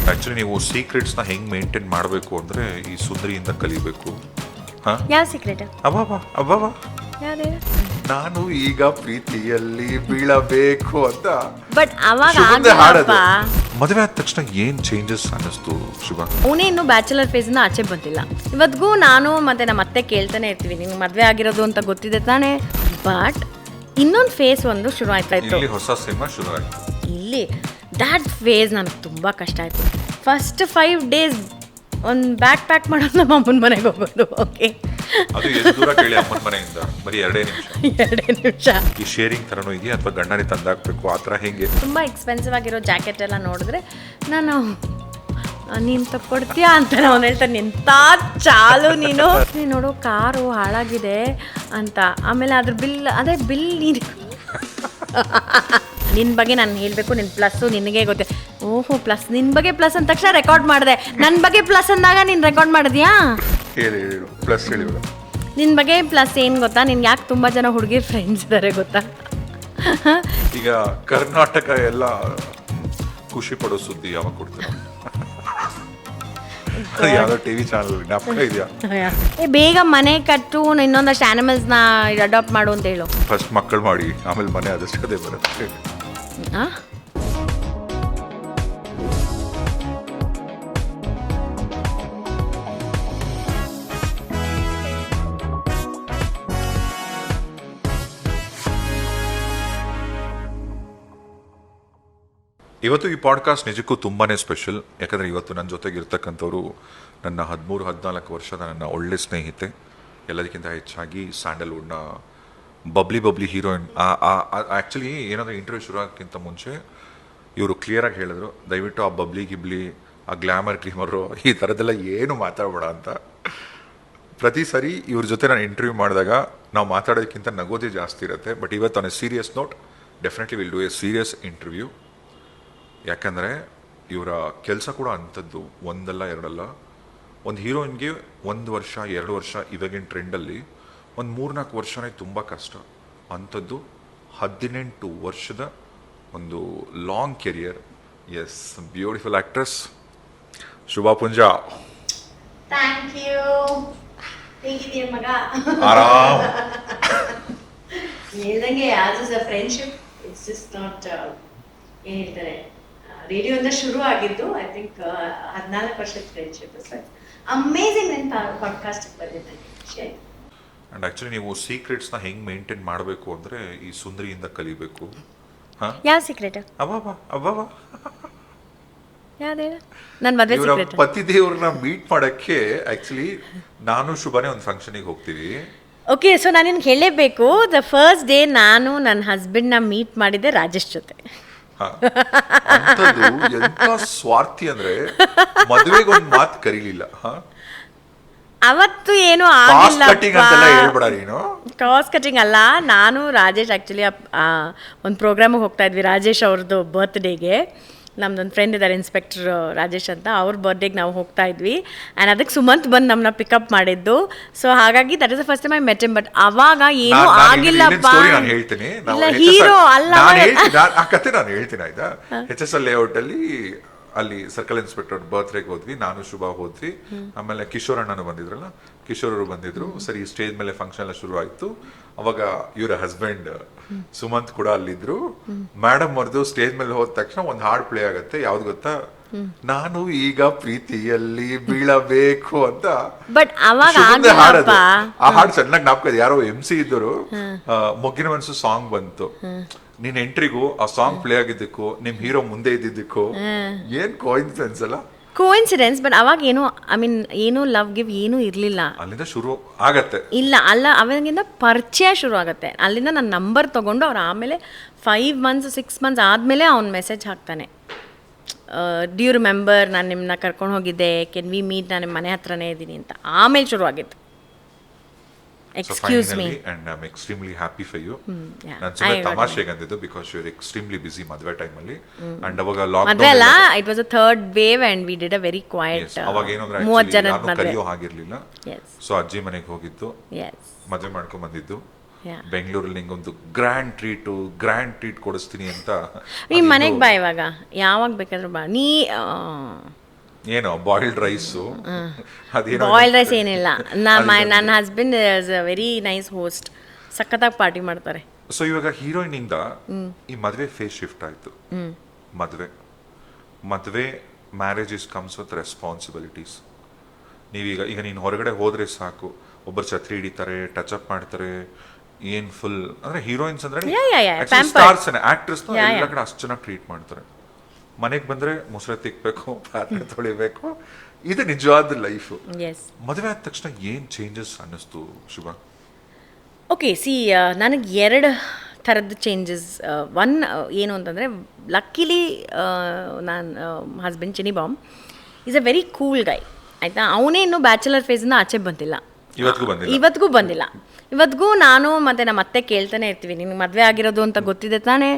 Actually ನೀವು ಸೀಕ್ರೆಟ್ಸ್ನ ಹೆಂಗೆ maintain ಮಾಡಬೇಕು ಅಂದರೆ ಈ ಸುಂದರಿಯಿಂದ ಕಲಿಬೇಕು. ಹಾಂ, ಯಾವ ಸೀಕ್ರೆಟ್? ಅಬ್ಬಾ ಅಬ್ಬಾ, ಯಾವ್ದು? ನಾನು ಈಗ ಪ್ರೀತಿಯಲ್ಲಿ ಬೀಳಬೇಕು ಅಂತ ಬಟ್ ಅವಾಗ ಶುಭಂದೆ ಹಾಡೋದು. ಆಗಲ್ಲಪ್ಪ. ಮದುವೆ ಆದ ತಕ್ಷಣ ಏನು ಚೇಂಜಸ್ ಅನ್ನಿಸ್ತು ಶುಭ? ಅವನೇ ಇನ್ನೂ ಬ್ಯಾಚುಲರ್ ಫೇಸ್ನ ಆಚೆ ಬಂದಿಲ್ಲ. ಇವತ್ತಿಗೂ ನಾನು ಮತ್ತೆ ನಮ್ಮ ಅತ್ತೆ ಕೇಳ್ತಾನೆ ಇರ್ತೀವಿ, ನಿಂಗೆ ಮದುವೆ ಆಗಿರೋದು ಅಂತ ಗೊತ್ತಿದೆ ತಾನೇ. ಬಟ್ ಇನ್ನೊಂದು ಫೇಸ್ ಒಂದು ಶುರು ಆಯ್ತಾ ಇತ್ತು ಇಲ್ಲಿ, ಹೊಸ ಸಿನಿಮಾ ಶುರು ಆಯಿತು ಇಲ್ಲಿ. ದ್ಯಾಟ್ ಫೇಸ್ ನನಗೆ ತುಂಬ ಕಷ್ಟ ಆಯಿತು. ಫಸ್ಟ್ 5 days ಒಂದು ಬ್ಯಾಗ್ ಪ್ಯಾಕ್ ಮಾಡೋದು, ನಮ್ಮ ಅಮ್ಮನ ಮನೆಗೆ ಹೋಗೋದು. ಓಕೆ, ಅದು ಎಷ್ಟು ದೂರ ಕೇಳಿ ಅಮ್ಮನ ಮನೆಯಿಂದ? ಬರೀ 2 ನಿಮಿಷ. ಈ ಶೇರಿಂಗ್ ಥರನೂ ಇದೆಯಾ ಅಥವಾ ಗಂಡನೇ ತಂದಾಕ್ಬೇಕು ಆ ಥರ ಹೆಂಗೆ? ತುಂಬ ಎಕ್ಸ್ಪೆನ್ಸಿವ್ ಆಗಿರೋ ಜಾಕೆಟ್ ಎಲ್ಲ ನೋಡಿದ್ರೆ ನಾನು ನೀನು ತಕ್ಕೊಡ್ತೀಯಾ ಅಂತ ಅವ್ನು ಹೇಳ್ತಾನೆ, ನಿಂತ ಚಾಲು ನೀನು ನೋಡು ಕಾರು ಹಾಳಾಗಿದೆ ಅಂತ. ಆಮೇಲೆ ಅದ್ರ ಅದೇ ಬಿಲ್ ನೀನು ನಿನ್ನ ಬಗ್ಗೆ ನಾನು ಹೇಳಬೇಕು, ನಿನ್ನ ಪ್ಲಸ್ಸು ನಿನಗೆ ಗೊತ್ತೆ. ಓಹೋ, ಪ್ಲಸ್ ನಿನ್ನ ಬಗ್ಗೆ ಪ್ಲಸ್ ಅಂದ ತಕ್ಷಣ ರೆಕಾರ್ಡ್ ಮಾಡಿದೆ. ನನ್ನ ಬಗ್ಗೆ ಪ್ಲಸ್ ಅಂದಾಗ ನೀನು ರೆಕಾರ್ಡ್ ಮಾಡಿದ್ಯಾ? ಹೇಳಿ ಪ್ಲಸ್ ಹೇಳಿ. ನಿನ್ನ ಬಗ್ಗೆ ಪ್ಲಸ್ ಏನು ಗೊತ್ತಾ? ನಿನ್ಗೆ ಯಾಕೆ ತುಂಬ ಜನ ಹುಡುಗಿರ್ ಫ್ರೆಂಡ್ಸ್ ಇದ್ದಾರೆ ಗೊತ್ತಾ? ಈಗ ಕರ್ನಾಟಕ ಎಲ್ಲ ಖುಷಿ ಪಡೋ ಸುದ್ದಿ ಯಾವಾಗ ಕೊಡ್ತೀರ? ಯಾವ್ದೋ ಟಿವಿ ಚಾನಲ್ ಜ್ಞಾಪಕ ಇದೆಯಾ? ಬೇಗ ಮನೆ ಕಟ್ಟು, ಇನ್ನೊಂದಷ್ಟು ಆನಿಮಲ್ಸ್ನ ಅಡಾಪ್ಟ್ ಮಾಡು ಅಂತ ಹೇಳು. ಫಸ್ಟ್ ಮಕ್ಕಳು ಮಾಡಿ, ಆಮೇಲೆ ಮನೆ ಆದಷ್ಟು ಅದೇ ಬರುತ್ತೆ. ಇವತ್ತು ಈ ಪಾಡ್ಕಾಸ್ಟ್ ನಿಜಕ್ಕೂ ತುಂಬಾ ಸ್ಪೆಷಲ್. ಯಾಕಂದರೆ ಇವತ್ತು ನನ್ನ ಜೊತೆಗೆ ಇರ್ತಕ್ಕಂಥವ್ರು ನನ್ನ 13-14 ವರ್ಷದ ನನ್ನ ಒಳ್ಳೆ ಸ್ನೇಹಿತೆ. ಎಲ್ಲದಕ್ಕಿಂತ ಹೆಚ್ಚಾಗಿ ಸ್ಯಾಂಡಲ್ವುಡ್ನ ಬಬ್ಲಿ ಹೀರೋಯಿನ್. ಆ್ಯಕ್ಚುಲಿ ಏನಾದರೂ ಇಂಟರ್ವ್ಯೂ ಶುರು ಆಗೋಕ್ಕಿಂತ ಮುಂಚೆ ಇವರು ಕ್ಲಿಯರಾಗಿ ಹೇಳಿದ್ರು, ದಯವಿಟ್ಟು ಆ ಗಿಬ್ಲಿ ಆ ಗ್ಲ್ಯಾಮರು ಈ ಥರದ್ದೆಲ್ಲ ಏನು ಮಾತಾಡಬೇಡ ಅಂತ. ಪ್ರತಿ ಸರಿ ಇವ್ರ ಜೊತೆ ನಾನು ಇಂಟರ್ವ್ಯೂ ಮಾಡಿದಾಗ ನಾವು ಮಾತಾಡೋದಕ್ಕಿಂತ ನಗೋದೇ ಜಾಸ್ತಿ ಇರುತ್ತೆ. ಬಟ್ ಇವತ್ತು on A serious note definitely will do A serious interview. ಯಾಕಂದರೆ ಇವರ ಕೆಲಸ ಕೂಡ ಅಂಥದ್ದು ಒಂದಲ್ಲ ಎರಡಲ್ಲ. ಒಂದು ಹೀರೋಯಿನ್ಗೆ 1 ವರ್ಷ 2 ವರ್ಷ ಇವಾಗಿನ ಟ್ರೆಂಡಲ್ಲಿ ಒಂದು 3-4 ವರ್ಷನೇ ತುಂಬ ಕಷ್ಟ. ಅಂಥದ್ದು 18 ವರ್ಷದ ಒಂದು long career. Yes, beautiful actress Shubha Poonja. Thank you. ಹೇಗಿದೆಯಾ ಮಗ? ಆರಾಮ್. ಹೇಳ್ದಂಗೆ as a friendship, it's just not ಏನು ಹೇಳ್ತಾರೆ, ರೇಡಿಯೋಯಿಂದ ಶುರು ಆಗಿದ್ದು. ಐ ಥಿಂಕ್ 14 ವರ್ಷದ ಫ್ರೆಂಡ್ಶಿಪ್. ಅಮೇಝಿಂಗ್. ನನ್ನ ಪಾಡ್ಕಾಸ್ಟಿಗೆ ಬಂದಿದ್ದೇನೆ. ಆ್ಯಂಡ್ ಆ್ಯಕ್ಚುಲಿ ನೀವು ಸೀಕ್ರೆಟ್ಸ್ನ ಹೆಂಗೆ ಮೇಂಟೈನ್ ಮಾಡಬೇಕು ಅಂದರೆ ಈ ಸುಂದರಿಯಿಂದ ಕಲಿಬೇಕು. ಹಾಂ, ಯಾವ ಸೀಕ್ರೆಟ್? ಅಬ್ಬಾ ಯಾವ್ದು? ನನ್ನ ಮದುವೆ ಇವರ ಸೀಕ್ರೆಟ್. ಪತಿದೇವ್ರನ್ನ ಮೀಟ್ ಮಾಡೋಕ್ಕೆ ಆ್ಯಕ್ಚುಲಿ ನಾನು ಶುಭನೇ ಒಂದು ಫಂಕ್ಷನಿಗೆ ಹೋಗ್ತೀವಿ. ಓಕೆ, ಸೊ ನಾನು ನಿನ್ಗೆ ಹೇಳಲೇಬೇಕು, ದ ಫಸ್ಟ್ ಡೇ ನಾನು ನನ್ನ ಹಸ್ಬೆಂಡ್ನ ಮೀಟ್ ಮಾಡಿದ್ದೆ ರಾಜೇಶ್ ಜೊತೆ. ಅಂಥದ್ದು ಎಂಥ ಸ್ವಾರ್ಥಿ ಅಂದ್ರೆ ಮದುವೆಗೆ ಒಂದು ಮಾತು ಕರೀಲಿಲ್ಲ. ಅವತ್ತು ಏನು ಕಾಸ್ಟ್ ಕಟಿಂಗ್ ಅಂತೆಲ್ಲ ಹೇಳ್ಬೇಡ ನೀನು. ಕಾಸ್ಟ್ ಕಟಿಂಗ್ ಅಲ್ಲ, ನಾನು ರಾಜೇಶ್ ಆ್ಯಕ್ಚುಲಿ ಒಂದು ಪ್ರೋಗ್ರಾಮಿಗೆ ಹೋಗ್ತಾ ಇದ್ವಿ. ರಾಜೇಶ್ ಅವ್ರದ್ದು ಬರ್ತ್ಡೇಗೆ. ನಮ್ದೊಂದು ಫ್ರೆಂಡ್ ಇದ್ದಾರೆ ಇನ್ಸ್ಪೆಕ್ಟರ್ ರಾಜೇಶ್ ಅಂತ, ಅವ್ರ ಬರ್ಡೇಗೆ ನಾವು ಹೋಗ್ತಾ ಇದ್ವಿ. ಆ್ಯಂಡ್ ಅದಕ್ಕೆ ಸುಮಂತ್ ಬಂದು ನಮ್ಮನ್ನ ಪಿಕಪ್ ಮಾಡಿದ್ದು. ಸೊ ಹಾಗಾಗಿ that is the first time I met him. But ಅವಾಗ ಏನೂ ಆಗಿಲ್ಲಪ್ಪ. ನಾನು ಹೇಳ್ತೀನಿ, ಇಲ್ಲ ಹೀರೋ ಅಲ್ಲ ಆ ಕತೆ ನಾನು ಹೇಳ್ತೀನಿ ಆಯ್ತಾ. HSL ಲೇಔಟ್ ಅಲ್ಲಿ ಸರ್ಕಲ್ ಇನ್ಸ್ಪೆಕ್ಟರ್ ಬರ್ತ್ಡೇಗೆ ಹೋದ್ವಿ, ನಾನು ಶುಭ ಹೋದ್ವಿ. ಆಮೇಲೆ ಕಿಶೋರ್ ಅಣ್ಣನು ಬಂದಿದ್ರಲ್ಲ, ಕಿಶೋರ್ ಅವರು ಬಂದಿದ್ರು. ಸರಿ, ಸ್ಟೇಜ್ ಮೇಲೆ ಫಂಕ್ಷನ್ ಎಲ್ಲ ಶುರು ಆಯ್ತು. ಅವಾಗ ಇವರ ಹಸ್ಬೆಂಡ್ ಸುಮಂತ್ ಕೂಡ ಅಲ್ಲಿದ್ರು. ಮೇಡಮ್ ಅವ್ರದ್ದು ಸ್ಟೇಜ್ ಮೇಲೆ ಹೋದ ತಕ್ಷಣ ಒಂದು ಹಾಡು ಪ್ಲೇ ಆಗತ್ತೆ. ಯಾವ್ದು ಗೊತ್ತಾ? ನಾನು ಈಗ ಪ್ರೀತಿಯಲ್ಲಿ ಬೀಳಬೇಕು ಅಂತ. ಬಟ್ ಅವಾಗ ಹಾಡೋದು. ಆ ಹಾಡು ಚೆನ್ನಾಗಿ ಜ್ಞಾಪಕ. ಯಾರೋ MC ಇದ್ದರು, ಮೊಗ್ಗಿನ ಮನಸ್ಸು ಸಾಂಗ್ ಬಂತು. ನಿನ್ ಎಂಟ್ರಿಗೂ ಆ ಸಾಂಗ್ ಪ್ಲೇ ಆಗಿದ್ದಕ್ಕೂ ನಿಮ್ ಹೀರೋ ಮುಂದೆ ಇದ್ದಿದ್ದಕ್ಕೂ ಏನ್ ಕೋಇನ್ಸಿಡೆನ್ಸ್ ಅಲ್ಲ? ಕೋಇನ್ಸಿಡೆನ್ಸ್. ಬಟ್ ಅವಾಗ ಏನು, ಐ ಮೀನ್ ಏನು ಲವ್ ಗಿವ್ ಏನೂ ಇರಲಿಲ್ಲ. ಅಲ್ಲಿಂದ ಶುರು ಆಗತ್ತೆ. ಇಲ್ಲ ಅಲ್ಲ, ಅವಾಗಿಂದ ಪರಿಚಯ ಶುರು ಆಗುತ್ತೆ. ಅಲ್ಲಿಂದ ನನ್ನ ನಂಬರ್ ತೊಗೊಂಡು ಅವ್ರು ಆಮೇಲೆ 5 months 6 months ಆದಮೇಲೆ ಅವ್ನು ಮೆಸೇಜ್ ಹಾಕ್ತಾನೆ, ಡ್ಯೂ ರಿಮೆಂಬರ್ ನಾನು ನಿಮ್ಮನ್ನ ಕರ್ಕೊಂಡು ಹೋಗಿದ್ದೆ, ಕೆನ್ ವಿ ಮೀಟ್, ನಾನು ನಿಮ್ಮ ಮನೆ ಹತ್ರನೇ ಇದ್ದೀನಿ ಅಂತ. ಆಮೇಲೆ ಶುರು ಆಗಿತ್ತು. Excuse me, and I am extremely happy for you. ನಾನು ಸುಮ್ಮನೆ ತಮಾಷೆಗೆ ಅಂದಿದ್ದು, because you are extremely busy ಮದುವೆ ಟೈಮಲ್ಲಿ. ಅಂಡ್ ಅವಾಗ ಮದುವೆ ಅಲ್ಲ, it was a third wave and we did a very quiet. ಅವಾಗ ಏನಂದ್ರೆ 30 ಜನದ ಮದುವೆ, ಕರೆಯೋ ಹಾಗಿರ್ಲಿಲ್ಲ. ಸೊ ಅಜ್ಜಿ ಮನೆಗೆ ಹೋಗಿದ್ದು, ಮದುವೆ ಮಾಡ್ಕೊಂಡ್ ಬಂದಿದ್ದು. Yeah. ಬೆಂಗಳೂರಲ್ಲಿ ನಿಂಗೊಂದು ಗ್ರ್ಯಾಂಡ್ ಟ್ರೀಟ್ ಕೊಡಿಸ್ತೀನಿ ಅಂತ. ಈ ಮನೆಗೆ ಬಾ ಇವಾಗ, ಯಾವಾಗ ಬೇಕಾದ್ರೂ ಬಾ. ಏನೋ ಬಾಯ್ಲ್ಡ್ ರೈಸು ಅದೇನೋ ಬಾಯ್ಲ್ಡ್ ರೈಸ್ ಏನಿಲ್ಲ. ನನ್ನ husband is a very nice host, ಸಖತ್ತಾಗಿ ಪಾರ್ಟಿ ಮಾಡ್ತಾರೆ. ಸೊ ಇವಾಗ ಹೀರೋಯಿನ್ ಇಂದ ಈ ಮದುವೆ ಫೇಸ್ ಶಿಫ್ಟ್ ಆಯ್ತು. ಮದುವೆ marriage is comes with responsibilities. ಈಗ ನೀನು ಹೊರಗಡೆ ಹೋದ್ರೆ ಸಾಕು, ಒಬ್ಬರು ಛತ್ರಿ ಹಿಡಿತಾರೆ, ಟಚ್ ಅಪ್ ಮಾಡ್ತಾರೆ, ಏನ್ ಫುಲ್ ಅಂದ್ರೆ ಹೀರೋಯಿನ್ಸ್ ಅಂದ್ರೆ ಸ್ಟಾರ್ಸ್ ಆಕ್ಟ್ರೆಸ್ ಎಲ್ಲ ಕಡೆ ಅಷ್ಟು ಚೆನ್ನಾಗಿ ಟ್ರೀಟ್ ಮಾಡ್ತಾರೆ. ಮನೆಗೆ ಬಂದ್ರೆ ಮೊಸರು ತಿಕ್ಬೇಕು, ಪಾತ್ರೆ ತೊಳಿಬೇಕು, ಇದು ನಿಜವಾದ ಲೈಫ್. ಮದುವೆ ಆದ ತಕ್ಷಣ ಏನ್ ಚೇಂಜಸ್ ಅನ್ನಿಸ್ತು ಶುಭ? ಓಕೆ, ನನಗೆ 2 ಥರದ್ದು ಚೇಂಜಸ್. ಒನ್ ಏನು ಅಂತಂದರೆ, ಲಕ್ಕಿಲಿ ನನ್ನ ಹಸ್ಬೆಂಡ್ ಚಿನಿ ಬಾಂಬ್ is a very cool guy, ಆಯಿತಾ. ಅವನೇ ಇನ್ನೂ ಬ್ಯಾಚುಲರ್ ಫೇಸಿಂದ ಆಚೆ ಬಂದಿಲ್ಲ, ಇವತ್ತಿಗೂ ಬಂದಿಲ್ಲ. ಇವತ್ತಿಗೂ ನಾನು ಮತ್ತು ನಮ್ಮ ಅತ್ತೆ ಕೇಳ್ತಾನೆ ಇರ್ತೀವಿ, ನಿನಗೆ ಮದುವೆ ಆಗಿರೋದು ಅಂತ ಗೊತ್ತಿದೆ ತಾನೇ,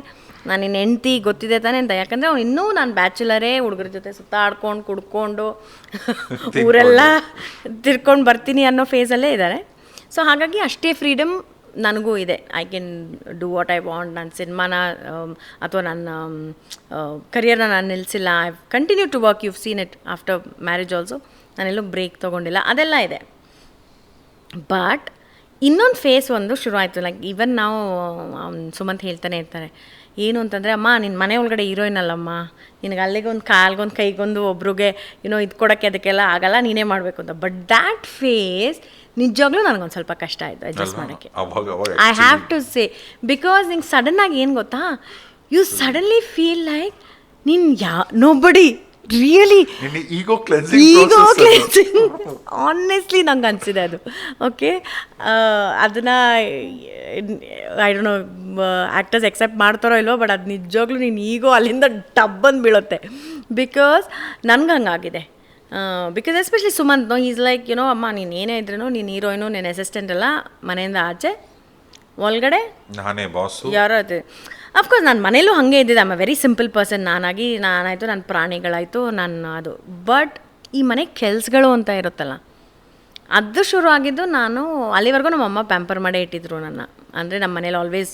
ನಾನು ನಿನ್ನ ಹೆಂಡ್ತಿ ಗೊತ್ತಿದೆ ತಾನೇ ಅಂತ. ಯಾಕಂದರೆ ಅವ್ನು ಇನ್ನೂ ನಾನು ಬ್ಯಾಚುಲರೇ, ಹುಡುಗರ ಜೊತೆ ಸುತ್ತಾಡ್ಕೊಂಡು ಕುಡ್ಕೊಂಡು ಊರೆಲ್ಲ ತಿರ್ಕೊಂಡು ಬರ್ತೀನಿ ಅನ್ನೋ ಫೇಸಲ್ಲೇ ಇದ್ದಾರೆ. ಸೊ ಹಾಗಾಗಿ ಅಷ್ಟೇ ಫ್ರೀಡಮ್ ನನಗೂ ಇದೆ. I can do what I want. ನನ್ನ ಸಿನಿಮಾನ ಅಥವಾ ನನ್ನ ಕರಿಯರ್ನ ನಾನು ನಿಲ್ಲಿಸಿಲ್ಲ. I continue to work. You seen it after marriage also. ನಾನೆಲ್ಲೂ ಬ್ರೇಕ್ ತೊಗೊಂಡಿಲ್ಲ, ಅದೆಲ್ಲ ಇದೆ. ಬಟ್ ಇನ್ನೊಂದು ಫೇಸ್ ಒಂದು ಶುರು ಆಯಿತು. ಲೈಕ್ ಈವನ್ ನಾವು ಸುಮಂತ್ ಹೇಳ್ತಾನೆ ಇರ್ತಾರೆ, ಏನು ಅಂತಂದರೆ, ಅಮ್ಮ ನಿನ್ನ ಮನೆ ಒಳಗಡೆ ಹೀರೋಯಿನ್ ಅಲ್ಲಮ್ಮ, ನಿನಗೆ ಅಲ್ಲಿಗೊಂದು ಕಾಲ್ಗೊಂದು ಕೈಗೊಂದು ಒಬ್ರಿಗೆ ಇದು ಕೊಡೋಕ್ಕೆ ಅದಕ್ಕೆಲ್ಲ ಆಗಲ್ಲ, ನೀನೇ ಮಾಡಬೇಕು ಅಂತ. ಬಟ್ ದ್ಯಾಟ್ ಫೇಸ್ ನಿಜವಾಗ್ಲೂ ನನಗೊಂದು ಸ್ವಲ್ಪ ಕಷ್ಟ ಆಯಿತು ಅಡ್ಜಸ್ಟ್ ಮಾಡೋಕ್ಕೆ. I have to say, because ನಿಂಗೆ ಸಡನ್ನಾಗಿ ಏನು ಗೊತ್ತಾ, ಯು ಸಡನ್ಲಿ ಫೀಲ್ ಲೈಕ್ ನೀನು nobody really ego cleansing honestly ನಂಗೆ ಅನಿಸಿದೆ ಅದು. ಓಕೆ, ಅದನ್ನು I don't know actors accept ಮಾಡ್ತಾರೋ ಇಲ್ವೋ, ಬಟ್ ಅದು ನಿಜವಾಗ್ಲೂ ನೀನು ಈಗೋ ಅಲ್ಲಿಂದ ಟಬ್ಬಂದು ಬೀಳುತ್ತೆ. ಬಿಕಾಸ್ ನನಗೆ ಹಂಗಾಗಿದೆ. Because especially Sumanth is like ಅಮ್ಮ ನೀನು ಏನೇ ಇದ್ರೂ ನೀನು ಹೀರೋಯಿನು, ನೀನು ಅಸಿಸ್ಟೆಂಟ್ ಎಲ್ಲ, ಮನೆಯಿಂದ ಆಚೆ ಒಳಗಡೆ ನಾನೇ ಬಾಸು ಯಾರೋ ಐತೆ. ಅಫ್ಕೋರ್ಸ್ ನಾನು ಮನೇಲೂ ಹಾಗೆ ಇದ್ದಿದ್ದೆ. I am a very simple person. ನಾನಾಯಿತು, ನನ್ನ ಪ್ರಾಣಿಗಳಾಯಿತು, ನನ್ನ ಅದು. ಬಟ್ ಈ ಮನೆ ಕೆಲ್ಸಗಳು ಅಂತ ಇರುತ್ತಲ್ಲ, ಅದು ಶುರು ಆಗಿದ್ದು ನಾನು ಅಲ್ಲಿವರೆಗೂ ನಮ್ಮಮ್ಮ ಪ್ಯಾಂಪರ್ ಮಾಡೇ ಇಟ್ಟಿದ್ರು ನನ್ನ. ಅಂದರೆ ನಮ್ಮ ಮನೇಲಿ ಆಲ್ವೇಸ್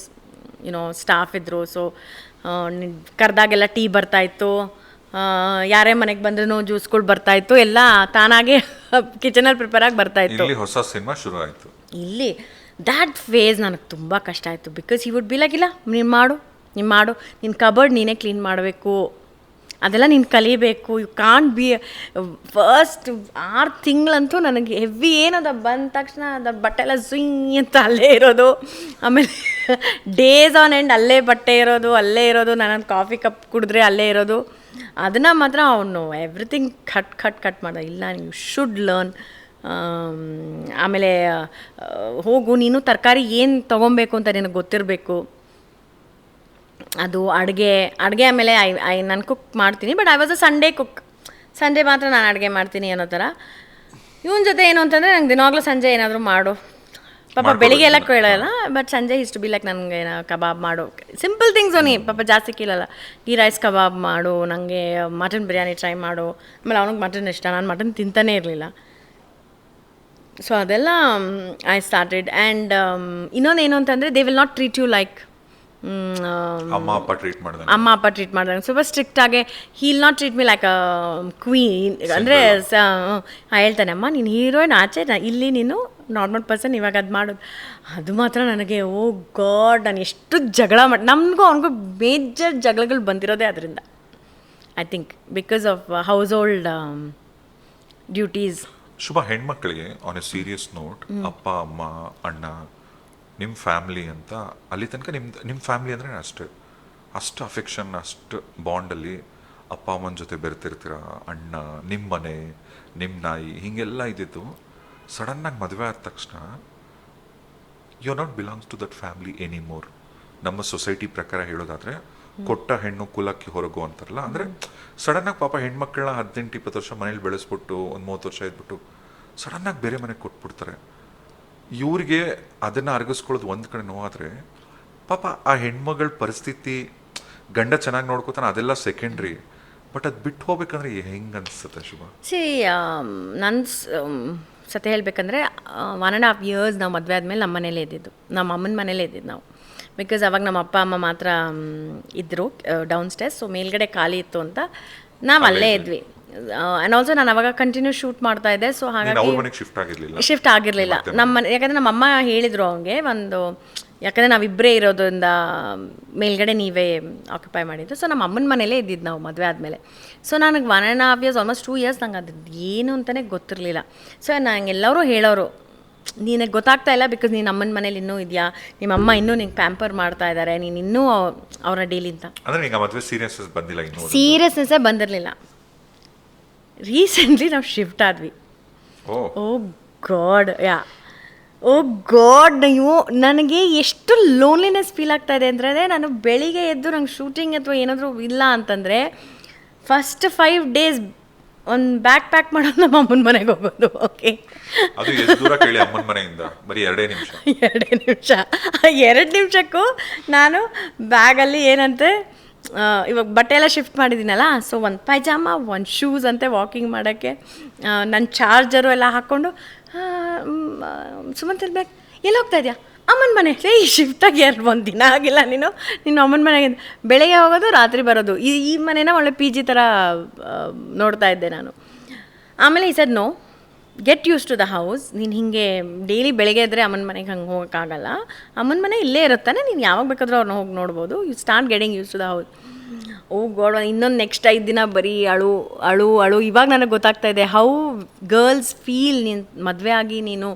ಸ್ಟಾಫ್ ಇದ್ದರು. ಸೊ ಕರೆದಾಗೆಲ್ಲ ಟೀ ಬರ್ತಾಯಿತ್ತು, ಯಾರೇ ಮನೆಗೆ ಬಂದ್ರೂ ಜ್ಯೂಸ್ಗಳು ಬರ್ತಾಯಿತ್ತು, ಎಲ್ಲ ತಾನಾಗೆ ಕಿಚನಲ್ಲಿ ಪ್ರಿಪೇರ್ ಆಗಿ ಬರ್ತಾಯಿತ್ತು. ಹೊಸ ಸಿನಿಮಾ ಶುರು ಆಯಿತು ಇಲ್ಲಿ. ದ್ಯಾಟ್ ಫೇಸ್ ನನಗೆ ತುಂಬ ಕಷ್ಟ ಆಯಿತು. Because he would be like, ಇಲ್ಲ ನೀನು ಮಾಡು, ನಿನ್ನ ಕಬರ್ಡ್ ನೀನೇ ಕ್ಲೀನ್ ಮಾಡಬೇಕು, ಅದೆಲ್ಲ ನೀನು ಕಲಿಬೇಕು. ಯು ಕಾಂಟ್ ಬಿ ಫಸ್ಟ್ 6 ತಿಂಗಳಂತೂ ನನಗೆ ಹೆವಿ. ಏನದ ಬಂದ ತಕ್ಷಣ ಅದ ಬಟ್ಟೆ ಎಲ್ಲ ಝುಯ್ ಅಂತ ಅಲ್ಲೇ ಇರೋದು, ಆಮೇಲೆ ಡೇಸ್ ಆನ್ ಎಂಡ್ ಅಲ್ಲೇ ಬಟ್ಟೆ ಇರೋದು, ಅಲ್ಲೇ ಇರೋದು. ನಾನು ಕಾಫಿ ಕಪ್ ಕುಡಿದ್ರೆ ಅಲ್ಲೇ ಇರೋದು. ಅದನ್ನು ಮಾತ್ರ ಅವನು ಎವ್ರಿಥಿಂಗ್ ಕಟ್ ಮಾಡ್ದ. ಇಲ್ಲ, ಯು ಶುಡ್ ಲರ್ನ್. ಆಮೇಲೆ ಹೋಗು ನೀನು, ತರಕಾರಿ ಏನು ತೊಗೊಬೇಕು ಅಂತ ನಿನಗೆ ಗೊತ್ತಿರಬೇಕು. ಅದು ಅಡುಗೆ ಆಮೇಲೆ ನಾನು ಕುಕ್ ಮಾಡ್ತೀನಿ. But I was a Sunday cook. Sunday ಮಾತ್ರ ನಾನು ಅಡುಗೆ ಮಾಡ್ತೀನಿ ಅನ್ನೋ ಥರ. ಇವನ ಜೊತೆ ಏನು ಅಂತಂದರೆ, ನಂಗೆ ದಿನಾಗಲೂ ಸಂಜೆ ಏನಾದರೂ ಮಾಡು. ಪಾಪ ಬೆಳಿಗ್ಗೆ ಎಲ್ಲ ಕೇಳಲ್ಲ, ಬಟ್ ಸಂಜೆ ಇಷ್ಟು ಬಿ ಲೈಕ್ ನನಗೆ ಕಬಾಬ್ ಮಾಡು, ಸಿಂಪಲ್ ಥಿಂಗ್ಸ್ ಅವನಿ. ಪಾಪ ಜಾಸ್ತಿ ಕೇಳಲ್ಲ. ಗೀ ರೈಸ್ ಕಬಾಬ್ ಮಾಡು, ನನಗೆ ಮಟನ್ ಬಿರಿಯಾನಿ ಟ್ರೈ ಮಾಡು. ಆಮೇಲೆ ಅವನಿಗೆ ಮಟನ್ ಇಷ್ಟ, ನಾನು ಮಟನ್ ತಿಂತಾನೇ ಇರಲಿಲ್ಲ. ಸೊ ಅದೆಲ್ಲ ಐ ಸ್ಟಾರ್ಟೆಡ್. ಆ್ಯಂಡ್ ಇನ್ನೊಂದು ಏನು ಅಂತಂದರೆ, they will not treat you like ಅಮ್ಮ ಅಪ್ಪ ಟ್ರೀಟ್ ಮಾಡಿದಾಗ ಸ್ವಲ್ಪ ಸ್ಟ್ರಿಕ್ಟಾಗೆ. He'll not treat me like a queen. ಅಂದರೆ ಹೇಳ್ತಾನೆ, ಅಮ್ಮ ನೀನು ಹೀರೋಯಿನ್ ಆಚೆ, ಇಲ್ಲಿ ನೀನು ನಾರ್ಮಲ್ ಪರ್ಸನ್, ಇವಾಗ ಅದು ಮಾಡೋದು. ಅದು ಮಾತ್ರ ನನಗೆ ಓ ಗಾಡ್, ನಾನು ಎಷ್ಟು ಜಗಳ ನಮಗೂ ಅವನಿಗೂ ಮೇಜರ್ ಜಗಳಗಳು ಬಂದಿರೋದೇ ಅದರಿಂದ. I think because of household duties. Shubha, ಹೆಣ್ಮಕ್ಳಿಗೆ ಆನ್ ಎ ಸೀರಿಯಸ್ ನೋಟ್, ಅಪ್ಪ ಅಮ್ಮ ಅಣ್ಣ ನಿಮ್ಮ ಫ್ಯಾಮ್ಲಿ ಅಂತ ಅಲ್ಲಿ ತನಕ ನಿಮ್ಮ ಫ್ಯಾಮ್ಲಿ ಅಂದರೆ ಅಷ್ಟು ಅಫೆಕ್ಷನ್, ಅಷ್ಟು ಬಾಂಡಲ್ಲಿ ಅಪ್ಪ ಅಮ್ಮನ ಜೊತೆ ಬೆರೆತಿರ್ತೀರ. ಅಣ್ಣ, ನಿಮ್ಮ ಮನೆ, ನಿಮ್ಮ ನಾಯಿ, ಹೀಗೆಲ್ಲ ಇದ್ದಿದ್ದು ಸಡನ್ನಾಗಿ ಮದುವೆ ಆದ ತಕ್ಷಣ you not belongs to that family anymore. ನಮ್ಮ ಸೊಸೈಟಿ ಪ್ರಕಾರ ಹೇಳೋದಾದರೆ, ಕೊಟ್ಟ ಹೆಣ್ಣು ಕುಲಕ್ಕೆ ಹೊರಗು ಅಂತಾರಲ್ಲ. ಅಂದರೆ ಸಡನ್ನಾಗಿ ಪಾಪ ಹೆಣ್ಮಕ್ಳನ್ನ 18-20 ವರ್ಷ ಮನೇಲಿ ಬೆಳೆಸ್ಬಿಟ್ಟು ಒಂದು 30 ವರ್ಷ ಇದ್ಬಿಟ್ಟು ಸಡನ್ನಾಗಿ ಬೇರೆ ಮನೆಗೆ ಕೊಟ್ಬಿಡ್ತಾರೆ. ಇವ್ರಿಗೆ ಅದನ್ನು ಅರಗಿಸ್ಕೊಳ್ಳೋದು ಒಂದು ಕಡೆ ನೋವಾದರೆ, ಪಾಪ ಆ ಹೆಣ್ಮಗಳ ಪರಿಸ್ಥಿತಿ, ಗಂಡ ಚೆನ್ನಾಗಿ ನೋಡ್ಕೋತಾನೆ, ಅದೆಲ್ಲ ಸೆಕೆಂಡ್ರಿ. ಬಟ್ ಅದು ಬಿಟ್ಟು ಹೋಗ್ಬೇಕಂದ್ರೆ ಹೆಂಗೆ ಅನಿಸುತ್ತೆ ಶುಭ? ನನ್ನ ಸತ್ಯ ಹೇಳಬೇಕಂದ್ರೆ 1.5 years ನಾವು ಮದುವೆ ಆದಮೇಲೆ ನಮ್ಮ ಮನೇಲೇ ಇದ್ದಿದ್ದು, ನಮ್ಮ ಅಮ್ಮನ ಮನೇಲೇ ಇದ್ದಿದ್ದು ನಾವು. ಬಿಕಾಸ್ ಅವಾಗ ನಮ್ಮ ಅಪ್ಪ ಅಮ್ಮ ಮಾತ್ರ ಇದ್ದರು ಡೌನ್ ಸ್ಟೇರ್ಸ್. ಸೊ ಮೇಲ್ಗಡೆ ಖಾಲಿ ಇತ್ತು ಅಂತ ನಾವು ಅಲ್ಲೇ ಇದ್ವಿ. ಆ್ಯಂಡ್ ಆಲ್ಸೋ ನಾನು ಅವಾಗ ಕಂಟಿನ್ಯೂ ಶೂಟ್ ಮಾಡ್ತಾ ಇದ್ದೆ. ಸೊ ಹಾಗಾಗಿ ಶಿಫ್ಟ್ ಆಗಿರಲಿಲ್ಲ ನಮ್ಮ ಮನೆ. ಯಾಕಂದರೆ ನಮ್ಮ ಅಮ್ಮ ಹೇಳಿದರು ಅವ್ನಿಗೆ ಒಂದು, ಯಾಕಂದರೆ ನಾವಿಬ್ಬರೇ ಇರೋದ್ರಿಂದ ಮೇಲ್ಗಡೆ ನೀವೇ ಆಕ್ಯುಪೈ ಮಾಡಿದ್ದು. ಸೊ ನಮ್ಮ ಅಮ್ಮನ ಮನೇಲೇ ಇದ್ದಿದ್ದು ನಾವು ಮದುವೆ ಆದಮೇಲೆ. ಸೊ ನನಗೆ 1.5 years ಆಲ್ಮೋಸ್ಟ್ 2 years ನಂಗೆ ಅದು ಏನು ಅಂತಲೇ ಗೊತ್ತಿರಲಿಲ್ಲ. ಸೊ ನಂಗೆ ಎಲ್ಲರೂ ಹೇಳೋರು, ನಿನಗೆ ಗೊತ್ತಾಗ್ತಾ ಇಲ್ಲ ಬಿಕಾಸ್ ನೀನು ಅಮ್ಮನ ಮನೇಲಿ ಇನ್ನೂ ಇದೆಯಾ, ನಿಮ್ಮ ಅಮ್ಮ ಇನ್ನೂ ನಿಂಗೆ ಪ್ಯಾಂಪರ್ ಮಾಡ್ತಾ ಇದ್ದಾರೆ, ನೀನು ಇನ್ನೂ ಅವ್ರ ಡೈಲಿ ಅಂತ. ಸೀರಿಯಸ್ನೆಸ್ಸೇ ಬಂದಿರಲಿಲ್ಲ. ರೀಸೆಂಟ್ಲಿ ನಾವು ಶಿಫ್ಟ್ ಆದ್ವಿ. ಓ ಗಾಡ್, ಓ ಗಾಡ್, ನೀವು ನನಗೆ ಎಷ್ಟು ಲೋನ್ಲಿನೆಸ್ ಫೀಲ್ ಆಗ್ತಾ ಇದೆ ಅಂದರೆ, ನಾನು ಬೆಳಿಗ್ಗೆ ಎದ್ದು ನಂಗೆ ಶೂಟಿಂಗ್ ಅಥವಾ ಏನಾದರೂ ಇಲ್ಲ ಅಂತಂದರೆ ಫಸ್ಟ್ 5 days ಒಂದು ಬ್ಯಾಗ್ ಪ್ಯಾಕ್ ಮಾಡೋದು ನಮ್ಮ ಅಮ್ಮನ ಮನೆಗೆ ಹೋಗೋದು. ಓಕೆ, ಅದು ಎಷ್ಟು ದೂರ ಕೇಳಿ ಅಮ್ಮನ ಮನೆಯಿಂದ ಬರೀ 2 ನಿಮಿಷ. 2 ನಿಮಿಷಕ್ಕೂ ನಾನು ಬ್ಯಾಗಲ್ಲಿ ಏನಂತೆ, ಇವಾಗ ಬಟ್ಟೆ ಎಲ್ಲ ಶಿಫ್ಟ್ ಮಾಡಿದ್ದೀನಲ್ಲ, ಸೊ ಒಂದು ಪೈಜಾಮ, ಒಂದು ಶೂಸ್ ಅಂತೆ ವಾಕಿಂಗ್ ಮಾಡೋಕ್ಕೆ, ನನ್ನ ಚಾರ್ಜರು ಎಲ್ಲ ಹಾಕ್ಕೊಂಡು, ಸುಮಂತ್ ಇರ್ಬೇಕು, ಎಲ್ಲಿ ಹೋಗ್ತಾ ಇದೆಯಾ, ಅಮ್ಮನ ಮನೆ. ಈ ಶಿಫ್ಟಾಗಿ 1 ದಿನ ಆಗಿಲ್ಲ ನೀನು ಅಮ್ಮನ ಮನೆಗೆ ಬೆಳಗ್ಗೆ ಹೋಗೋದು ರಾತ್ರಿ ಬರೋದು. ಈ ಮನೇನ ಒಳ್ಳೆ PG ಥರ ನೋಡ್ತಾ ಇದ್ದೆ ನಾನು. ಆಮೇಲೆ ಈ said no, get used to the house. ನೀನು ಹೀಗೆ ಡೈಲಿ ಬೆಳಗ್ಗೆ ಇದ್ದರೆ ಅಮ್ಮನ ಮನೆಗೆ ಹಂಗೆ ಹೋಗೋಕ್ಕಾಗಲ್ಲ. ಅಮ್ಮನ ಮನೆ ಇಲ್ಲೇ ಇರುತ್ತಾನೆ, ನೀನು ಯಾವಾಗ ಬೇಕಾದರೂ ಅವ್ರನ್ನ ಹೋಗಿ ನೋಡ್ಬೋದು. You start getting used to the house. Oh God, ಇನ್ನೊಂದು ನೆಕ್ಸ್ಟ್ 5 ದಿನ ಬರೀ ಅಳು ಅಳು ಅಳು. ಇವಾಗ ನನಗೆ ಗೊತ್ತಾಗ್ತಾ ಇದೆ ಹೌ ಗರ್ಲ್ಸ್ ಫೀಲ್. ನೀನು ಮದುವೆ ಆಗಿ ನೀನು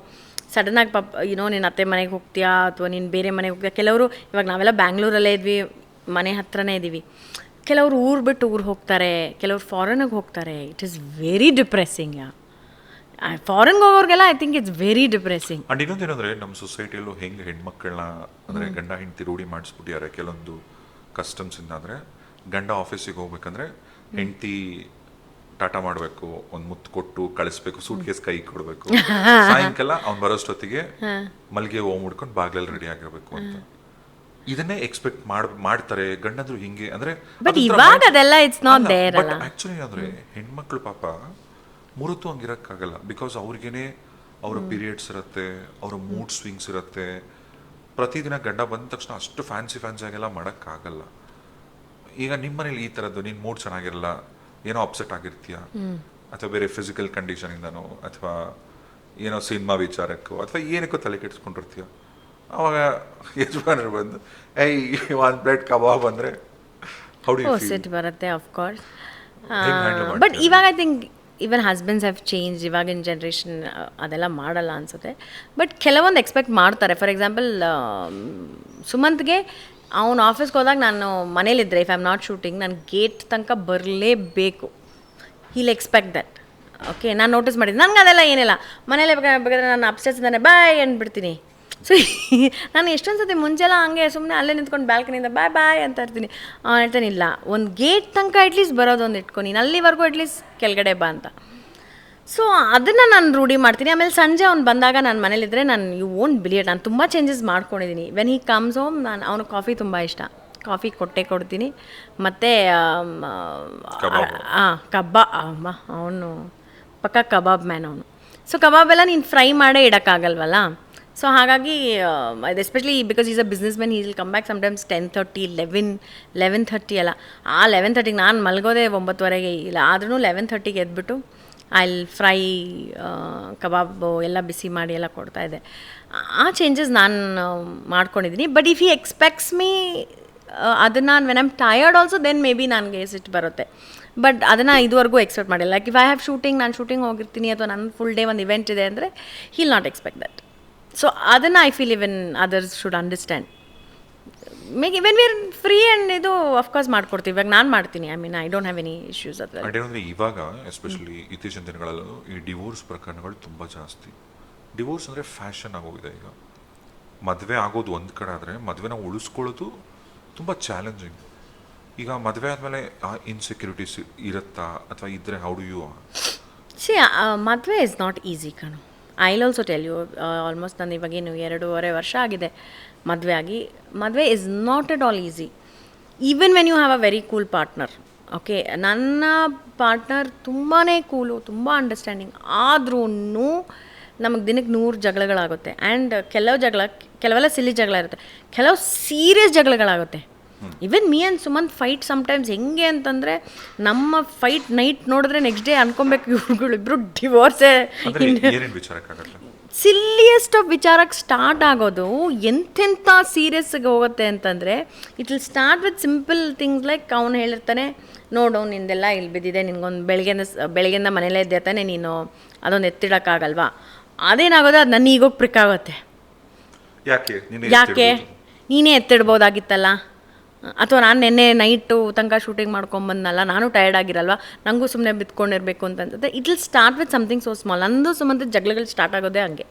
ಸಡನ್ನಾಗಿ ನಿನ್ನ ಅತ್ತೆ ಮನೆಗೆ ಹೋಗ್ತೀಯಾ ಅಥವಾ ನೀನು ಬೇರೆ ಮನೆಗೆ ಹೋಗ್ತೀಯಾ. ಕೆಲವರು ಇವಾಗ ನಾವೆಲ್ಲ ಬ್ಯಾಂಗ್ಳೂರಲ್ಲೇ ಇದ್ವಿ, ಮನೆ ಹತ್ರನೇ ಇದ್ದೀವಿ. ಕೆಲವರು ಊರು ಬಿಟ್ಟು ಊರು ಹೋಗ್ತಾರೆ, ಕೆಲವರು ಫಾರಿನಿಗೆ ಹೋಗ್ತಾರೆ. It is very depressing. ಫಾರಿನ್ಗೆ ಹೋಗೋರಿಗೆಲ್ಲ I think it's very depressing. And ಇನ್ನೊಂದೇನಂದ್ರೆ ನಮ್ಮ ಸೊಸೈಟಿಯಲ್ಲೂ ಹೆಂಗೆ ಹೆಣ್ಮಕ್ಳನ್ನ ಅಂದರೆ ಗಂಡ ಹೆಂಡತಿ ರೂಢಿ ಮಾಡಿಸ್ಬಿಟ್ಟಿದ್ದಾರೆ ಕೆಲವೊಂದು ಕಸ್ಟಮ್ಸಿಂದ. ಅಂದರೆ ಗಂಡ ಆಫೀಸಿಗೆ ಹೋಗ್ಬೇಕಂದ್ರೆ ಹೆಂಡತಿ ಟಾಟಾ ಮಾಡಬೇಕು, ಒಂದು ಮುತ್ತು ಕೊಟ್ಟು ಕಳಿಸ್ಬೇಕು, ಸೂಟ್ ಕೇಸ್ ಕೈ ಕೊಡಬೇಕು, ಸಾಯಂಕಾಲ ಅವ್ನು ಬರೋಷ್ಟೊತ್ತಿಗೆ ಮಲ್ಗೆ ಹೂ ಮುಡ್ಕೊಂಡು ಬಾಗ್ಲಲ್ಲಿ ರೆಡಿ ಆಗಿರ್ಬೇಕು ಅಂತ. ಇದನ್ನೇ ಎಕ್ಸ್ಪೆಕ್ಟ್ ಮಾಡ್ತಾರೆ ಗಂಡಂದ್ರು ಹಿಂಗೆ. ಅಂದ್ರೆ ಆಕ್ಚುಲಿ ಅಂದ್ರೆ ಹೆಣ್ಮಕ್ಳು ಪಾಪ ಮುರುತು ಹಂಗಿರಕ್ಕಾಗಲ್ಲ. ಬಿಕಾಸ್ ಅವ್ರಿಗೇನೆ ಅವರ ಪೀರಿಯಡ್ಸ್ ಇರುತ್ತೆ, ಅವರ ಮೂಡ್ ಸ್ವಿಂಗ್ಸ್ ಇರುತ್ತೆ. ಪ್ರತಿದಿನ ಗಂಡ ಬಂದ ತಕ್ಷಣ ಅಷ್ಟು ಫ್ಯಾನ್ಸಿ ಆಗೆಲ್ಲ ಮಾಡೋಕ್ಕಾಗಲ್ಲ. ಈಗ ನಿಮ್ಮ ಮನೇಲಿ ಈ ಥರದ್ದು ನಿನ್ನ ಮೂಡ್ ಚೆನ್ನಾಗಿರಲ್ಲ, ಏನೋ ಅಪ್ಸೆಟ್ ಆಗಿರ್ತೀಯ, ಅಥವಾ ಬೇರೆ ಫಿಸಿಕಲ್ ಕಂಡೀಷನಿಂದನೋ ಅಥವಾ ಏನೋ ಸಿನಿಮಾ ವಿಚಾರಕ್ಕೋ ಅಥವಾ ಏನಕ್ಕೋ ತಲೆ ಕೆಡಿಸ್ಕೊಂಡಿರ್ತೀಯ. ಅವಾಗ ಯಜಮಾನರು ಬಂದು ಏಯ್ 1 plate ಕಬಾಬ್ ಅಂದರೆ ಸಿಟ್ಟು ಬರುತ್ತೆ ಆಫ್ಕೋರ್ಸ್. ಬಟ್ ಇವಾಗ I think even husbands have change. ಇವಾಗಿನ ಜನ್ರೇಷನ್ ಅದೆಲ್ಲ ಮಾಡಲ್ಲ ಅನಿಸುತ್ತೆ. ಬಟ್ ಕೆಲವೊಂದು ಎಕ್ಸ್ಪೆಕ್ಟ್ ಮಾಡ್ತಾರೆ. ಫಾರ್ ಎಕ್ಸಾಂಪಲ್ ಸುಮಂತ್ಗೆ ಅವ್ನು ಆಫೀಸ್ಗೆ ಹೋದಾಗ ನಾನು ಮನೇಲಿದ್ದರೆ, if I am not shooting, ನಾನು ಗೇಟ್ ತನಕ ಬರಲೇಬೇಕು. He'll expect that. ಓಕೆ, ನಾನು ನೋಟಿಸ್ ಮಾಡಿದ್ದೆ. ನನಗೆ ಅದೆಲ್ಲ ಏನಿಲ್ಲ, ಮನೇಲಿ ಬೇಕಾದ್ರೆ ನಾನು ಅಪ್ಸ್ಟೇರ್ಸಿಂದಾನೆ ಬಾಯ್ ಅಂದ್ಬಿಡ್ತೀನಿ. ಸೊ ನಾನು ಎಷ್ಟೊಂದು ಸತಿ ಮುಂಚೆಲ್ಲ ಹಂಗೆ ಸುಮ್ಮನೆ ಅಲ್ಲೇ ನಿಂತ್ಕೊಂಡು ಬ್ಯಾಲ್ಕನಿಯಿಂದ ಬಾಯ್ ಅಂತ ಇರ್ತೀನಿ. ಹೇಳ್ತಾನೆ ಇಲ್ಲ, ಒಂದು ಗೇಟ್ ತನಕ ಅಟ್ಲೀಸ್ಟ್ ಬರೋದೊಂದು ಇಟ್ಕೊ, ನೀನು ಅಲ್ಲಿವರೆಗೂ ಅಟ್ಲೀಸ್ಟ್ ಕೆಳಗಡೆ ಬಾ ಅಂತ. ಸೊ ಅದನ್ನು ನಾನು ರೂಢಿ ಮಾಡ್ತೀನಿ. ಆಮೇಲೆ ಸಂಜೆ ಅವ್ನು ಬಂದಾಗ ನಾನು ಮನೇಲಿದ್ದರೆ ನಾನು ಯು ವೋಂಟ್ ಬಿಲಿಯಟ್, ನಾನು ತುಂಬ ಚೇಂಜಸ್ ಮಾಡ್ಕೊಂಡಿದ್ದೀನಿ. ವೆನ್ ಹಿ ಕಮ್ಸ್ ಹೋಮ್, ನಾನು ಅವನು ಕಾಫಿ ತುಂಬ ಇಷ್ಟ, ಕಾಫಿ ಕೊಡ್ತೀನಿ. ಮತ್ತು ಅವನು ಪಕ್ಕ ಕಬಾಬ್ ಮ್ಯಾನ್ ಅವನು. ಸೊ ಕಬಾಬೆಲ್ಲ ನೀನು ಫ್ರೈ ಮಾಡೇ ಇಡೋಕ್ಕಾಗಲ್ವಲ್ಲ. ಸೊ ಹಾಗಾಗಿ ಅದು especially because is a business man, is will come back sometimes 10:30, 11:30 ಅಲ್ಲ. ಆ 11:30ಗೆ ನಾನು ಮಲಗೋದೆ 9:30 ಇಲ್ಲ, ಆದ್ರೂ 11:30ಗೆ ಎದ್ಬಿಟ್ಟು ಐ ವಿಲ್ ಫ್ರೈ ಕಬಾಬು ಎಲ್ಲ ಬಿಸಿ ಮಾಡಿ ಎಲ್ಲ ಕೊಡ್ತಾಯಿದ್ದೆ. ಆ ಚೇಂಜಸ್ ನಾನು ಮಾಡ್ಕೊಂಡಿದ್ದೀನಿ. But if he expects me ಅದನ್ನು when I'm tired also, then may be ನನಗೆ ಸಿಟ್ಟು ಬರುತ್ತೆ. ಬಟ್ ಅದನ್ನು ಇದುವರೆಗೂ ಎಕ್ಸ್ಪೆಕ್ಟ್ ಮಾಡಿಲ್ಲ. Like if I have shooting, ನಾನು ಶೂಟಿಂಗ್ ಹೋಗಿರ್ತೀನಿ ಅಥವಾ ನನ್ನ ಫುಲ್ ಡೇ ಒಂದು ಇವೆಂಟ್ ಇದೆ ಅಂದರೆ he'll not expect that. So ಅದನ್ನು I feel even others should understand. Make when we are free and ಇದು ಅಫ್ಕೋರ್ಸ್ ಮಾಡ್ಕೊಡ್ತೀವಿ. ಇವಾಗ ನಾನು ಮಾಡ್ತೀನಿ. I mean I don't have any issues ಅದರಲ್ಲಿ. ಅದೇನಂದರೆ ಇವಾಗ ಎಸ್ಪೆಷಲಿ ಇತ್ತೀಚಿನ ದಿನಗಳಲ್ಲೂ ಈ ಡಿವೋರ್ಸ್ ಪ್ರಕರಣಗಳು ತುಂಬ ಜಾಸ್ತಿ. ಡಿವೋರ್ಸ್ ಅಂದರೆ ಫ್ಯಾಷನ್ ಆಗೋಗಿದೆ ಈಗ. ಮದುವೆ ಆಗೋದು ಒಂದು ಕಡೆ ಆದರೆ ಮದುವೆನ ಉಳಿಸ್ಕೊಳ್ಳೋದು ತುಂಬ ಚಾಲೆಂಜಿಂಗ್. ಈಗ ಮದುವೆ ಆದಮೇಲೆ ಆ ಇನ್ಸೆಕ್ಯೂರಿಟೀಸ್ ಇರುತ್ತಾ ಅಥವಾ ಇದ್ದರೆ ಹೌ ಡು ಯು? ಸಿ ಮದುವೆ ಇಸ್ ನಾಟ್ ಈಸಿ ಕಣು. I will also tell you, almost ನಾನು ಇವಾಗೇನು 2.5 ವರ್ಷ ಆಗಿದೆ ಮದುವೆ ಆಗಿ. ಮದುವೆ is not at all easy, even when you have a very cool partner. Okay, ನನ್ನ ಪಾರ್ಟ್ನರ್ ತುಂಬಾ ಕೂಲು, ತುಂಬ ಅಂಡರ್ಸ್ಟ್ಯಾಂಡಿಂಗ್. ಆದ್ರೂ ನಮಗೆ ದಿನಕ್ಕೆ 100 ಜಗಳಗಳಾಗುತ್ತೆ. ಆ್ಯಂಡ್ ಕೆಲವೆಲ್ಲ ಸಿಲ್ಲಿ ಜಗಳ ಇರುತ್ತೆ, ಕೆಲವು ಸೀರಿಯಸ್ ಜಗಳಗಳಾಗುತ್ತೆ. Even me and Sumanth fight sometimes ಹೆಂಗೆ ಅಂತಂದರೆ, ನಮ್ಮ ಫೈಟ್ ನೈಟ್ ನೋಡಿದ್ರೆ ನೆಕ್ಸ್ಟ್ ಡೇ ಅನ್ಕೊಬೇಕು ಇವ್ರುಗಳಿಬ್ರು ಡಿವೋರ್ಸೇ. ಸಿಲ್ಲಿಯೆಸ್ಟ್ ಆಫ್ ವಿಚಾರಕ್ಕೆ ಸ್ಟಾರ್ಟ್ ಆಗೋದು ಎಂತೆಂಥ ಸೀರಿಯಸ್ಗೆ ಹೋಗುತ್ತೆ ಅಂತಂದರೆ, it will start with simple things like ಅವ್ನು ಹೇಳಿರ್ತಾನೆ, ನೋಡು ನಿಂದೆಲ್ಲ ಇಲ್ಲಿ ಬಿದ್ದಿದೆ, ನಿನ್ಗೊಂದು ಬೆಳಗ್ಗೆಯಿಂದ ಮನೇಲೇ ಇದ್ದೆ ತಾನೆ ನೀನು, ಅದೊಂದು ಎತ್ತಿಡೋಕ್ಕಾಗಲ್ವಾ? ಅದೇನಾಗೋದು, ಅದು ನನ್ನ ಈಗೋಗಿ ಪ್ರಿಕ್ ಆಗುತ್ತೆ. ಯಾಕೆ ನೀನೇ ಎತ್ತಿಡ್ಬೋದಾಗಿತ್ತಲ್ಲ, ಅಥವಾ ನಾನು ನೆನ್ನೆ ನೈಟು ತನಕ ಶೂಟಿಂಗ್ ಮಾಡ್ಕೊಂಬಂದನಲ್ಲ, ನಾನು ಟಯರ್ಡ್ ಆಗಿರಲ್ವಾ, ನನಗೂ ಸುಮ್ಮನೆ ಬಿತ್ಕೊಂಡಿರಬೇಕು ಅಂತಂದರೆ it will start with something so small. ನಂದು ಸುಮ್ಮನೆ ಜಗಳಗಳು ಸ್ಟಾರ್ಟ್ ಆಗೋದೇ ಹಂಗೆ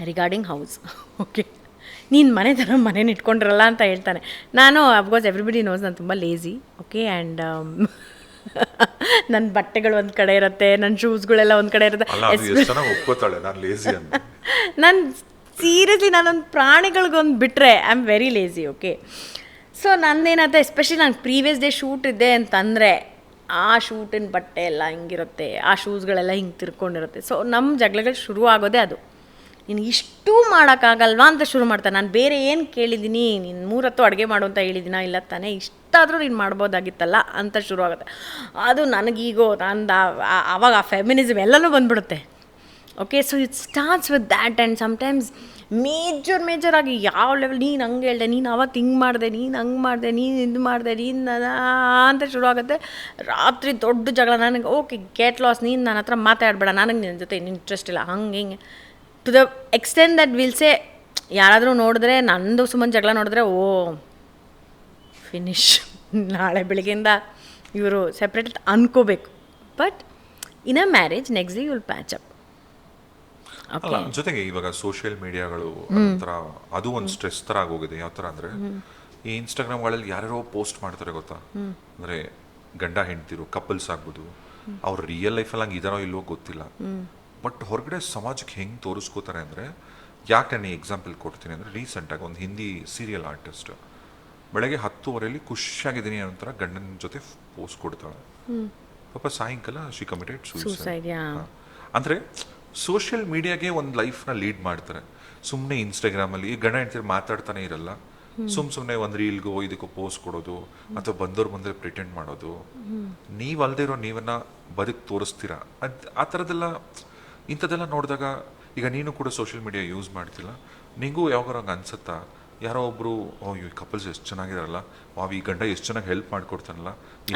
ರಿಗಾರ್ಡಿಂಗ್ ಹೌಸ್. ಓಕೆ, ನೀನು ಮನೇನ ಇಟ್ಕೊಂಡಿರಲ್ಲ ಅಂತ ಹೇಳ್ತಾನೆ. ನಾನು ಅಫ್ಕೋರ್ಸ್ ಎವ್ರಿಬಡಿ ನೋಸ್ ನಾನು ತುಂಬ ಲೇಝಿ. ಓಕೆ, ಆ್ಯಂಡ್ ನನ್ನ ಬಟ್ಟೆಗಳು ಒಂದು ಕಡೆ ಇರುತ್ತೆ, ನನ್ನ ಶೂಸ್ಗಳೆಲ್ಲ ಒಂದು ಕಡೆ ಇರುತ್ತೆ. ನಾನು ಸೀರಿಯಸ್ಲಿ ನಾನೊಂದು ಪ್ರಾಣಿಗಳಿಗೊಂದು ಬಿಟ್ಟರೆ I am very lazy. Okay, so ನಂದೇನಾಗುತ್ತೆ, ಎಸ್ಪೆಷಲಿ ನಾನು ಪ್ರೀವಿಯಸ್ ಡೇ ಶೂಟ್ ಇದೆ ಅಂತಂದರೆ ಆ ಶೂಟಿನ ಬಟ್ಟೆ ಎಲ್ಲ ಹಿಂಗಿರುತ್ತೆ, ಆ ಶೂಸ್ಗಳೆಲ್ಲ ಹಿಂಗೆ ತಿರ್ಕೊಂಡಿರುತ್ತೆ. ಸೊ ನಮ್ಮ ಜಗಳಗಳು ಶುರು ಆಗೋದೇ ಅದು. ನೀನು ಇಷ್ಟು ಮಾಡೋಕ್ಕಾಗಲ್ವಾ ಅಂತ ಶುರು ಮಾಡ್ತಾನೆ. ನಾನು ಬೇರೆ ಏನು ಕೇಳಿದ್ದೀನಿ, ನೀನು 3 ಹೊತ್ತು ಅಡುಗೆ ಮಾಡು ಅಂತ ಹೇಳಿದ್ದೀನ, ಇಲ್ಲ ತಾನೇ, ಇಷ್ಟಾದರೂ ನೀನು ಮಾಡ್ಬೋದಾಗಿತ್ತಲ್ಲ ಅಂತ ಶುರು ಆಗುತ್ತೆ. ಅದು ನನಗೀಗೋ ಆವಾಗ ಆ ಫೆಮಿನಿಸಮ್ ಎಲ್ಲನೂ ಬಂದ್ಬಿಡುತ್ತೆ. Okay, so it starts with that. And sometimes major ಆಗಿ ಯಾವ ಲೆವೆಲ್, ನೀನು ಹಂಗೆ ಹೇಳ್ದೆ, ನೀನು ಅವತ್ತು ಹಿಂಗೆ ಮಾಡಿದೆ, ನೀನು ಹಂಗೆ ಮಾಡಿದೆ, ನೀನು ಇದು ಮಾಡಿದೆ, ನೀನು ಅಂತ ಶುರು ಆಗುತ್ತೆ. ರಾತ್ರಿ ದೊಡ್ಡ ಜಗಳ. ನನಗೆ ಓಕೆ ಗೆಟ್ ಲಾಸ್, ನೀನು ನನ್ನ ಹತ್ರ ಮಾತಾಡಬೇಡ, ನನಗೆ ನಿನ್ನ ಜೊತೆ ಇಂಟ್ರೆಸ್ಟ್ ಇಲ್ಲ, ಹಂಗೆ ಹಿಂಗೆ to the extent that will say, ಯಾರಾದರೂ ನೋಡಿದ್ರೆ ನಂದು ಸುಮ್ಮನೆ ಜಗಳ ನೋಡಿದ್ರೆ ಓ ಫಿನಿಶ್, ನಾಳೆ ಬೆಳಗ್ಗೆಯಿಂದ ಇವರು ಸೆಪ್ರೇಟ್ ಅನ್ಕೋಬೇಕು. But in a marriage next day you will patch up. ಅಲ್ಲ, ಜೊತೆಗೆ ಇವಾಗ ಸೋಷಿಯಲ್ ಮೀಡಿಯಾಗಳು ಒಂಥರ ಅದು ಒಂದು ಸ್ಟ್ರೆಸ್ ತರ ಆಗೋಗಿದೆ. ಯಾವ ತರ ಅಂದ್ರೆ, ಈ ಇನ್ಸ್ಟಾಗ್ರಾಮ್ಗಳಲ್ಲಿ ಯಾರ್ಯಾರೋ ಪೋಸ್ಟ್ ಮಾಡ್ತಾರೆ ಗೊತ್ತಾ, ಅಂದ್ರೆ ಗಂಡ ಹೆಂಡ್ತಿರು ಕಪಲ್ಸ್ ಆಗ್ಬೋದು, ಅವ್ರ ರಿಯಲ್ ಲೈಫಲ್ಲಿ ಹಂಗೆ ಇದಾರೋ ಇಲ್ವೋ ಗೊತ್ತಿಲ್ಲ, ಬಟ್ ಹೊರಗಡೆ ಸಮಾಜಕ್ಕೆ ಹೆಂಗೆ ತೋರಿಸ್ಕೋತಾರೆ ಅಂದರೆ, ಯಾಕೆ ನಾನು ಎಕ್ಸಾಂಪಲ್ ಕೊಡ್ತೀನಿ ಅಂದರೆ, ರೀಸೆಂಟಾಗಿ ಒಂದು ಹಿಂದಿ ಸೀರಿಯಲ್ ಆರ್ಟಿಸ್ಟ್ ಬೆಳಗ್ಗೆ 10:30 ಖುಷಿಯಾಗಿದ್ದೀನಿ ಅನ್ನೋ ಗಂಡನ ಜೊತೆ ಪೋಸ್ಟ್ ಕೊಡ್ತಾಳೆ. ಪಾಪ ಸಾಯಂಕಾಲ ಶಿ ಕಮಿಟೆಡ್ ಸೂಸೈಡ್. ಅಂದರೆ ಸೋಷಿಯಲ್ ಮೀಡಿಯಾಗೆ ಒಂದು ಲೈಫ್ನ ಲೀಡ್ ಮಾಡ್ತಾರೆ. ಸುಮ್ಮನೆ ಇನ್ಸ್ಟಾಗ್ರಾಮಲ್ಲಿ ಈ ಗಂಡ ಹೆಂಡ್ತಿರು ಮಾತಾಡ್ತಾನೆ ಇರಲ್ಲ, ಸುಮ್ಮನೆ ಒಂದು ರೀಲ್ಗೋ ಇದಕ್ಕೋ ಪೋಸ್ಟ್ ಕೊಡೋದು, ಅಥವಾ ಬಂದವ್ರು ಬಂದರೆ ಪ್ರಿಟೆಂಡ್ ಮಾಡೋದು. ನೀವು ಅಲ್ಲದೆ ಇರೋ ನೀವನ್ನ ಬದುಕು ತೋರಿಸ್ತೀರಾ. ಆ ಥರದ್ದೆಲ್ಲ ಇಂಥದ್ದೆಲ್ಲ ನೋಡಿದಾಗ, ಈಗ ನೀನು ಕೂಡ ಸೋಷಿಯಲ್ ಮೀಡಿಯಾ ಯೂಸ್ ಮಾಡ್ತಿಲ್ಲ, ನಿಂಗೂ ಯಾವಾಗಾರ ಹಂಗೆ ಅನ್ಸುತ್ತಾ, ಯಾರೋ ಒಬ್ರು ಈ ಕಪಲ್ಸ್ ಎಷ್ಟು ಚೆನ್ನಾಗಿದಾರಲ್ಲ, ಈ ಗಂಡ ಎಷ್ಟು ಚೆನ್ನಾಗಿ ಹೆಲ್ಪ್ ಮಾಡ್ಕೊಡ್ತಾನಲ್ಲ.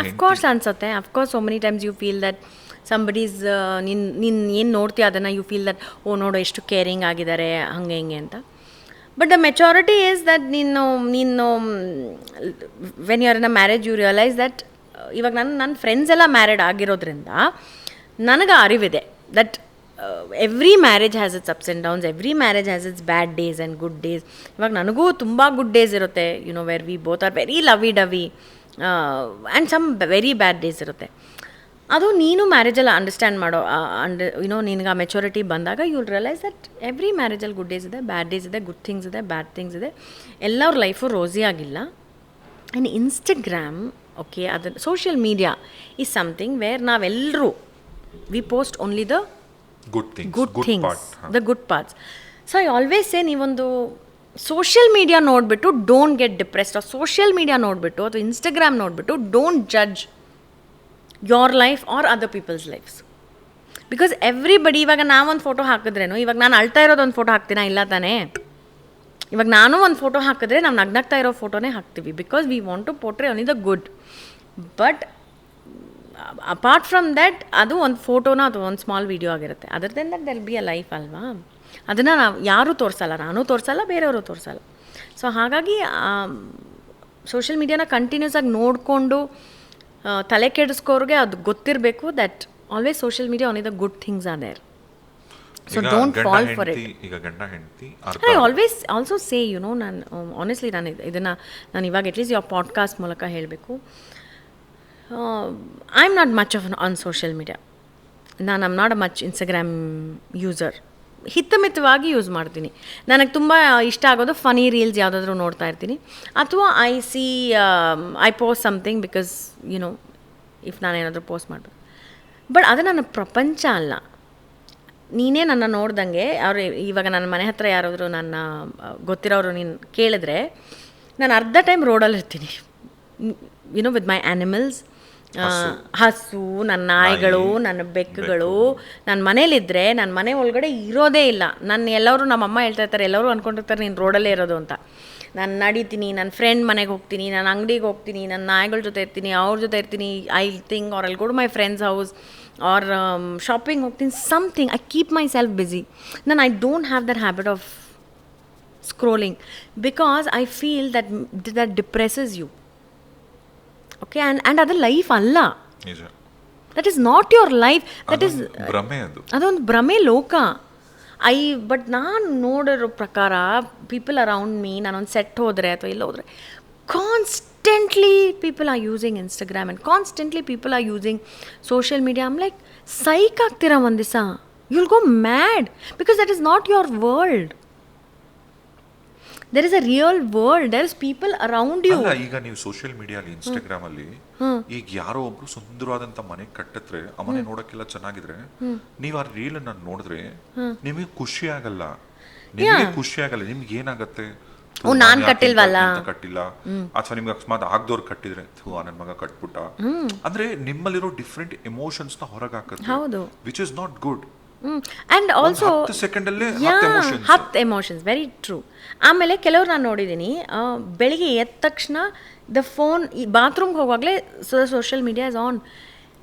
ಅಫ್ಕೋರ್ಸ್ ಅನ್ಸುತ್ತೆ, of course so many times you feel that somebody's, ನೀನು ಏನು ನೋಡ್ತೀಯ ಅದನ್ನು ಯು ಫೀಲ್ ದಟ್ ಓ ನೋಡು ಎಷ್ಟು ಕೇರಿಂಗ್ ಆಗಿದ್ದಾರೆ ಹಂಗೆ ಹಿಂಗೆ ಅಂತ. But the maturity is that ನೀನು when you are in a marriage you realise that, ಇವಾಗ ನನ್ನ ಫ್ರೆಂಡ್ಸ್ ಎಲ್ಲ ಮ್ಯಾರಿಡ್ ಆಗಿರೋದ್ರಿಂದ ನನಗೆ ಅರಿವಿದೆ that every marriage has its ups and downs, every marriage has its bad days and good days. ಇವಾಗ ನನಗೂ ತುಂಬ ಗುಡ್ ಡೇಸ್ ಇರುತ್ತೆ, where we both are very lovey dovey, and some very bad days ಇರುತ್ತೆ. ಅದು ನೀನು ಮ್ಯಾರೇಜಲ್ಲಿ understand ಮಾಡೋ ನಿನಗೆ ಆ ಮೆಚುರಿಟಿ ಬಂದಾಗ you will realise that every ಮ್ಯಾರೇಜಲ್ಲಿ ಗುಡ್ ಡೇಸ್ ಇದೆ, ಬ್ಯಾಡ್ ಡೇಸ್ ಇದೆ, ಗುಡ್ ಥಿಂಗ್ಸ್ ಇದೆ, ಬ್ಯಾಡ್ ಥಿಂಗ್ಸ್ ಇದೆ. ಎಲ್ಲರ ಲೈಫು ರೋಸಿ ಆಗಿಲ್ಲ. ಆ್ಯಂಡ್ ಇನ್ಸ್ಟಾಗ್ರಾಮ್, ಓಕೆ, ಅದನ್ನು social media is something where ನಾವೆಲ್ಲರೂ we post only the good things, the good parts. So I always say, ನೀವೊಂದು social media ನೋಡಿಬಿಟ್ಟು don't get depressed, social media ನೋಡಿಬಿಟ್ಟು ಅಥವಾ Instagram ನೋಡಿಬಿಟ್ಟು don't judge your life or other people's lives. Because everybody, ಇವಾಗ ನಾವೊಂದು photo ಹಾಕಿದ್ರೇನು, ಇವಾಗ ನಾನು ಅಳ್ತಾ ಇರೋದೊಂದು ಫೋಟೋ ಹಾಕ್ತೀನಾ, ಇಲ್ಲ ತಾನೇ? ಇವಾಗ ನಾನು ಒಂದು ಫೋಟೋ ಹಾಕಿದ್ರೆ ನಾವು ನಗ್ನಗ್ತಾ ಇರೋ ಫೋಟೋನೇ ಹಾಕ್ತೀವಿ, because we want to portray only the good. But apart from that, ಅದು ಒಂದು ಫೋಟೋನ ಅಥವಾ ಒಂದು ಸ್ಮಾಲ್ ವೀಡಿಯೋ ಆಗಿರುತ್ತೆ. ಅದರಿಂದ ದೆಲ್ ಬಿ ಅ ಲೈಫ್ ಅಲ್ವಾ? ಅದನ್ನು ನಾವು ಯಾರೂ ತೋರಿಸಲ್ಲ, ನಾನು ತೋರಿಸಲ್ಲ, ಬೇರೆಯವರು ತೋರಿಸಲ್ಲ. ಸೊ ಹಾಗಾಗಿ ಸೋಷಿಯಲ್ ಮೀಡಿಯಾನ ಕಂಟಿನ್ಯೂಸ್ ಆಗಿ ನೋಡಿಕೊಂಡು ತಲೆ ಕೆಡಿಸ್ಕೋರ್ಗೆ ಅದು ಗೊತ್ತಿರಬೇಕು that always social media only the good things are there. So don't fall for it. I always also say, ನಾನು ಆನೆಸ್ಟ್ಲಿ ನಾನು ಇವಾಗ ಅಟ್ಲೀಸ್ಟ್ ಯಾವ ಪಾಡ್ಕಾಸ್ಟ್ ಮೂಲಕ ಹೇಳಬೇಕು, I am not much on social media. I'm not a much Instagram user. ಹಿತಮಿತವಾಗಿ use ಮಾಡ್ತೀನಿ. ನನಗೆ ತುಂಬ ಇಷ್ಟ ಆಗೋದು ಫನಿ ರೀಲ್ಸ್ ಯಾವುದಾದ್ರೂ ನೋಡ್ತಾ ಇರ್ತೀನಿ, ಅಥವಾ I post something because if ನಾನೇನಾದರೂ ಪೋಸ್ಟ್ ಮಾಡಬೇಕು. ಬಟ್ ಅದು ನನ್ನ ಪ್ರಪಂಚ ಅಲ್ಲ. ನೀನೇ ನನ್ನ ನೋಡ್ದಂಗೆ ಅವ್ರು ಇವಾಗ ನನ್ನ ಮನೆ ಹತ್ರ ಯಾರಾದರೂ ನನ್ನ ಗೊತ್ತಿರೋರು ನೀನು ಕೇಳಿದ್ರೆ ನಾನು ಅರ್ಧ ಟೈಮ್ ರೋಡಲ್ಲಿ ಇರ್ತೀನಿ, ಯುನೋ ವಿತ್ ಮೈ ಆ್ಯನಿಮಲ್ಸ್. ಹಸು, ನನ್ನ ನಾಯಿಗಳು, ನನ್ನ ಬೆಕ್ಕುಗಳು. ನನ್ನ ಮನೇಲಿದ್ದರೆ ನನ್ನ ಮನೆ ಒಳಗಡೆ ಇರೋದೇ ಇಲ್ಲ. ನನ್ನ ಎಲ್ಲರೂ ನಮ್ಮಮ್ಮ ಹೇಳ್ತಾ ಇರ್ತಾರೆ, ಎಲ್ಲರೂ ಅಂದ್ಕೊಂಡಿರ್ತಾರೆ ನೀನು ರೋಡಲ್ಲೇ ಇರೋದು ಅಂತ. ನಾನು ನಡೀತೀನಿ, ನನ್ನ ಫ್ರೆಂಡ್ ಮನೆಗೆ ಹೋಗ್ತೀನಿ, ನಾನು ಅಂಗಡಿಗೆ ಹೋಗ್ತೀನಿ, ನನ್ನ ನಾಯಿಗಳ ಜೊತೆ ಇರ್ತೀನಿ, ಅವ್ರ ಜೊತೆ ಇರ್ತೀನಿ. I think or I'll go to my friends house or shopping ಹೋಗ್ತೀನಿ, something. I keep myself busy. ನಾನು I don't have that habit of scrolling because I feel that depresses you. Okay, and ಅದು life ಅಲ್ಲ. ನಿಜ. That is not your life. That is ಭ್ರಮೆ. ಅದೊಂದು ಭ್ರಮೆ ಲೋಕ. But ನಾನು ನೋಡಿರೋ ಪ್ರಕಾರ ಪೀಪಲ್ ಅರೌಂಡ್ ಮೀ, ನಾನೊಂದು ಸೆಟ್ ಹೋದರೆ ಅಥವಾ ಇಲ್ಲ ಹೋದರೆ constantly people are using Instagram and constantly people are using social media. I'm like psych ಆಗ್ತೀರಾ ಒಂದು ದಿವಸ. You will go mad because that is not your world. There is a real world. There is people around you. ಅಲ್ಲ, ಈಗ ನೀವು social ಮೀಡಿಯಾಲಿ Instagram ಅಲ್ಲಿ ಈಗ ಯಾರೋ ಒಬ್ರು ಸುಂದರವಾದಂತ ಮನೆ ಕಟ್ಟಿದ್ರೆ, ಆ ಮನೆ ನೋಡಕ್ಕೆಲ್ಲ ಚೆನ್ನಾಗಿದ್ರೆ, ನೀವು ಆ ರೀಲ್ ಅನ್ನ ನೋಡಿದ್ರೆ ನಿಮಗೆ ಖುಷಿ ಆಗಲ್ಲ. ನಿಮ್ಗೆ ಏನಾಗತ್ತೆ, ನಾನ್ ಕಟ್ಟಿಲ್ವಲ್ಲ, ಕಟ್ಟಿಲ್ಲ, ಅಥವಾ ನಿಮ್ಗೆ ಅಕಸ್ಮಾತ್ ಆಗ್ದವ್ರು ಕಟ್ಟಿದ್ರೆ ನನ್ನ ಮಗ ಕಟ್ಬಿಟ್ಟ ಅಂದ್ರೆ ನಿಮ್ಮಲ್ಲಿರೋ ಡಿಫ್ರೆಂಟ್ ಎಮೋಷನ್ಸ್ ನ ಹೊರಗೆ ಹಾಕತ್ತೆ, which is not good. And also 10 ಸೆಕೆಂಡಲ್ಲೇ 10 ಎಮೋಷನ್ಸ್, ವೆರಿ ಟ್ರೂ. ಆಮೇಲೆ ಕೆಲವ್ರು ನಾನು ನೋಡಿದ್ದೀನಿ, ಬೆಳಿಗ್ಗೆ ಎದ್ದ ತಕ್ಷಣ ದ ಫೋನ್, ಈ ಬಾತ್ರೂಮ್ಗೆ ಹೋಗುವಾಗಲೇ ಸೋಷಿಯಲ್ ಮೀಡಿಯಾ ಇಸ್ ಆನ್.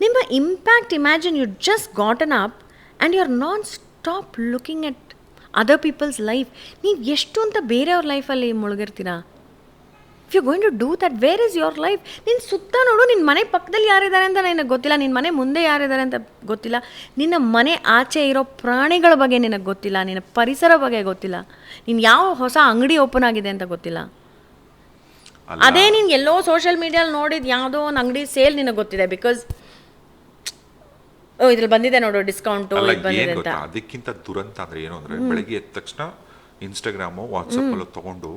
ನಿಮ್ಮ impact, imagine you just gotten up and you are non stop looking at other people's life. ನೀವು ಎಷ್ಟು ಅಂತ ಬೇರೆಯವ್ರ ಲೈಫಲ್ಲಿ ಮುಳುಗಿರ್ತೀರಾ? If you going to do that, where is your life? ನಿನ್ನ ಸುತ್ತ ನೋಡು, ನಿನ್ನ ಮನೆ ಪಕ್ಕದಲ್ಲಿ ಯಾರಿದ್ದಾರೆ ಅಂತ ನಿನಗೆ ಗೊತ್ತಿಲ್ಲ, ನಿನ್ನ ಮನೆ ಮುಂದೆ ಯಾರಿದ್ದಾರೆ ಅಂತ ಗೊತ್ತಿಲ್ಲ, ನಿನ್ನ ಮನೆ ಆಚೆ ಇರೋ ಪ್ರಾಣಿಗಳ ಬಗ್ಗೆ ನಿನಗೆ ಗೊತ್ತಿಲ್ಲ, ನಿನ್ನ ಪರಿಸರ ಬಗ್ಗೆ ಗೊತ್ತಿಲ್ಲ, ನೀನು ಯಾವ ಹೊಸ ಅಂಗಡಿ ಓಪನ್ ಆಗಿದೆ ಅಂತ ಗೊತ್ತಿಲ್ಲ. ಅದೇ ನೀನು ಎಲ್ಲೋ ಸೋಷಿಯಲ್ ಮೀಡಿಯಲ್ಲಿ ನೋಡಿದ ಯಾವುದೋ ಒಂದು ಅಂಗಡಿ ಸೇಲ್ ನಿನಗೆ ಗೊತ್ತಿದೆ, ಬಿಕಾಸ್ ಇದ್ರಲ್ಲಿ ಬಂದಿದೆ ನೋಡು ಡಿಸ್ಕೌಂಟು ಬಂದಿದೆ ಅಂತ. ಅದಕ್ಕಿಂತ ದುರಂತ ಅಂದ್ರೆ ಏನು ಅಂದ್ರೆ, ಬೆಳಗ್ಗೆ ಎದ್ದ ತಕ್ಷಣ ಇನ್ಸ್ಟಾಗ್ರಾಮು ವಾಟ್ಸಪ್ ಅಲ್ಲೋ ತಗೊಂಡು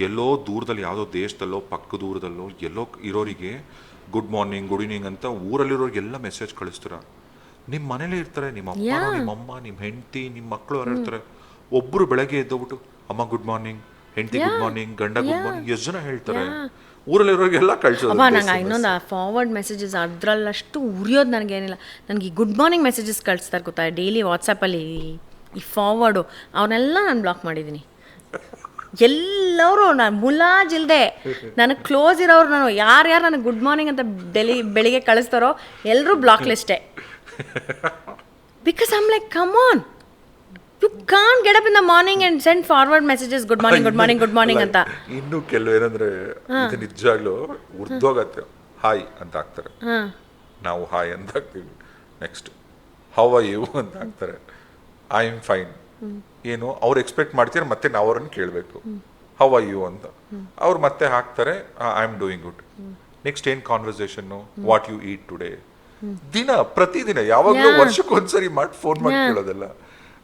ಎಲ್ಲೋ ದೂರದಲ್ಲಿ ಯಾವುದೋ ದೇಶದಲ್ಲೋ ಪಕ್ಕ ದೂರದಲ್ಲೋ ಎಲ್ಲೋ ಇರೋರಿಗೆ ಗುಡ್ ಮಾರ್ನಿಂಗ್, ಗುಡ್ ಈವ್ನಿಂಗ್ ಅಂತ ಊರಲ್ಲಿರೋರಿಗೆಲ್ಲ ಮೆಸೇಜ್ ಕಳಿಸ್ತೀರ. ನಿಮ್ಮ ಮನೇಲೇ ಇರ್ತಾರೆ, ನಿಮ್ಮ ಅಪ್ಪ, ನಿಮ್ಮಮ್ಮ, ನಿಮ್ಮ ಹೆಂಡತಿ, ನಿಮ್ಮ ಮಕ್ಕಳು ಯಾರು ಇರ್ತಾರೆ. ಒಬ್ಬರು ಬೆಳಗ್ಗೆ ಎದ್ದೋಗ್ಬಿಟ್ಟು ಅಮ್ಮ ಗುಡ್ ಮಾರ್ನಿಂಗ್, ಹೆಂಡತಿ ಗುಡ್ ಮಾರ್ನಿಂಗ್, ಗಂಡ ಗುಡ್ ಮಾರ್ನಿಂಗ್ ಎಷ್ಟು ಜನ ಹೇಳ್ತಾರೆ. ಊರಲ್ಲಿರೋರಿಗೆಲ್ಲ ಕಳಿಸೋದು. ನಂಗೆ ಇನ್ನೊಂದು ಫಾರ್ವರ್ಡ್ ಮೆಸೇಜಸ್ ಅದರಲ್ಲಷ್ಟು ಉರಿಯೋದು ನನಗೇನಿಲ್ಲ. ನನಗೆ ಈ ಗುಡ್ ಮಾರ್ನಿಂಗ್ ಮೆಸೇಜಸ್ ಕಳಿಸ್ತಾರೆ ಗೊತ್ತಾ ಡೈಲಿ ವಾಟ್ಸಪ್ಪಲ್ಲಿ, ಈ ಫಾರ್ವರ್ಡು ಅವನ್ನೆಲ್ಲ ನಾನು ಬ್ಲಾಕ್ ಮಾಡಿದ್ದೀನಿ. ಎಲ್ಲರೂ ನಾನು ಮುಲಾಜಿಲ್ದೆ ನನಗೆ ಕ್ಲೋಸ್ ಇರೋರು, ನಾನು ಯಾರ್ಯಾರು ನನಗೆ ಗುಡ್ ಮಾರ್ನಿಂಗ್ ಅಂತ ಬೆಳಿಗ್ಗೆ ಕಳಿಸ್ತಾರೋ ಎಲ್ಲರೂ ಬ್ಲಾಕ್ ಲಿಸ್ಟೇ. Because I'm like come on, you can't get up in the morning and send forward messages good morning, good morning, good morning ಅಂತ. ಇನ್ನು ಕೆಲವು ಏನಂದ್ರೆ ನಿಜವಾಗ್ಲೂ ಉರ್ದೋಗತ್ತೆ, ಹಾಯ್ ಅಂತ ಹಾಕ್ತಾರೆ, ನಾವು ಹಾಯ್ ಅಂತ ಹಾಕ್ತೀವಿ. ನೆಕ್ಸ್ಟ್ ಹೌ ಆರ್ ಯು ಅಂತ ಹಾಕ್ತಾರೆ, ಐ ಆಮ್ ಫೈನ್. ಏನು ಅವ್ರು ಎಕ್ಸ್ಪೆಕ್ಟ್ ಮಾಡ್ತಾರೆ, ಮತ್ತೆ ನಾವು ಅವ್ರನ್ನ ಕೇಳಬೇಕು ಹೌ ಆರ್ ಯು ಅಂತ. ಅವ್ರು ಮತ್ತೆ ಹಾಕ್ತಾರೆ I am doing good. Next ಏನ್ conversation, what you eat today. ಪ್ರತಿದಿನ ಯಾವಾಗಲೂ ವರ್ಷಕ್ಕೊಂದ್ಸರಿ ಮಾಡಿ ಫೋನ್ ಮಾಡಿ ಕೇಳೋದಲ್ಲ.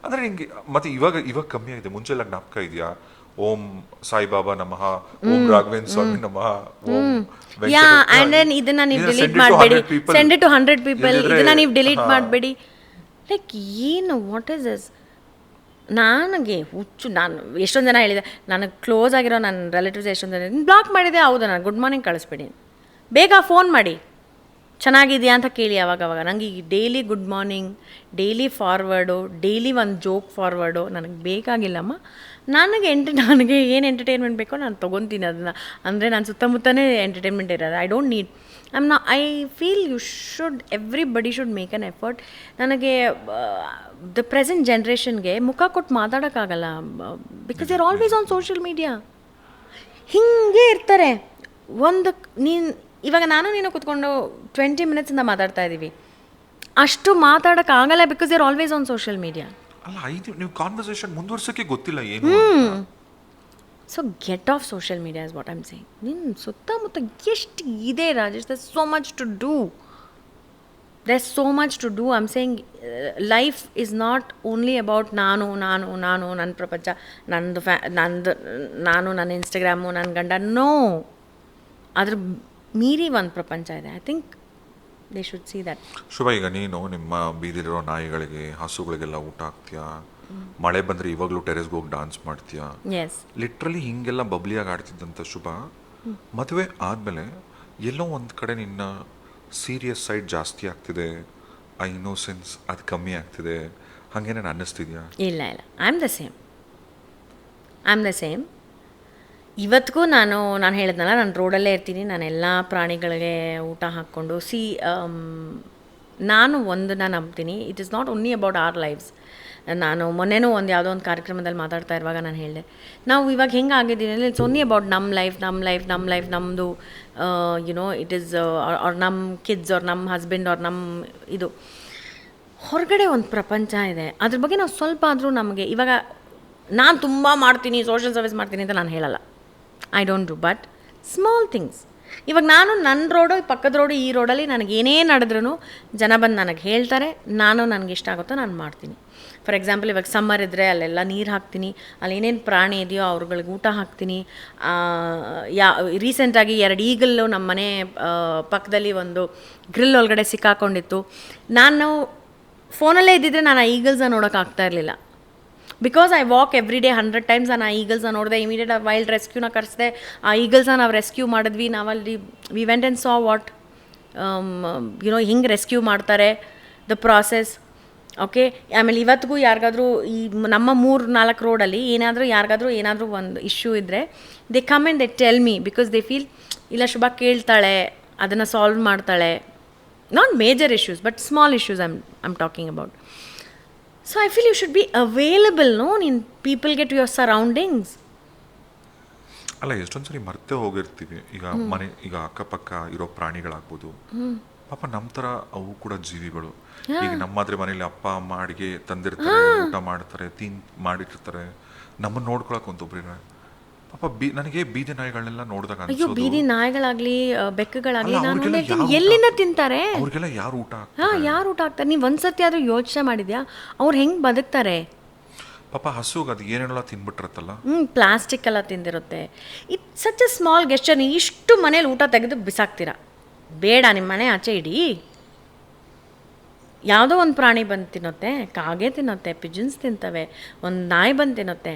ಅಂದ್ರೆ ಹಿಂಗೆ ಮತ್ತೆ ಇವಾಗ ಕಮ್ಮಿ ಆಗಿದೆ. ಮುಂಚೆಲ್ಲ ಜ್ಞಾಪಕ ಇದೆಯಾ, ಓಂ ಸಾಯಿಬಾಬಾ ನಮಃ, ಓಂ ರಾಘವೇಂದ್ರ ಸ್ವಾಮಿ ನಮಃ, ಓಂ ಇದನ್ನ ನೀವು ಡಿಲೀಟ್ ಮಾಡಬೇಡಿ, ಸೆಂಡ್ ಇಟ್ ಟು 100 ಪೀಪಲ್, ಇದನ್ನ ನೀವು ಡಿಲೀಟ್ ಮಾಡಬೇಡಿ. ಲೈಕ್ ಏನು, ವಾಟ್ ಇಸ್ ದಿಸ್? ನನಗೆ ಹುಚ್ಚು. ನಾನು ಎಷ್ಟೊಂದು ಜನ ಹೇಳಿದೆ, ನನಗೆ ಕ್ಲೋಸ್ ಆಗಿರೋ ನನ್ನ ರಿಲೇಟಿವ್ಸ್ ಎಷ್ಟೊಂದು ಜನ ಬ್ಲಾಕ್ ಮಾಡಿದೆ. ಹೌದು, ನಾನು ಗುಡ್ ಮಾರ್ನಿಂಗ್ ಕಳಿಸ್ಬೇಡಿ, ಬೇಗ ಫೋನ್ ಮಾಡಿ ಚೆನ್ನಾಗಿದೆಯಾ ಅಂತ ಕೇಳಿ ಅವಾಗವಾಗ. ನನಗೆ ಈ daily good morning, daily forward, daily ಒಂದು ಜೋಕ್ ಫಾರ್ವರ್ಡು ನನಗೆ ಬೇಕಾಗಿಲ್ಲಮ್ಮ. ನನಗೆ ಏನು ಎಂಟರ್ಟೈನ್ಮೆಂಟ್ ಬೇಕೋ ನಾನು ತೊಗೊತೀನಿ ಅದನ್ನು. ಅಂದರೆ ನಾನು ಸುತ್ತಮುತ್ತನೇ ಎಂಟರ್ಟೈನ್ಮೆಂಟ್ ಇರೋದು. I don't need, I feel you should, everybody should make an effort. ನನಗೆ ದ ಪ್ರೆಸೆಂಟ್ ಜನ್ರೇಷನ್ಗೆ ಮುಖ ಕೊಟ್ಟು ಮಾತಾಡೋಕ್ಕಾಗಲ್ಲ, because you are always on social media. ಹೀಗೆ ಇರ್ತಾರೆ. ಇವಾಗ ನಾನು ನೀನು ಕೂತ್ಕೊಂಡು 20 ಮಿನಿಟ್ಸಿಂದ ಮಾತಾಡ್ತಾ ಇದ್ದೀವಿ, ಅಷ್ಟು ಮಾತಾಡೋಕ್ಕಾಗಲ್ಲ, because you are always on social media. ಅಲ್ಲ, ನೀವು ಕಾನ್ವರ್ಸೇಷನ್ ಮುಂದುವರ್ಸೋಕ್ಕೆ ಗೊತ್ತಿಲ್ಲ ಏನು. So get off social media is what I am saying. ನಿನ್ನ ಸುತ್ತಮುತ್ತ ಎಷ್ಟು ಇದೆ Rajesh, there so much to do. there's so much to do. I'm saying life is not only about ನಾನು ನನ್ನ ಪ್ರಪಂಚ, ನಾನು ನನ್ನ ಇನ್ಸ್ಟಾಗ್ರಾಮು, ನನ್ನ ಗಂಡ. ನೋ, ಅದ್ರ ಮೀರಿ ಒಂದು ಪ್ರಪಂಚ ಇದೆ. I think they should see that. Shubha, ಈಗ ನೀನು ನಿಮ್ಮ ಬೀದಿಲಿರೋ ನಾಯಿಗಳಿಗೆ ಹಸುಗಳಿಗೆಲ್ಲ ಊಟ ಹಾಕ್ತೀಯಾ, ಮಳೆ ಬಂದರೆ ಇವಾಗಲೂ ಟೆರೆಸ್ಗೆ ಹೋಗಿ ಡಾನ್ಸ್ ಮಾಡ್ತೀಯಾ, ಎಸ್. ಲಿಟ್ರಲಿ ಹಿಂಗೆಲ್ಲ ಬಬ್ಲಿಯಾಗಿ ಆಡ್ತಿದ್ದಂಥ ಶುಭ ಮದುವೆ ಆದಮೇಲೆ ಎಲ್ಲೋ ಒಂದು ಕಡೆ ನಿನ್ನ ಸೀರಿಯಸ್ ಸೈಡ್ ಜಾಸ್ತಿ ಆಗ್ತಿದೆ, ಆ ಇನ್ನೋಸೆನ್ಸ್ ಅದು ಕಮ್ಮಿ ಆಗ್ತಿದೆ, ಹಾಗೇನೇನು ಅನ್ನಿಸ್ತಿದ್ಯಾ? ಇಲ್ಲ ಇಲ್ಲ, ಐ ಆಮ್ ದ ಸೇಮ್. ಇವತ್ತಿಗೂ ನಾನು ಹೇಳಿದ್ನಲ್ಲ, ನಾನು ರೋಡಲ್ಲೇ ಇರ್ತೀನಿ, ನಾನು ಎಲ್ಲ ಪ್ರಾಣಿಗಳಿಗೆ ಊಟ ಹಾಕ್ಕೊಂಡು ನಾನು ಒಂದನ್ನು ನಂಬ್ತೀನಿ, it is not only about our lifes. ನಾನು ಮೊನ್ನೆನೂ ಯಾವುದೋ ಒಂದು ಕಾರ್ಯಕ್ರಮದಲ್ಲಿ ಮಾತಾಡ್ತಾ ಇರುವಾಗ ನಾನು ಹೇಳಿದೆ, ನಾವು ಇವಾಗ ಹೆಂಗೆ ಆಗಿದ್ದೀವಿ ಅಂದರೆ ಇಟ್ಸ್ ಓನ್ಲಿ ಅಬೌಟ್ ನಮ್ಮ ಲೈಫ್, ನಮ್ಮದು ಯುನೋ ಇಟ್ ಈಸ್ ಅವ್ರ ನಮ್ಮ ಕಿಡ್ಸ್ ಅವ್ರ ನಮ್ಮ ಹಸ್ಬೆಂಡ್ ಅವ್ರ ನಮ್ಮ ಇದು. ಹೊರಗಡೆ ಒಂದು ಪ್ರಪಂಚ ಇದೆ, ಅದ್ರ ಬಗ್ಗೆ ನಾವು ಸ್ವಲ್ಪ ಆದರೂ ನಮಗೆ ಇವಾಗ ನಾನು ತುಂಬ ಮಾಡ್ತೀನಿ, ಸೋಷಿಯಲ್ ಸರ್ವಿಸ್ ಮಾಡ್ತೀನಿ ಅಂತ ನಾನು ಹೇಳಲ್ಲ, I don't do, but small things. ಇವಾಗ ನಾನು ನನ್ನ ರೋಡು, ಪಕ್ಕದ ರೋಡು, ಈ ರೋಡಲ್ಲಿ ನನಗೆ ಏನೇ ನಡೆದ್ರೂ ಜನ ಬಂದು ನನಗೆ ಹೇಳ್ತಾರೆ, ನನಗೆ ಇಷ್ಟ ಆಗುತ್ತೋ ನಾನು ಮಾಡ್ತೀನಿ. ಫಾರ್ ಎಕ್ಸಾಂಪಲ್, ಇವಾಗ ಸಮ್ಮರ್ ಇದ್ದರೆ ಅಲ್ಲೆಲ್ಲ ನೀರು ಹಾಕ್ತೀನಿ, ಅಲ್ಲಿ ಏನೇನು ಪ್ರಾಣಿ ಇದೆಯೋ ಅವ್ರುಗಳಿಗೆ ಊಟ ಹಾಕ್ತೀನಿ. ರೀಸೆಂಟಾಗಿ 2 ಈಗಲ್ಲು ನಮ್ಮ ಮನೆ ಪಕ್ಕದಲ್ಲಿ ಒಂದು ಗ್ರಿಲ್ ಒಳಗಡೆ ಸಿಕ್ಕಾಕೊಂಡಿತ್ತು. ನಾನು ಫೋನಲ್ಲೇ ಇದ್ದಿದ್ದರೆ ನಾನು ಆ ಈಗಲ್ಸ್ನ ನೋಡೋಕ್ಕಾಗ್ತಾ ಇರಲಿಲ್ಲ. Because I walk every day 100 times. ನಾನು ಆ ಈಗಲ್ಸ್ನ ನೋಡಿದೆ, ಇಮಿಡಿಯೇಟ್ ಆ ವೈಲ್ಡ್ ರೆಸ್ಕ್ಯೂನ ಕರೆಸಿದೆ, ಆ ಈಗಲ್ಸ್ನ ನಾವು ರೆಸ್ಕ್ಯೂ ಮಾಡಿದ್ವಿ. ನಾವಲ್ಲಿ we went and saw what YONO ಹಿಂಗೆ ರೆಸ್ಕ್ಯೂ ಮಾಡ್ತಾರೆ, ದ ಪ್ರಾಸೆಸ್. ಓಕೆ, ಆಮೇಲೆ ಇವತ್ತಿಗೂ ಯಾರಿಗಾದ್ರೂ ಈ ನಮ್ಮ 3-4 ರೋಡಲ್ಲಿ ಯಾರಿಗಾದ್ರೂ ಏನಾದರೂ ಒಂದು ಇಶ್ಯೂ ಇದ್ದರೆ they come and they tell me, because they feel ಇಲ್ಲ ಶುಭ ಕೇಳ್ತಾಳೆ, ಅದನ್ನು ಸಾಲ್ವ್ ಮಾಡ್ತಾಳೆ. Not major issues but small issues I'm talking about. So I feel you should be available in people get your surroundings. ಅಲ್ಲ, ಎಷ್ಟೊಂದು ಸರಿ ಮರ್ತೇ ಹೋಗಿರ್ತೀವಿ. ಈಗ ಅಕ್ಕಪಕ್ಕ ಇರೋ ಪ್ರಾಣಿಗಳಾಗ್ಬೋದು, ಪಾಪ ನಮ್ಮ ಥರ ಅವು ಕೂಡ ಜೀವಿಗಳು. ಈಗ ನಮ್ಮಾದ್ರೆ ಮನೇಲಿ ಅಪ್ಪ ಅಮ್ಮ ಅಡಿಗೆ ತಂದಿರ್ತಾರೆ, ಊಟ ಮಾಡ್ತಾರೆ, ಮಾಡಿರ್ತಾರೆ, ನಮ್ಮನ್ನು ನೋಡ್ಕೊಳಕ್ ಒಂದೊಬ್ರು. ಪಾಪ ನನಗೆ ಬೀದಿ ನಾಯಿಗಳನ್ನೆಲ್ಲ ನೋಡಿದಾಗ ಅಯ್ಯೋ, ಬೀದಿ ನಾಯಿಗಳಾಗಲಿ ಬೆಕ್ಕುಗಳಾಗಲಿ ನಾನು ಎಲ್ಲಿಂದ ತಿಂತಾರೆ, ಅವ್ರಿಗೆಲ್ಲ ಯಾರು ಊಟ ಯಾರು ಊಟ ಹಾಕ್ತಾರೆ? ನೀವು ಒಂದ್ಸತಿ ಆದ್ರೂ ಯೋಚನೆ ಮಾಡಿದ್ಯಾ ಅವ್ರು ಹೆಂಗೆ ಬದುಕ್ತಾರೆ? ಪಾಪ ಹಸುಗೆ ಅದು ಏನೇನೆಲ್ಲ ತಿನ್ಬಿಟ್ಟಿರತ್ತಲ್ಲ, ಪ್ಲಾಸ್ಟಿಕ್ ಎಲ್ಲ ತಿಂದಿರುತ್ತೆ. It's such a small gesture. ಇಷ್ಟು ಮನೇಲಿ ಊಟ ತೆಗೆದು ಬಿಸಾಕ್ತೀರಾ? ಬೇಡ, ನಿಮ್ಮ ಮನೆ ಆಚೆ ಇಡಿ. ಯಾವುದೋ ಒಂದು ಪ್ರಾಣಿ ಬಂದು ತಿನ್ನುತ್ತೆ, ಕಾಗೆ ತಿನ್ನುತ್ತೆ, ಪಿಜನ್ಸ್ ತಿಂತವೆ, ಒಂದು ನಾಯಿ ಬಂದು ತಿನ್ನುತ್ತೆ,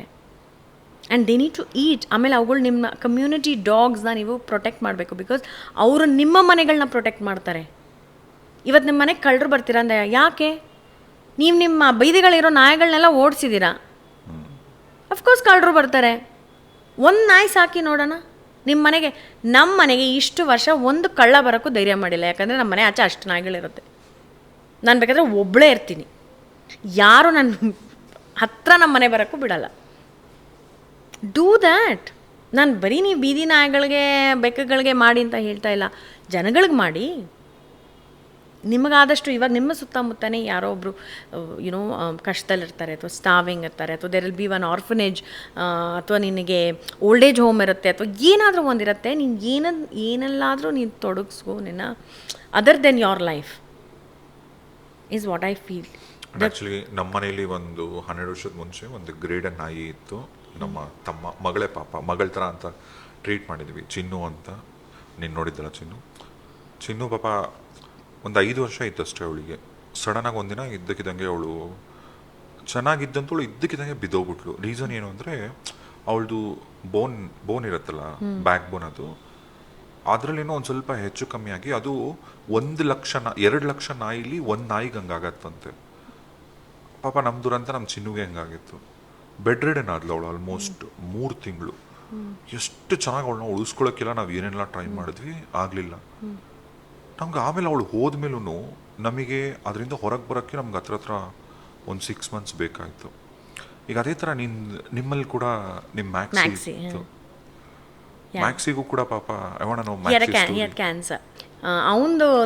and they need to eat. ಆಮೇಲೆ ಅವುಗಳು ನಿಮ್ಮ ಕಮ್ಯುನಿಟಿ ಡಾಗ್ಸ್ನ ನೀವು ಪ್ರೊಟೆಕ್ಟ್ ಮಾಡಬೇಕು, ಬಿಕಾಸ್ ಅವರು ನಿಮ್ಮ ಮನೆಗಳನ್ನ ಪ್ರೊಟೆಕ್ಟ್ ಮಾಡ್ತಾರೆ. ಇವತ್ತು ನಿಮ್ಮ ಮನೆಗೆ ಕಳ್ಳರು ಬರ್ತೀರಾ ಅಂದರೆ ಯಾಕೆ? ನೀವು ನಿಮ್ಮ ಬೀದಿಗಳಿರೋ ನಾಯಿಗಳನ್ನೆಲ್ಲ ಓಡಿಸಿದ್ದೀರಾ, ಅಫ್ಕೋರ್ಸ್ ಕಳ್ಳರು ಬರ್ತಾರೆ. ಒಂದು ನಾಯಿ ಸಾಕಿ ನೋಡೋಣ ನಿಮ್ಮ ಮನೆಗೆ. ನಮ್ಮ ಮನೆಗೆ ಇಷ್ಟು ವರ್ಷ ಒಂದು ಕಳ್ಳ ಬರೋಕ್ಕೂ ಧೈರ್ಯ ಮಾಡಿಲ್ಲ, ಯಾಕಂದರೆ ನಮ್ಮ ಮನೆ ಆಚೆ ಅಷ್ಟು ನಾಯಿಗಳಿರುತ್ತೆ. ನಾನು ಬೇಕಾದರೆ ಒಬ್ಬಳೇ ಇರ್ತೀನಿ, ಯಾರು ನನ್ನ ಹತ್ರ ನಮ್ಮ ಮನೆ ಬರೋಕ್ಕೂ ಬಿಡಲ್ಲ. Do that. ನಾನು ಬರೀ ನೀವು ಬೀದಿ ನಾಯಿಗಳಿಗೆ ಬೆಕ್ಕುಗಳಿಗೆ ಮಾಡಿ ಅಂತ ಹೇಳ್ತಾ ಇಲ್ಲ, ಜನಗಳಿಗೆ ಮಾಡಿ. ನಿಮಗಾದಷ್ಟು ಇವಾಗ ನಿಮ್ಮ ಸುತ್ತಮುತ್ತನೇ ಯಾರೋ ಒಬ್ಬರು ಯುನೋ ಕಷ್ಟದಲ್ಲಿರ್ತಾರೆ, ಅಥವಾ ಸ್ಟಾವಿಂಗ್ ಇರ್ತಾರೆ, ಅಥವಾ there will be one orphanage, ಅಥವಾ ನಿನಗೆ ಓಲ್ಡ್ ಏಜ್ ಹೋಮ್ ಇರುತ್ತೆ, ಅಥವಾ ಏನಾದರೂ ಒಂದಿರುತ್ತೆ. ನೀನು ಏನಲ್ಲಾದರೂ ನೀನು ತೊಡಗಿಸ್ಕೊ ನಿನ್ನ, other than your life is what I feel. Actually ನಮ್ಮ ಮನೇಲಿ ಒಂದು 12 ವರ್ಷದ ಮುಂಚೆ ಒಂದು ಗ್ರೇಡನ್ ನಾಯಿ ಇತ್ತು. ನಮ್ಮ ಮಗಳ ಮಗಳ ಥರ ಅಂತ ಟ್ರೀಟ್ ಮಾಡಿದ್ವಿ, ಚಿನ್ನು ಅಂತ. ನೀನು ನೋಡಿದ್ದಲ್ಲ ಚಿನ್ನು ಪಾಪ ಒಂದು 5 ವರ್ಷ ಇತ್ತಷ್ಟೇ ಅವಳಿಗೆ. ಸಡನ್ನಾಗಿ ಒಂದಿನ ಇದ್ದಕ್ಕಿದ್ದಂಗೆ ಅವಳು ಚೆನ್ನಾಗಿದ್ದಂತವಳು ಇದ್ದಕ್ಕಿದ್ದಂಗೆ ಬಿದ್ದೋಗ್ಬಿಟ್ಲು. ರೀಸನ್ ಏನು ಅಂದರೆ ಅವಳದು ಬೋನ್ ಇರುತ್ತಲ್ಲ, ಬ್ಯಾಕ್ ಬೋನ್, ಅದರಲ್ಲೇನೋ ಒಂದು ಸ್ವಲ್ಪ ಹೆಚ್ಚು ಕಮ್ಮಿ ಆಗಿ ಅದು 2 ಲಕ್ಷ ನಾಯಿಲಿ ಒಂದು ನಾಯಿಗೆ ಹಂಗಾಗತ್ತಂತೆ. ಪಾಪ ನಮ್ಮ ದುರಂತ ನಮ್ಮ ಚಿನ್ನುಗೆ ಹಂಗಾಗಿತ್ತು. ಬೆಡ್ ರಿಡನ್ ಆದ್ಲು ಅವಳು ಆಲ್ಮೋಸ್ಟ್ 3 ತಿಂಗಳು. ಎಷ್ಟು ಚೆನ್ನಾಗಿ ಅವಳನ್ನ ಉಳಿಸ್ಕೊಳ್ಳೋಕ್ಕೆಲ್ಲ ನಾವು ಏನೆಲ್ಲ ಟ್ರೈ ಮಾಡಿದ್ವಿ, ಆಗಲಿಲ್ಲ ನಮ್ಗೆ. ಆಮೇಲೆ ಅವಳು ಹೋದ್ಮೇಲೂ ನಮಗೆ ಅದರಿಂದ ಹೊರಗೆ ಬರೋಕ್ಕೆ ನಮ್ಗೆ ಹತ್ರ ಒಂದು 6 ಮಂತ್ಸ್ ಬೇಕಾಯಿತು. ಈಗ ಅದೇ ಥರ ನಿಮ್ಮಲ್ಲಿ ಕೂಡ ನಿಮ್ಮ ಮ್ಯಾಕ್ಸಿ ಇತ್ತು. ಮ್ಯಾಕ್ಸಿಗೂ ಕೂಡ ಪಾಪ ಕ್ಯಾನ್ಸರ್.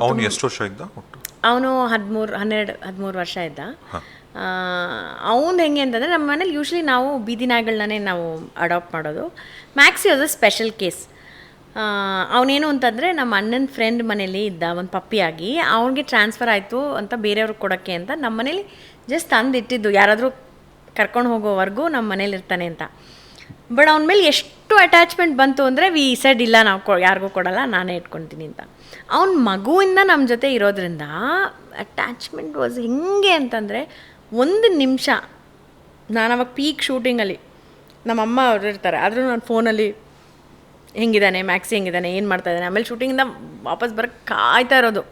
ಅವನು ಎಷ್ಟು ವರ್ಷ ಇದ್ದ? ಅವನು 13 ವರ್ಷ ಇದ್ದ. ಅವನು ಹೆಂಗೆ ಅಂತಂದರೆ, ನಮ್ಮ ಮನೇಲಿ ಯೂಶ್ವಲಿ ನಾವು ಬೀದಿ ನಾಯಿಗಳನ್ನೇ ನಾವು ಅಡಾಪ್ಟ್ ಮಾಡೋದು. Maxi was a special case. ಅವನೇನು ಅಂತಂದರೆ, ನಮ್ಮ ಅಣ್ಣನ ಫ್ರೆಂಡ್ ಮನೇಲಿ ಇದ್ದ ಒಂದು ಪಪ್ಪಿಯಾಗಿ, ಅವನಿಗೆ ಟ್ರಾನ್ಸ್ಫರ್ ಆಯಿತು ಅಂತ ಬೇರೆಯವ್ರಿಗೆ ಕೊಡೋಕ್ಕೆ ಅಂತ ನಮ್ಮ ಮನೇಲಿ ಜಸ್ಟ್ ತಂದಿಟ್ಟಿದ್ದು, ಯಾರಾದರೂ ಕರ್ಕೊಂಡು ಹೋಗೋವರೆಗೂ ನಮ್ಮ ಮನೇಲಿ ಇರ್ತಾನೆ ಅಂತ. ಬಟ್ ಅವನ ಮೇಲೆ ಎಷ್ಟು ಅಟ್ಯಾಚ್ಮೆಂಟ್ ಬಂತು ಅಂದರೆ ವಿ ಸೆಡ್ ಇಲ್ಲ ನಾವು ಯಾರಿಗೂ ಕೊಡಲ್ಲ, ನಾನೇ ಇಟ್ಕೊತೀನಿ ಅಂತ. ಅವ್ನ ಮಗುವಿಂದ ನಮ್ಮ ಜೊತೆ ಇರೋದ್ರಿಂದ ಅಟ್ಯಾಚ್ಮೆಂಟ್ ವಾಸ್ ಹೆಂಗೆ ಅಂತಂದರೆ, ಒಂದು ನಿಮಿಷ ನಾನು ಅವಾಗ ಪೀಕ್ ಶೂಟಿಂಗಲ್ಲಿ ನಮ್ಮಮ್ಮ ಅವ್ರು ಇರ್ತಾರೆ, ಆದರೂ ನಾನು ಫೋನಲ್ಲಿ ಹೆಂಗಿದ್ದಾನೆ ಮ್ಯಾಕ್ಸಿ, ಹೆಂಗಿದ್ದಾನೆ, ಏನು ಮಾಡ್ತಾಯಿದ್ದಾನೆ, ಆಮೇಲೆ ಶೂಟಿಂಗಿಂದ ವಾಪಸ್ ಬರೋಕ್ಕೆ ಕಾಯ್ತಾ ಇರೋದು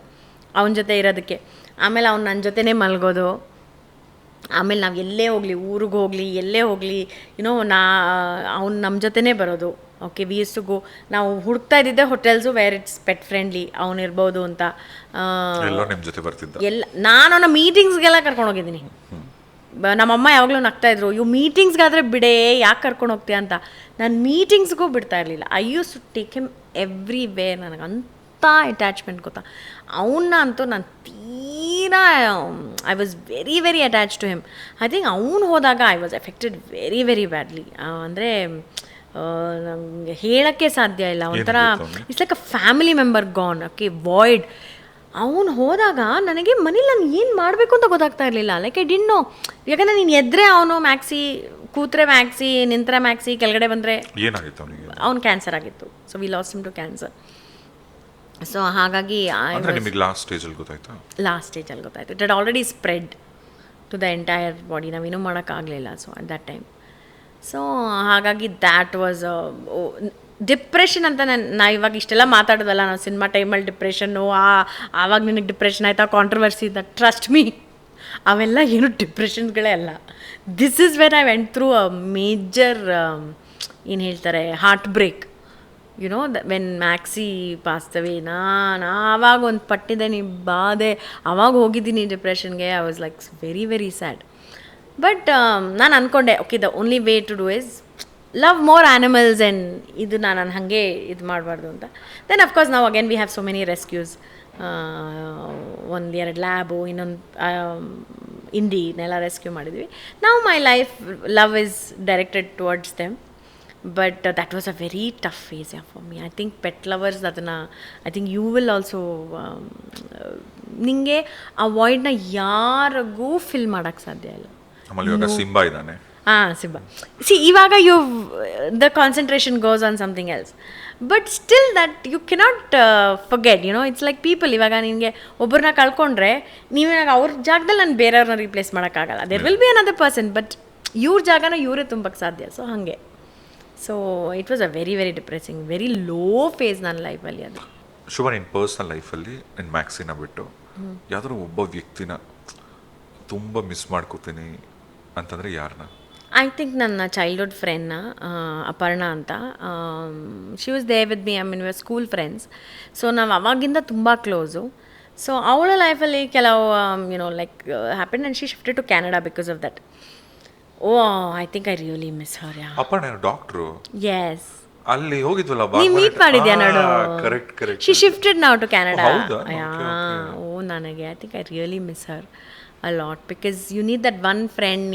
ಅವನ ಜೊತೆ ಇರೋದಕ್ಕೆ. ಆಮೇಲೆ ಅವ್ನು ನನ್ನ ಜೊತೆನೇ ಮಲಗೋದು. ಆಮೇಲೆ ನಾವು ಎಲ್ಲೇ ಹೋಗಲಿ, ಊರಿಗೆ ಹೋಗಲಿ, ಎಲ್ಲೇ ಹೋಗಲಿ, ಅವ್ನು ನಮ್ಮ ಜೊತೆನೇ ಬರೋದು. Okay, we use to go, ನಾವು ಹುಡುಕ್ತಾ ಇದ್ದಿದ್ದೆ hotels where it's pet friendly, ಅವನಿರ್ಬೋದು ಅಂತ. ನಿಮ್ಮ ಜೊತೆ ಬರ್ತಿದ್ದ ಎಲ್ಲ ನಾನು ಅವನ ಮೀಟಿಂಗ್ಸ್ಗೆಲ್ಲ ಕರ್ಕೊಂಡೋಗಿದ್ದೀನಿ. ನಮ್ಮಮ್ಮ ಯಾವಾಗಲೂ ನಗ್ತಾಯಿದ್ರು, ಇವು ಮೀಟಿಂಗ್ಸ್ಗಾದರೆ ಬಿಡೇ, ಯಾಕೆ ಕರ್ಕೊಂಡು ಹೋಗ್ತೀಯ ಅಂತ. ನಾನು ಮೀಟಿಂಗ್ಸ್ಗೂ ಬಿಡ್ತಾ ಇರಲಿಲ್ಲ. I used to take him everywhere. ನನಗೆ ಅಂಥ ಅಟ್ಯಾಚ್ಮೆಂಟ್ ಗೊತ್ತಾ ಅವನ್ನ ಅಂತೂ. ನಾನು ತೀರಾ I was very very attach to him. I think ಅವ್ನು ಹೋದಾಗ I was affected very very badly. ಅಂದರೆ ನನಗೆ ಹೇಳೋಕ್ಕೆ ಸಾಧ್ಯ ಇಲ್ಲ. ಒಂಥರ it's like a family member gone. Okay, void. ಅವನು ಹೋದಾಗ ನನಗೆ ಮನೇಲಿ ನಾನು ಏನು ಮಾಡಬೇಕು ಅಂತ ಗೊತ್ತಾಗ್ತಾ ಇರಲಿಲ್ಲ. Like I didn't know. ಯಾಕಂದರೆ ನೀನು ಎದ್ದರೆ ಅವನು ಮ್ಯಾಕ್ಸಿ, ಕೂತ್ರೆ ಮ್ಯಾಕ್ಸಿ, ನಿಂತ್ರೆ ಮ್ಯಾಕ್ಸಿ, ಕೆಳಗಡೆ ಬಂದರೆ ಏನಾಗಿತ್ತು ಅವನಿಗೆ? ಅವ್ನು ಕ್ಯಾನ್ಸರ್ ಆಗಿತ್ತು. So we lost him to cancer. So ಹಾಗಾಗಿ ನಿಮಗೆ ಲಾಸ್ಟ್ ಸ್ಟೇಜಲ್ಲಿ ಗೊತ್ತಾಯ್ತಾ? ಲಾಸ್ಟ್ ಸ್ಟೇಜಲ್ಲಿ ಗೊತ್ತಾಯಿತು. It had already spread to the entire body. ನಾವೇನೂ ಮಾಡೋಕ್ಕಾಗಲಿಲ್ಲ so at that time. So ಹಾಗಾಗಿ ದ್ಯಾಟ್ ವಾಸ್ ಡಿಪ್ರೆಷನ್ ಅಂತ. ನಾ ಇವಾಗ ಇಷ್ಟೆಲ್ಲ ಮಾತಾಡೋದಲ್ಲ, ನಾವು ಸಿನಿಮಾ ಟೈಮಲ್ಲಿ ಡಿಪ್ರೆಷನ್ನು, ಆವಾಗ ನಿನಗೆ ಡಿಪ್ರೆಷನ್ ಆಯಿತಾ, ಕಾಂಟ್ರವರ್ಸಿ ಇದ್ದ, ಟ್ರಸ್ಟ್ ಮೀ ಅವೆಲ್ಲ ಏನು ಡಿಪ್ರೆಷನ್ಗಳೇ ಅಲ್ಲ. This is where I went through a major ಏನು ಹೇಳ್ತಾರೆ heartbreak. When Maxi passed away, ನಾನು ಆವಾಗ ಒಂದು ಪಟ್ಟಿದ್ದೇನೆ ಬಾಧೆ. ಆವಾಗ ಹೋಗಿದ್ದೀನಿ ಡಿಪ್ರೆಷನ್ಗೆ. I was like very very sad. But ನಾನು ಅಂದ್ಕೊಂಡೆ, okay, the only way to do is love more animals and ಇದು ನಾನು ಹಾಗೆ ಇದು ಮಾಡಬಾರ್ದು ಅಂತ. ದೆನ್ ಅಫ್ಕೋರ್ಸ್ ನಾವು again we have so many rescues. 1-2 lab, ಇನ್ನೊಂದು ಇಂಡಿನೆಲ್ಲ ರೆಸ್ಕ್ಯೂ ಮಾಡಿದ್ವಿ. ನಾವು my life love is directed towards them. But that was a very tough phase for me. I think pet lovers ಅದನ್ನು I think you will also, ನಿಮಗೆ ಆ ವಾಯ್ಡ್ನ ಯಾರಿಗೂ fill ಮಾಡೋಕ್ಕೆ ಸಾಧ್ಯ ಇಲ್ಲ. ಸಿಂಬಾ ಇದ್ದಾನೆ. ಸಿಂಬಾ. ಇವಾಗ the concentration goes on something else. But still that you cannot forget. It's like people. ಇವಾಗ ನಿನಗೆ ಒಬ್ಬರನ್ನ ಕಳ್ಕೊಂಡ್ರೆ ನೀವಾಗ ಅವ್ರ ಜಾಗದಲ್ಲಿ ನಾನು ಬೇರೆಯವ್ರನ್ನ ರೀಪ್ಲೇಸ್ ಮಾಡೋಕ್ಕಾಗಲ್ಲ. There will be another person, but ಇವ್ರ ಜಾಗನ ಇವರೇ ತುಂಬಕ್ಕೆ ಸಾಧ್ಯ. ಸೊ ಹಾಗೆ. So it was a very very depressing, very low phase ನನ್ನ ಲೈಫಲ್ಲಿ ಅದು. ಶುಭ, ನಿನ್ನ ಪರ್ಸ್ನಲ್ ಲೈಫಲ್ಲಿ ನಿನ್ನ ಮ್ಯಾಕ್ಸಿನ ಬಿಟ್ಟು ಯಾವ್ದಾದ್ರು ಒಬ್ಬ ವ್ಯಕ್ತಿನ ತುಂಬ ಮಿಸ್ ಮಾಡ್ಕೋತೀನಿ ಅಂತಂದರೆ ಯಾರನ್ನ? ಐ ಥಿಂಕ್ ನನ್ನ ಚೈಲ್ಡ್ಹುಡ್ ಫ್ರೆಂಡ್ನ, ಅಪರ್ಣ ಅಂತ. She was there with me. I mean we are school friends. So ನಾವು ಅವಾಗಿಂದ ತುಂಬ ಕ್ಲೋಸು. ಸೊ ಅವಳ ಲೈಫಲ್ಲಿ ಕೆಲವು like happen and she shifted to Canada because of that. Oh, I think I really miss her. Aparna doctor. Yes, ಅಲ್ಲಿ ಹೋಗಿದ್ವಲ್ಲ, ನೀವು meet ಮಾಡಿದ್ಯಾ ನೋಡು. Correct correct. She shifted now to Canada. ಹೌದಾ? ಓ, ನನಗೆ I think I really miss her a lot. Because you need that one friend.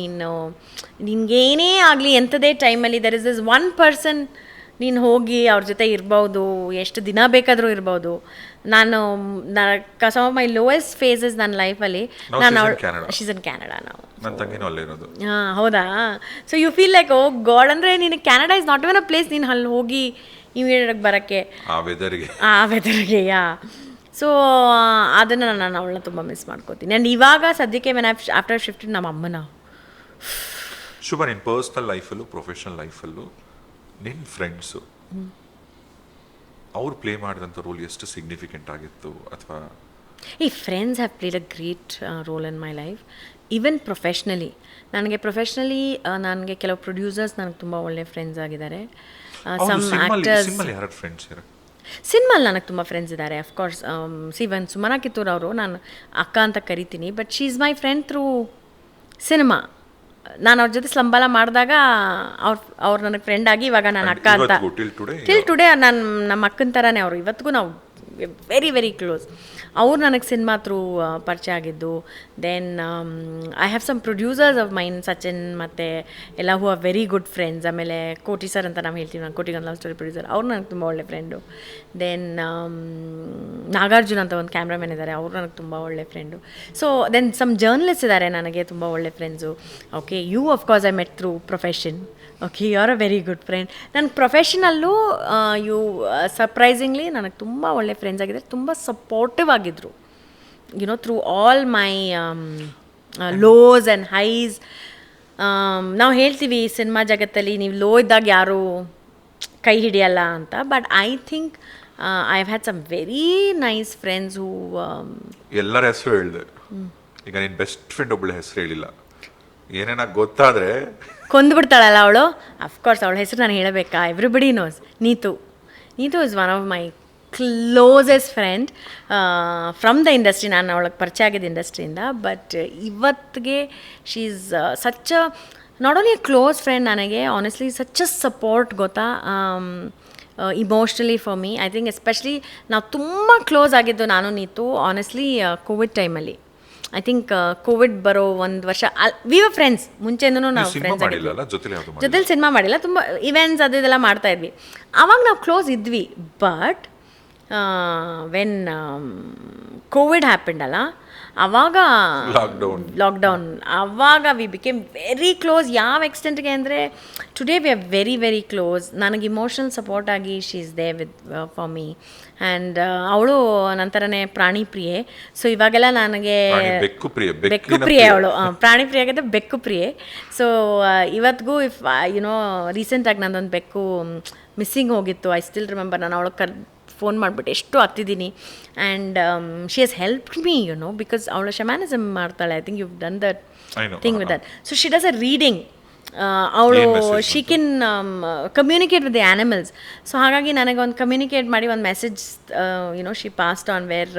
ನಿನ್ಗೇನೇ ಆಗಲಿ, ಎಂಥದೇ ಟೈಮಲ್ಲಿ there is this one person, ನೀನು ಹೋಗಿ ಅವ್ರ ಜೊತೆ ಇರ್ಬೋದು, ಎಷ್ಟು ದಿನ ಬೇಕಾದರೂ ಇರ್ಬೋದು. ನಾನು some of my lowest phases ನನ್ನ ಲೈಫಲ್ಲಿ ನಾನು ಶೀಸ್ ಇನ್ ಕ್ಯಾನಡಾ. ನಾವು ನನ್ನ ತಂಗಿನೂ ಅಲ್ಲೇ ಇರೋದು. ಹಾಂ, ಹೌದಾ? So you feel like oh God. ಅಂದರೆ ನೀನು Canada is not even a place ನೀನು ಅಲ್ಲಿ ಹೋಗಿ ಇಮಿಡಿಯೇಟಾಗಿ ಬರೋಕ್ಕೆ, ಆ ವೆದರ್ಗೆ. ಯಾ. ಸೊ ಅದನ್ನು ನಾನು ಅವಳನ್ನ ತುಂಬ ಮಿಸ್ ಮಾಡ್ಕೋತೀನಿ. ಆ್ಯಂಡ್ ಇವಾಗ ಸದ್ಯಕ್ಕೆ ವೆನ್ ಆಫ್ಟರ್ ಶಿಫ್ಟೆಡ್ ನಮ್ಮ ಅಮ್ಮನ. ಶುಭ, ನಿನ್ನ ಪರ್ಸ್ನಲ್ ಲೈಫಲ್ಲೂ ಪ್ರೊಫೆಷನಲ್ ಲೈಫಲ್ಲೂ ನಿನ್ನ ಫ್ರೆಂಡ್ಸು ಅವ್ರು ಪ್ಲೇ ಮಾಡಿದಂಥ ರೋಲ್ ಎಷ್ಟು ಸಿಗ್ನಿಫಿಕೆಂಟ್ ಆಗಿತ್ತು? ಅಥವಾ ಈ friends have played a great role in my life. Even professionally ನನಗೆ ಕೆಲವು ಪ್ರೊಡ್ಯೂಸರ್ಸ್ ನನಗೆ ತುಂಬ ಒಳ್ಳೆ ಫ್ರೆಂಡ್ಸ್ ಆಗಿದ್ದಾರೆ. Some actors. ಸಿನಿಮಾಲ್ಲಿ ನನಗೆ ತುಂಬ ಫ್ರೆಂಡ್ಸ್ ಇದ್ದಾರೆ. ಅಫ್ಕೋರ್ಸ್ ಒಂದು ಸುಮನಾ ಕಿತ್ತೂರ್ ಅವರು ನಾನು ಅಕ್ಕ ಅಂತ ಕರಿತೀನಿ. But she is my friend through cinema. ನಾನು ಅವ್ರ ಜೊತೆ ಸ್ಲಂಬಾಲ ಮಾಡಿದಾಗ ಅವ್ರು ನನಗೆ ಫ್ರೆಂಡ್ ಆಗಿ ಇವಾಗ ನಾನು ಅಕ್ಕ ಅಂತ. ಟಿಲ್ ಟುಡೇ ನಾನು ನಮ್ಮ ಅಕ್ಕನ ಥರನೇ ಅವರು. ಇವತ್ತಿಗೂ ನಾವು ವೆರಿ ವೆರಿ ಕ್ಲೋಸ್. ಅವ್ರು ನನಗೆ ಸಿನಿಮಾ ಥ್ರೂ ಪರಿಚಯ ಆಗಿದ್ದು. Then I have some producers of mine, Sachin ಮತ್ತು ಎಲ್ಲ who are very good friends. ಆಮೇಲೆ ಕೋಟಿ ಸರ್ ಅಂತ ನಾವು ಹೇಳ್ತೀವಿ, ನಾನು ಕೋಟಿಗೊಂದು ಲವ್ ಸ್ಟೋರಿ ಪ್ರೊಡ್ಯೂಸರ್, ಅವ್ರು ನನಗೆ ತುಂಬ ಒಳ್ಳೆ ಫ್ರೆಂಡು. ದೆನ್ ನಾಗಾರ್ಜುನ್ ಅಂತ ಒಂದು ಕ್ಯಾಮ್ರಾಮನ್ ಇದ್ದಾರೆ, ಅವರು ನನಗೆ ತುಂಬ ಒಳ್ಳೆ friend. So then some journalist ಇದ್ದಾರೆ ನನಗೆ ತುಂಬ ಒಳ್ಳೆ friends. Okay, you of course I met through profession. Okay, you are a very good friend. ನನ್ನ ಪ್ರೊಫೆಷನಲ್ಲೂ ಯು ಸರ್ಪ್ರೈಸಿಂಗ್ಲಿ ನನಗೆ ತುಂಬ ಒಳ್ಳೆ ಫ್ರೆಂಡ್ಸ್ ಆಗಿದ್ದಾರೆ, ತುಂಬ ಸಪೋರ್ಟಿವ್ ಆಗಿದ್ದರು, you know through all my lows and highs. ನಾವು ಹೇಳ್ತೀವಿ ಸಿನಿಮಾ ಜಗತ್ತಲ್ಲಿ ನೀವು ಲೋ ಇದ್ದಾಗ ಯಾರೂ ಕೈ ಹಿಡಿಯಲ್ಲ ಅಂತ, but I think I have had some very nice friends who ಎಲ್ಲರ ಹೆಸರು ಹೇಳಿದೆ. ಈಗ ನಿನ್ನ ಬೆಸ್ಟ್ ಫ್ರೆಂಡ್ ಒಬ್ಬಳ ಹೆಸರು ಹೇಳಿಲ್ಲ, ಏನೇನ ಗೊತ್ತಾದರೆ ಕೊಂದುಬಿಡ್ತಾಳಲ್ಲ ಅವಳು. ಅಫ್ಕೋರ್ಸ್ ಅವಳ ಹೆಸರು ನಾನು ಹೇಳಬೇಕಾ? Everybody knows. Neetu is one of my closest friend from the industry. ನಾನು ಅವಳಿಗೆ ಪರಿಚಯ ಆಗಿದ್ದ ಇಂಡಸ್ಟ್ರಿಯಿಂದ, ಬಟ್ ಇವತ್ತಿಗೆ she is such a not only a close friend ನನಗೆ, ಆನೆಸ್ಟ್ಲಿ ಸಚ್ ಅ ಸಪೋರ್ಟ್, ಗೊತ್ತಾ, emotionally for me. I think especially ನಾವು ತುಂಬ ಕ್ಲೋಸ್ ಆಗಿದ್ದು ನಾನು ನೀತು ಆನೆಸ್ಟ್ಲಿ ಕೋವಿಡ್ ಟೈಮಲ್ಲಿ. ಐ ಥಿಂಕ್ ಕೋವಿಡ್ ಬರೋ ಒಂದು ವರ್ಷ ವಿ ವರ್ ಫ್ರೆಂಡ್ಸ್. ಮುಂಚೆನೂ ನಾವು ಫ್ರೆಂಡ್ಸ್ ಆಗಿದ್ವಿ, ಜೊತೆಲಿ ಸಿನಿಮಾ ಮಾಡಿಲ್ಲ, ತುಂಬ ಇವೆಂಟ್ಸ್ ಅದು ಇದೆಲ್ಲ ಮಾಡ್ತಾ ಇದ್ವಿ. ಆವಾಗ ನಾವು ಕ್ಲೋಸ್ ಇದ್ವಿ. ಬಟ್ ವೆನ್ ಕೋವಿಡ್ ಹ್ಯಾಪೆಂಡ್ ಅಲ್ಲ, ಆವಾಗ ಲಾಕ್ಡೌನ್, ಆವಾಗ ವಿ ಬಿಕೇಮ್ ವೆರಿ ಕ್ಲೋಸ್. ಯಾವ ಎಕ್ಸ್ಟೆಂಟ್ಗೆ ಅಂದರೆ today we are very very close. ನನಗೆ ಇಮೋಷನಲ್ ಸಪೋರ್ಟ್ ಆಗಿ she is they with for me. And ಅವಳು ನಂತರನೇ ಪ್ರಾಣಿ ಪ್ರಿಯೆ. ಸೊ ಇವಾಗೆಲ್ಲ ನನಗೆ ಬೆಕ್ಕು ಪ್ರಿಯೆ ಅವಳು, ಪ್ರಾಣಿ ಪ್ರಿಯೆ ಆಗಿದ್ದೆ ಬೆಕ್ಕು ಪ್ರಿಯೆ. ಸೊ ಇವತ್ತಿಗೂ ಇಫ್ ಯುನೋ ರೀಸೆಂಟಾಗಿ ನಂದೊಂದು ಬೆಕ್ಕು ಮಿಸ್ಸಿಂಗ್ ಹೋಗಿತ್ತು. ಐ ಸ್ಟಿಲ್ ರಿಮೆಂಬರ್, ನಾನು ಅವಳು ಫೋನ್ ಮಾಡಿಬಿಟ್ಟು ಎಷ್ಟು ಹತ್ತಿದ್ದೀನಿ. And she has helped me, because ಅವಳು ಶಮ್ಯಾನಿಸಮ್ ಮಾಡ್ತಾಳೆ. I think you done that thing with that. So she does a reading. ಅವಳು she can communicate with the animals. So ಹಾಗಾಗಿ ನನಗೆ ಒಂದು ಕಮ್ಯುನಿಕೇಟ್ ಮಾಡಿ ಒಂದು message she passed on where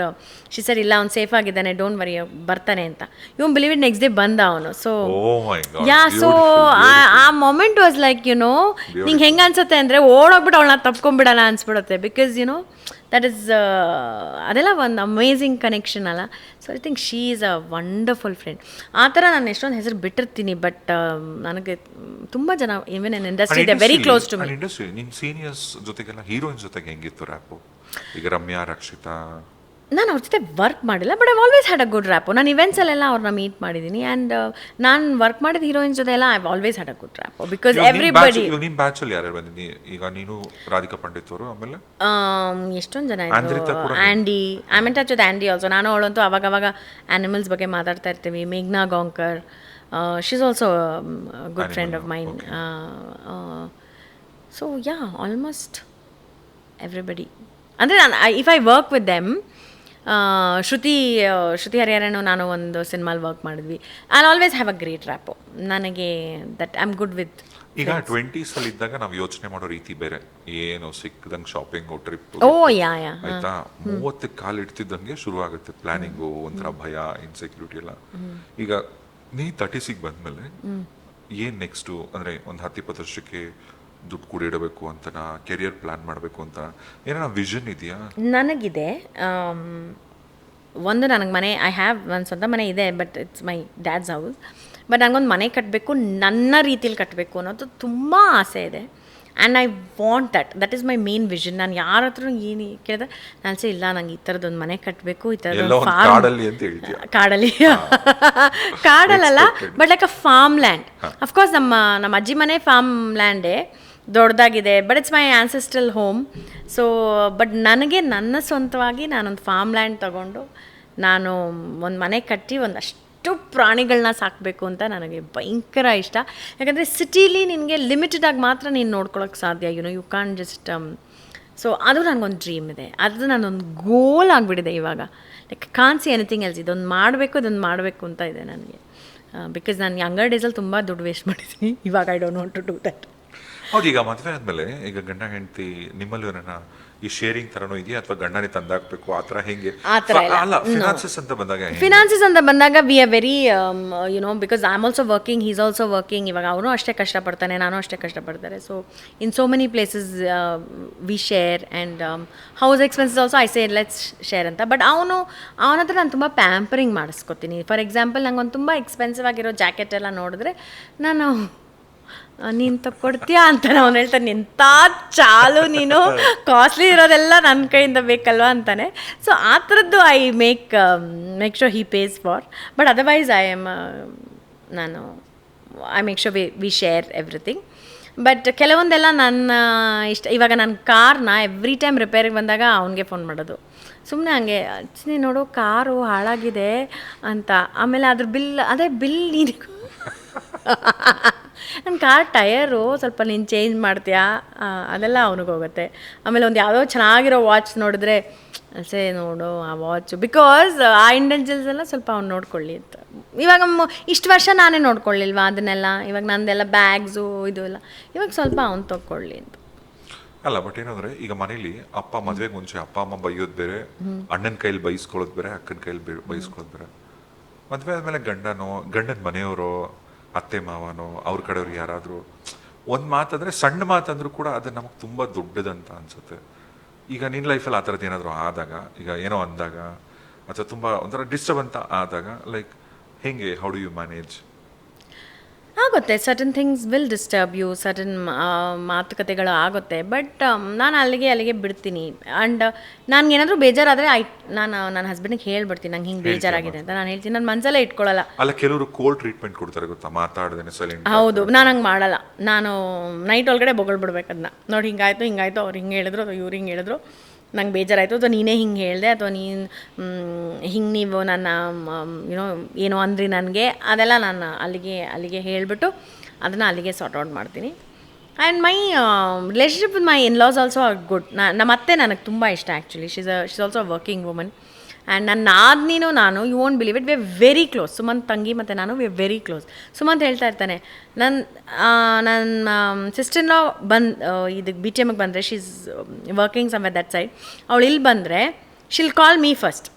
she said ಇಲ್ಲ ಅವ್ನು ಸೇಫ್ ಆಗಿದ್ದಾನೆ, ಡೋಂಟ್ ವರಿ, ಬರ್ತಾನೆ ಅಂತ. Even believe it next day ಬಂದ ಅವನು. ಸೊ ಯಾ, ಸೊ ಆ ಮೊಮೆಂಟ್ ವಾಸ್ ಲೈಕ್ ನಿಂಗೆ ಹೆಂಗೆ ಅನ್ಸುತ್ತೆ ಅಂದರೆ ಓಡೋಗ್ಬಿಟ್ಟು ಅವಳನ್ನ ತಪ್ಕೊಂಡ್ಬಿಡೋಣ ಅನ್ಸ್ಬಿಡುತ್ತೆ. ಬಿಕಾಸ್ ದಟ್ ಈಸ್ ಅದೆಲ್ಲ ಒಂದು ಅಮೇಝಿಂಗ್ ಕನೆಕ್ಷನ್ ಅಲ್ಲ. So I think she is a wonderful friend. ಆ ಥರ ನಾನು ಎಷ್ಟೊಂದು ಹೆಸರು ಬಿಟ್ಟಿರ್ತೀನಿ, ಬಟ್ ನನಗೆ ತುಂಬ ಜನ even in industry they very close to me. Industry ನಿನ್ನ ಸೀನಿಯರ್ಸ್ ಜೊತೆಗೆಲ್ಲ ಹೀರೋಯಿನ್ ಜೊತೆಗೆ ಹೆಂಗಿತ್ತು ರ್ಯಾಪು? ಈಗ ರಮ್ಯಾ, ರಕ್ಷಿತಾ, ನಾನು ಅವ್ರ ಜೊತೆ ವರ್ಕ್ ಮಾಡಿಲ್ಲ, but I always had a good ರ್ಯಾಪು. ನಾನು ಇವೆಂಟ್ಸಲ್ಲೆಲ್ಲ ಅವ್ರನ್ನ ಮೀಟ್ ಮಾಡಿದ್ದೀನಿ. ಆ್ಯಂಡ್ ನಾನು ವರ್ಕ್ ಮಾಡಿದ ಹೀರೋಯಿನ್ಸ್ ಜೊತೆ ಎಲ್ಲ I always had a good ರ್ಯಾಪು. Because everybody ನಿಮ್ಮ ಬ್ಯಾಚಲ್ಲಿ ಯಾರ್ಯಾರು ಬಂದಿದ್ದೀನಿ? ಈಗ ನೀನು, ರಾಧಿಕಾ ಪಂಡಿತ್ ಅವರು, ಆಮೇಲೆ ಎಷ್ಟೊಂದು ಜನ ಇದ್ರು. Andy, I am in touch with Andy also. ನಾನು ಅವಳಂತೂ ಅವಾಗವಾಗ ಆ್ಯನಿಮಲ್ಸ್ ಬಗ್ಗೆ ಮಾತಾಡ್ತಾ ಇರ್ತೀವಿ. ಮೇಘ್ನಾ Gaonkar, she is also good friend of mine. So yeah, almost everybody. ಅಂದರೆ ನಾನು if I work with them, Shruti ಹರಿಹರನು ನಾನು ಒಂದು ಸಿನಿಮಾಲ್ ವರ್ಕ್ ಮಾಡಿದ್ವಿ. I always have a great rapport. ನನಗೆ that I am good with. ಈಗ 20s ಅಲ್ಲಿ ಇದ್ದಾಗ ನಾವು ಯೋಚನೆ ಮಾಡೋ ರೀತಿ ಬೇರೆ, ಏನು ಸಿಕ್ಕದಂಗೆ ಶಾಪಿಂಗ್, ಟ್ರಿಪ್, ಯಾ ಆಯ್ತಾ, 30 ಕಾಲು ಇಡ್ತಿದ್ದಂಗೆ ಶುರು ಆಗುತ್ತೆ ಪ್ಲಾನಿಂಗು, ಒಂಥರ ಭಯ, ಇನ್ಸೆಕ್ಯೂರಿಟಿ ಎಲ್ಲ. ಈಗ ನೀ 30ಗೆ ಬಂದ್ಮೇಲೆ ಏನ್ ನೆಕ್ಸ್ಟು? ಅಂದ್ರೆ ಒಂದು 10-20 ವರ್ಷಕ್ಕೆ ದುಡ್ಡು ಕೂಡಿಡಬೇಕು ಅಂತನಾ, ಕೆರಿಯರ್ ಪ್ಲಾನ್ ಮಾಡಬೇಕು ಅಂತ ಏನೋ ವಿಷನ್ ಇದೆಯಾ? ನನಗಿದೆ. ಒಂದು ನನಗೆ ಮನೆ, ಐ ಹ್ಯಾವ್ ಒಂದು ಸ್ವಂತ ಮನೆ ಇದೆ, but it's my dads house. But ನನಗೊಂದು ಮನೆ ಕಟ್ಟಬೇಕು, ನನ್ನ ರೀತಿಯಲ್ಲಿ ಕಟ್ಟಬೇಕು ಅನ್ನೋದು ತುಂಬ ಆಸೆ ಇದೆ. And I want that is my main vision. ನಾನು ಯಾರ ಹತ್ರ ಏನು ಕೇಳಿದ್ರೆ ನಾನು ಇಲ್ಲ, ನಂಗೆ ಈ ಥರದೊಂದು ಮನೆ ಕಟ್ಟಬೇಕು, ಈ ಥರದೊಂದು ಕಾಡಲ್ಲಿ ಕಾಡಲ್ಲ, but like a farm land. Of course ನಮ್ಮ ಅಜ್ಜಿ ಮನೆ ಫಾರ್ಮ್ ಲ್ಯಾಂಡೇ, ದೊಡ್ಡದಾಗಿದೆ, but it's my ancestral home. So but ನನಗೆ ನನ್ನ ಸ್ವಂತವಾಗಿ ನಾನೊಂದು ಫಾರ್ಮ್ ಲ್ಯಾಂಡ್ ತೊಗೊಂಡು ನಾನು ಒಂದು ಮನೆ ಕಟ್ಟಿ ಒಂದಷ್ಟು ಪ್ರಾಣಿಗಳನ್ನ ಸಾಕಬೇಕು ಅಂತ ನನಗೆ ಭಯಂಕರ ಇಷ್ಟ. ಯಾಕಂದರೆ ಸಿಟೀಲಿ ನಿನಗೆ ಲಿಮಿಟೆಡಾಗಿ ಮಾತ್ರ ನೀನು ನೋಡ್ಕೊಳಕ್ಕೆ ಸಾಧ್ಯ, ಯು ಕ್ಯಾನ್ ಜಸ್ಟ್. ಸೊ ಅದು ನನಗೊಂದು ಡ್ರೀಮ್ ಇದೆ, ಅದು ನನ್ನೊಂದು ಗೋಲ್ ಆಗಿಬಿಟ್ಟಿದೆ ಇವಾಗ. ಲೈಕ್ ಕಾನ್ ಸಿ ಎನಿಥಿಂಗ್ ಎಲ್ಸ್, ಇದೊಂದು ಮಾಡಬೇಕು ಅಂತ ಇದೆ ನನಗೆ. ಬಿಕಾಸ್ ನಾನು ಯಂಗರ್ ಡೇಸಲ್ಲಿ ತುಂಬ ದುಡ್ಡು ವೇಸ್ಟ್ ಮಾಡಿದ್ದೀನಿ. ಇವಾಗ I don't want to do that. ಹೌದು, ಈಗ ಮದುವೆ ಆದಮೇಲೆ ಈಗ ಗಂಡ ಹೆಂಡತಿ ನಿಮ್ಮಲ್ಲಿ ಈ ಶೇರಿಂಗ್ ತರನೂ ಇದೆಯಾ ಅಥವಾ ಗಂಡನೇ ತಂದಾಕ್ಬೇಕು ಆ ಥರ ಹೆಂಗೆ? ಆ ಥರ ಇಲ್ಲ. ಅಲ್ಲ, ಫಿನಾನ್ಸಸ್ ಅಂತ ಬಂದಾಗ ಹೆಂಗೆ? ಫಿನಾನ್ಸಸ್ ಅಂತ ಬಂದಾಗ we are very because I am also working, he's also working. ಇವಾಗ ಅವನು ಅಷ್ಟೇ ಕಷ್ಟಪಡ್ತಾನೆ, ನಾನು ಅಷ್ಟೇ ಕಷ್ಟಪಡ್ತಾರೆ. So in so many places we share and house expenses also I say let's share ಅಂತ. ಬಟ್ ಅವನ ಹತ್ರ ನಾನು ತುಂಬ ಪ್ಯಾಂಪರಿಂಗ್ ಮಾಡಿಸ್ಕೊತೀನಿ. ಫಾರ್ ಎಕ್ಸಾಂಪಲ್, ನಂಗೆ ಒಂದು ತುಂಬ ಎಕ್ಸ್ಪೆನ್ಸಿವ್ ಆಗಿರೋ ಜಾಕೆಟ್ ಎಲ್ಲ ನೋಡಿದ್ರೆ ನಾನು ನೀನು ತಗೊಡ್ತೀಯಾ ಅಂತ ಅವ್ನು ಹೇಳ್ತಾನೆ, ಎಂಥ ಚಾಲು ನೀನು, ಕಾಸ್ಟ್ಲಿ ಇರೋದೆಲ್ಲ ನನ್ನ ಕೈಯಿಂದ ಬೇಕಲ್ವಾ ಅಂತಾನೆ. ಸೊ ಆ ಥರದ್ದು I make sure he pays for. But otherwise ನಾನು I make sure we share everything. But ಕೆಲವೊಂದೆಲ್ಲ ನನ್ನ ಇಷ್ಟ. ಇವಾಗ ನನ್ನ ಕಾರ್ನ ಎವ್ರಿ ಟೈಮ್ ರಿಪೇರಿಗೆ ಬಂದಾಗ ಅವನಿಗೆ ಫೋನ್ ಮಾಡೋದು, ಸುಮ್ಮನೆ ಹಂಗೆ ನೀನು ನೋಡು ಕಾರು ಹಾಳಾಗಿದೆ ಅಂತ. ಆಮೇಲೆ ಅದ್ರ ಬಿಲ್ ನೀನು ನನ್ನ ಕಾರ್ ಟಯರು ಸ್ವಲ್ಪ ನೀನು ಚೇಂಜ್ ಮಾಡ್ತೀಯಾ, ಅದೆಲ್ಲ ಅವ್ನಿಗೆ ಹೋಗುತ್ತೆ. ಆಮೇಲೆ ಒಂದು ಯಾವುದೋ ಚೆನ್ನಾಗಿರೋ ವಾಚ್ ನೋಡಿದ್ರೆ ಸೇ ನೋಡು ಆ ವಾಚು, ಬಿಕಾಸ್ ಆ ಇಂಟೆನ್ಷನ್ಸ್ ಎಲ್ಲ ಸ್ವಲ್ಪ ಅವ್ನು ನೋಡ್ಕೊಳ್ಳಿ ಅಂತ. ಇವಾಗ ಇಷ್ಟು ವರ್ಷ ನಾನೇ ನೋಡ್ಕೊಳ್ಳಿಲ್ವಾ ಅದನ್ನೆಲ್ಲ, ಇವಾಗ ನಂದೆಲ್ಲ ಬ್ಯಾಗ್ಸು ಇದು ಎಲ್ಲ ಇವಾಗ ಸ್ವಲ್ಪ ಅವ್ನು ತೊಗೊಳ್ಳಿ ಅಂತ. ಅಲ್ಲ, ಬಟ್ ಏನಂದ್ರೆ ಈಗ ಮನೇಲಿ ಅಪ್ಪ ಮದುವೆಗೆ ಮುಂಚೆ ಅಪ್ಪ ಅಮ್ಮ ಬೈಯೋದು ಬೇರೆ, ಅಣ್ಣನ ಕೈಲಿ ಬೈಸ್ಕೊಳ್ಳೋದು ಬೇರೆ, ಅಕ್ಕನ ಕೈಲಿ ಬೈಸ್ಕೊಳ್ಳೋದು ಬೇರೆ. ಮದುವೆ ಆದಮೇಲೆ ಗಂಡನ ಮನೆಯವರು, ಅತ್ತೆ ಮಾವನೋ ಅವ್ರ ಕಡೆಯವ್ರು ಯಾರಾದರೂ ಒಂದು ಮಾತಂದರೆ, ಸಣ್ಣ ಮಾತಂದ್ರೂ ಕೂಡ ಅದು ನಮಗೆ ತುಂಬ ದೊಡ್ಡದಂತ ಅನಿಸುತ್ತೆ. ಈಗ ನಿನ್ನ ಲೈಫಲ್ಲಿ ಆ ಥರದ್ದು ಏನಾದರೂ ಆದಾಗ, ಈಗ ಏನೋ ಅಂದಾಗ ಅಥವಾ ತುಂಬ ಒಂಥರ ಡಿಸ್ಟರ್ಬ್ ಅಂತ ಆದಾಗ, ಲೈಕ್ ಹೆಂಗೆ, ಹೌ ಡು ಯು ಮ್ಯಾನೇಜ್? ಆಗುತ್ತೆ, certain things will disturb you, certain ಮಾತುಕತೆಗಳು ಆಗುತ್ತೆ. ಬಟ್ ನಾನು ಅಲ್ಲಿಗೆ ಬಿಡ್ತೀನಿ. ಆ್ಯಂಡ್ ನನಗೇನಾದರೂ ಬೇಜಾರಾದರೆ ನಾನು ನನ್ನ ಹಸ್ಬೆಂಡಿಗೆ ಹೇಳ್ಬಿಡ್ತೀನಿ, ನಂಗೆ ಹಿಂಗೆ ಬೇಜಾರಾಗಿದೆ ಅಂತ ನಾನು ಹೇಳ್ತೀನಿ. ನನ್ನ ಮನಸ್ಸಲ್ಲೇ ಇಟ್ಕೊಳ್ಳಲ್ಲ. ಅಲ್ಲ, ಕೆಲವರು ಕೋಲ್ಡ್ ಟ್ರೀಟ್ಮೆಂಟ್ ಕೊಡ್ತಾರೆ ಗೊತ್ತಾ, ಮಾತಾಡ್ದೇನೆ ಸೈಲೆಂಟ್. ಹೌದು, ನಾನು ಹಂಗೆ ಮಾಡಲ್ಲ. ನಾನು ನೈಟ್ ಒಳಗಡೆ ಬೊಗಳ್ಬಿಡ್ಬೇಕು ಅದನ್ನ. ನೋಡಿ ಹಿಂಗಾಯ್ತು ಅವ್ರು ಹಿಂಗೆ ಹೇಳಿದ್ರು ಅಥವಾ ಇವ್ರು ಹಿಂಗೆ ಹೇಳಿದ್ರು, ನಂಗೆ ಬೇಜಾರಾಯಿತು, ಅಥವಾ ನೀನೇ ಹಿಂಗೆ ಹೇಳಿದೆ, ಅಥವಾ ನೀನು ಹಿಂಗೆ ನೀವು ನನ್ನ ಏನೋ ಅಂದ್ರಿ ನನಗೆ, ಅದೆಲ್ಲ ನಾನು ಅಲ್ಲಿಗೆ ಹೇಳಿಬಿಟ್ಟು ಅದನ್ನು ಅಲ್ಲಿಗೆ ಸಾರ್ಟ್ ಔಟ್ ಮಾಡ್ತೀನಿ. And my relationship with my in-laws also are good. ನಮ್ಮ ಅತ್ತೆ ನನಗೆ ತುಂಬ ಇಷ್ಟ actually. She's also a working woman. And ನನ್ನ ನಾದಿನಿನೂ ನಾನು, you won't believe it, we are very close. Sumanth ತಂಗಿ ಮತ್ತು ನಾನು we are very close. Sumanth ಹೇಳ್ತಾ ಇರ್ತಾನೆ, ನನ್ನ ಸಿಸ್ಟರ್ನ ಇದಕ್ಕೆ BTMಗೆ ಬಂದರೆ, she is working somewhere that side, ಅವಳು ಇಲ್ಲಿ ಬಂದರೆ ಶಿಲ್ ಕಾಲ್ ಮೀ ಫಸ್ಟ್.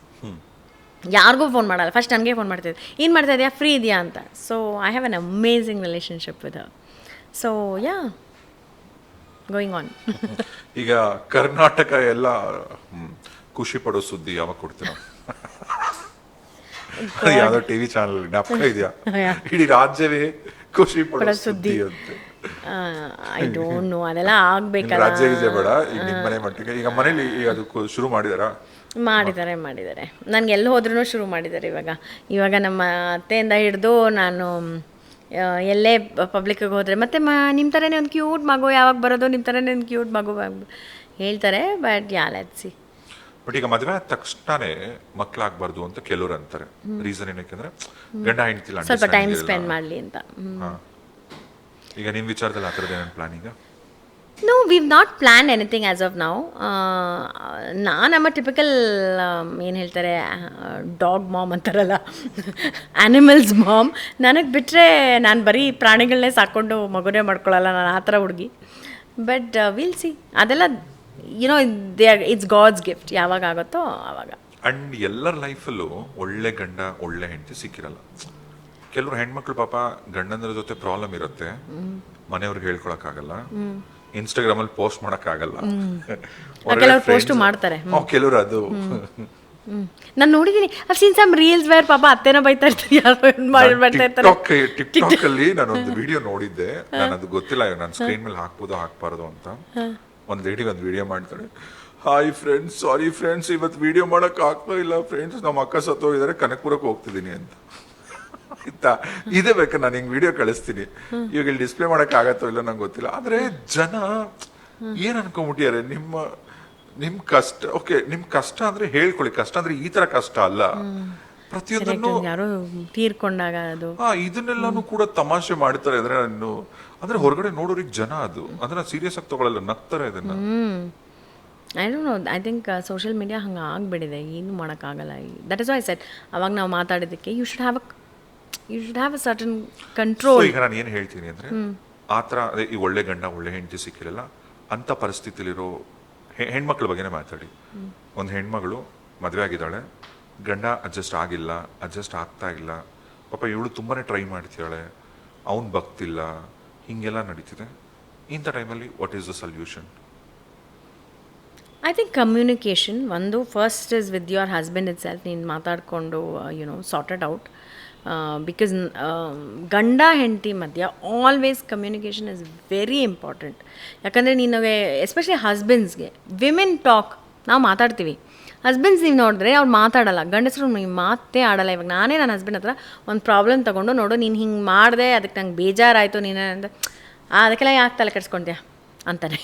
ಯಾರಿಗೂ ಫೋನ್ ಮಾಡಲ್ಲ, ಫಸ್ಟ್ ನನಗೆ ಫೋನ್ ಮಾಡ್ತಿದ್ದೆ, ಏನು ಮಾಡ್ತಾ ಇದೆಯಾ, ಫ್ರೀ ಇದೆಯಾ ಅಂತ. So I have an amazing relationship with her. So yeah, going on. ಈಗ ಕರ್ನಾಟಕ ಎಲ್ಲ ಖುಷಿ ಪಡೋ ಸುದ್ದಿ ಯಾವಾಗ ಕೊಡ್ತೀರ? ಯಾವ್ದೋ ಟಿವಿ ಚಾನಲ್ ಜ್ಞಾಪಕ ಇದೆಯಾ? ಇಡೀ ರಾಜ್ಯವೇ ಖುಷಿ ಪಡೋ ಸುದ್ದಿ ಅಂತೆ. ಐ ಡೋಂಟ್ ನೋ, ಅದೆಲ್ಲ ಆಗ್ಬೇಕಲ್ಲ. ರಾಜ್ಯ ವಿಜಯ ಬೇಡ, ಈಗ ನಿಮ್ಮ ಮನೆ ಮಟ್ಟಿಗೆ ಈಗ ಮನೇಲಿ ಈಗ ಅದು ಶುರು ಮಾಡಿದಾರಾ? ಮಾಡಿದ್ದಾರೆ. ನನಗೆ ಎಲ್ಲಿ ಹೋದ್ರೂ ಶುರು ಮಾಡಿದ್ದಾರೆ. ಇವಾಗ ನಮ್ಮ ಅತ್ತೆಯಿಂದ ಹಿಡಿದು ನಾನು ಎಲ್ಲೇ ಪಬ್ಲಿಕ್ಕಿಗೆ ಹೋದರೆ ಮತ್ತೆ ನಿಮ್ಮ ಥರನೇ ಒಂದು ಕ್ಯೂಟ್ ಮಗು ಯಾವಾಗ ಬರೋದು, ನಿಮ್ಮ ಥರನೇ ಒಂದು ಕ್ಯೂಟ್ ಮಗು ಹೇಳ್ತಾರೆ. But let's see. ಬಟ್ ಈಗ ಮದುವೆ ಆದ ತಕ್ಷಣನೇ ಮಕ್ಕಳಾಗಬಾರ್ದು ಅಂತ ಕೆಲವರು ಅಂತಾರೆ. ರೀಸನ್ ಏನಕ್ಕೆ ಗಂಡ ಹೆಂಡ್ತಿಲ್ಲ, ಸ್ವಲ್ಪ ಟೈಮ್ ಸ್ಪೆಂಡ್ ಮಾಡಲಿ ಅಂತ. ಈಗ ನಿಮ್ಮ ವಿಚಾರದಲ್ಲಿ ಆ ಥರದ್ದು ಏನೇನು ಪ್ಲಾನ್ ಈಗ? No, we've not planned anything as of now. I'm a typical, ಏನು ಹೇಳ್ತಾರೆ, ಡಾಗ್ ಮಾಮ್ ಅಂತಾರಲ್ಲ, ಆ್ಯನಿಮಲ್ಸ್ ಮಾಮ್. ನನಗೆ ಬಿಟ್ಟರೆ ನಾನು ಬರೀ ಪ್ರಾಣಿಗಳನ್ನೇ ಸಾಕ್ಕೊಂಡು ಮಗುನೇ ಮಾಡ್ಕೊಳ್ಳಲ್ಲ, ನಾನು ಆ ಥರ ಹುಡುಗಿ. ಬಟ್ ವಿಲ್ ಸಿ, ಅದೆಲ್ಲ ಇಟ್ಸ್ ಗಾಡ್ಸ್ ಗಿಫ್ಟ್, ಯಾವಾಗ ಆಗುತ್ತೋ ಆವಾಗ. ಅಂಡ್ ಎಲ್ಲರ ಲೈಫಲ್ಲೂ ಒಳ್ಳೆ ಗಂಡ ಒಳ್ಳೆ ಹೆಂಡತಿ ಸಿಕ್ಕಿರಲ್ಲ. ಕೆಲವರು ಹೆಣ್ಮಕ್ಳು ಪಾಪ ಗಂಡಂದ್ರ ಜೊತೆ ಪ್ರಾಬ್ಲಮ್ ಇರುತ್ತೆ, ಮನೆಯವ್ರಿಗೆ ಹೇಳ್ಕೊಳಕ್ಕಾಗಲ್ಲ, ಇನ್ಸ್ಟಾಗ್ರಾಮಲ್ಲಿ ಪೋಸ್ಟ್ ಮಾಡೋಕ್ಕಾಗಲ್ಲ, ಕೆಲವರು ಪೋಸ್ಟ್ ಮಾಡ್ತಾರೆ, ಕೆಲವರು ಅದು ನಾನು ನೋಡಿದ್ದೀನಿ. I've seen some reels where ಪಾಪ ಅತ್ತೆನ ಬೈತಾ ಇರ್ತಾರೆ, ಯಾರು ಮಾಡ್ತಾ ಇರ್ತಾರೆ. ಟಿಕ್ಟಾಕ್ ಅಲ್ಲಿ ನಾನೊಂದು ವಿಡಿಯೋ ನೋಡಿದ್ದೆ, ನಾನು ಅದು ಗೊತ್ತಿಲ್ಲ ನಾನು ಸ್ಕ್ರೀನ್ ಮೇಲೆ ಹಾಕ್ಬೋದು ಹಾಕ್ಬಾರ್ದು ಅಂತ. ಒಂದು ಲೇಡಿ ಒಂದು ವಿಡಿಯೋ ಮಾಡ್ತಾಳೆ, ಹಾಯ್ ಫ್ರೆಂಡ್ಸ್, ಸಾರಿ ಫ್ರೆಂಡ್ಸ್, ಇವತ್ತು ವಿಡಿಯೋ ಮಾಡಕ್ ಆಗ್ತಾ ಇಲ್ಲ ಫ್ರೆಂಡ್ಸ್, ನಮ್ಮ ಅಕ್ಕ ಸತ್ತೋಗಿದ್ದಾರೆ, ಕನಕಪುರಕ್ಕೆ ಹೋಗ್ತಿದ್ದೀನಿ ಅಂತ. ಆಯ್ತಾ, ಇದೇ ಬೇಕಾ, ನಾನು ಹಿಂಗೆ ವಿಡಿಯೋ ಕಳಿಸ್ತೀನಿ, ಇವಾಗ ಇಲ್ಲಿ ಡಿಸ್ಪ್ಲೇ ಮಾಡಕ್ ಆಗತ್ತೋ ಇಲ್ಲ ನಂಗೆ ಗೊತ್ತಿಲ್ಲ. ಆದ್ರೆ ಜನ ಏನ್ ಅನ್ಕೊಂಬಿಟ್ಟಿದ್ದಾರೆ, ನಿಮ್ ಕಷ್ಟ, ಓಕೆ ನಿಮ್ ಕಷ್ಟ ಅಂದ್ರೆ ಹೇಳ್ಕೊಳ್ಳಿ, ಕಷ್ಟ ಅಂದ್ರೆ ಈ ತರ ಕಷ್ಟ ಅಲ್ಲ, ಪ್ರತಿಯೊಂದನ್ನು ಯಾರೋ ತೀರ್ಕೊಂಡಾಗ ಅದು ಇದನ್ನೆಲ್ಲಾನು ಕೂಡ ತಮಾಷೆ ಮಾಡ್ತಾರೆ. ಅಂದ್ರೆ ಹೊರಗಡೆ ನೋಡೋರಿಗೆ ಜನ ಅದು ಅದನ್ನ ಸೀರಿಯಸ್ ಆಗಿ ತಗೊಳ್ಳಲ್ಲ, ನಗ್ತಾರೆ ಇದನ್ನ. I don't no, I think social media ಹಂಗೆ ಆಗ್ಬಿಟ್ಟಿದೆ, ಏನು ಮಾಡೋಕ್ಕಾಗಲ್ಲ. ದಟ್ ಇಸ್ ವೈ ಸೆಡ್, ಅವಾಗ ನಾವು ಮಾತಾಡಿದ್ದಕ್ಕೆ you should have a certain control. ಈಗ ನಾನು ಏನು ಹೇಳ್ತೀನಿ ಅಂದ್ರೆ, ಆ ಥರ ಈ ಒಳ್ಳೆ ಗಂಡ ಒಳ್ಳೆ ಹೆಂಡತಿ ಸಿಕ್ಕಿರಲ್ಲ ಅಂತ ಪರಿಸ್ಥಿತಿಲಿರೋ ಹೆಣ್ಮಕ್ಳ ಬಗ್ಗೆನೇ ಮಾತಾಡಿ. ಒಂದು ಹೆಣ್ಮಗಳು ಮದುವೆ ಆಗಿದ್ದಾಳೆ, ಗಂಡ ಅಡ್ಜಸ್ಟ್ ಆಗಿಲ್ಲ, ಅಡ್ಜಸ್ಟ್ ಆಗ್ತಾ ಇಲ್ಲ, ಪಾಪ ಇವಳು ತುಂಬಾ ಟ್ರೈ ಮಾಡ್ತಿದ್ದಾಳೆ, ಅವನು ಬಗ್ತಿಲ್ಲ, ಹೀಗೆಲ್ಲ ನಡೀತಿದೆ. ಇಂಥ ಟೈಮಲ್ಲಿ what is the solution? I think communication ಒಂದು first is with your husband itself. ನೀನು ಮಾತಾಡಿಕೊಂಡು ಸಾರ್ಟೆಡ್ ಔಟ್. ಬಿಕಾಸ್ ಗಂಡ ಹೆಂಡತಿ ಮಧ್ಯ always communication is very important. ಯಾಕಂದರೆ ನಿನಗೆ ಎಸ್ಪೆಷಲಿ ಹಸ್ಬೆಂಡ್ಸ್ಗೆ ವಿಮೆನ್ ಟಾಕ್, ನಾವು ಮಾತಾಡ್ತೀವಿ. ಹಸ್ಬೆಂಡ್ಸ್ ನೀವು ನೋಡಿದ್ರೆ ಅವ್ರು ಮಾತಾಡಲ್ಲ, ಗಂಡಸರು ನೀವು ಮಾತೇ ಆಡಲ್ಲ. ಇವಾಗ ನಾನೇ ನನ್ನ ಹಸ್ಬೆಂಡ್ ಹತ್ರ ಒಂದು ಪ್ರಾಬ್ಲಮ್ ತೊಗೊಂಡು, ನೋಡು ನೀನು ಹಿಂಗೆ ಮಾಡಿದೆ, ಅದಕ್ಕೆ ನಂಗೆ ಬೇಜಾರಾಯಿತು, ನೀನು ಅಂತ ಅದಕ್ಕೆಲ್ಲ ಯಾಕೆ ತಲೆ ಕೆಡಿಸ್ಕೊಂಡ್ಯಾ ಅಂತಾನೆ.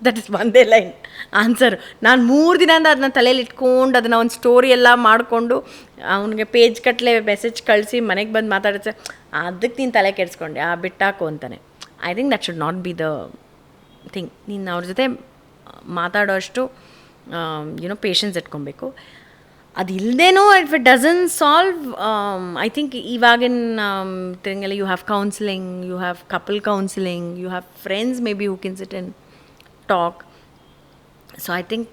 ದಟ್ ಇಸ್ ಒಂದೇ ಲೈನ್ ಆನ್ಸರು. ನಾನು 3 ದಿನದಿಂದ ಅದನ್ನ ತಲೆಯಲ್ಲಿ ಇಟ್ಕೊಂಡು ಅದನ್ನು ಒಂದು ಸ್ಟೋರಿ ಎಲ್ಲ ಮಾಡಿಕೊಂಡು ಅವನಿಗೆ ಪೇಜ್ ಕಟ್ಲೆ ಮೆಸೇಜ್ ಕಳಿಸಿ ಮನೆಗೆ ಬಂದು ಮಾತಾಡಿದ್ರೆ, ಅದಕ್ಕೆ ನೀನು ತಲೆ ಕೆಡಿಸ್ಕೊಂಡೆ ಬಿಟ್ಟಾಕು ಅಂತಾನೆ. I think that should not be the thing. ನೀನು ಅವ್ರ ಜೊತೆ ಮಾತಾಡೋಷ್ಟು ಪೇಷನ್ಸ್ ಇಟ್ಕೊಬೇಕು. ಅದಿಲ್ಲದೇನೋ if it doesn't solve, I think ಇವಾಗಿನ ತಿಂಗೆಲ್ಲ you have counselling, you have couple counselling, you have friends maybe who can sit and talk. So I think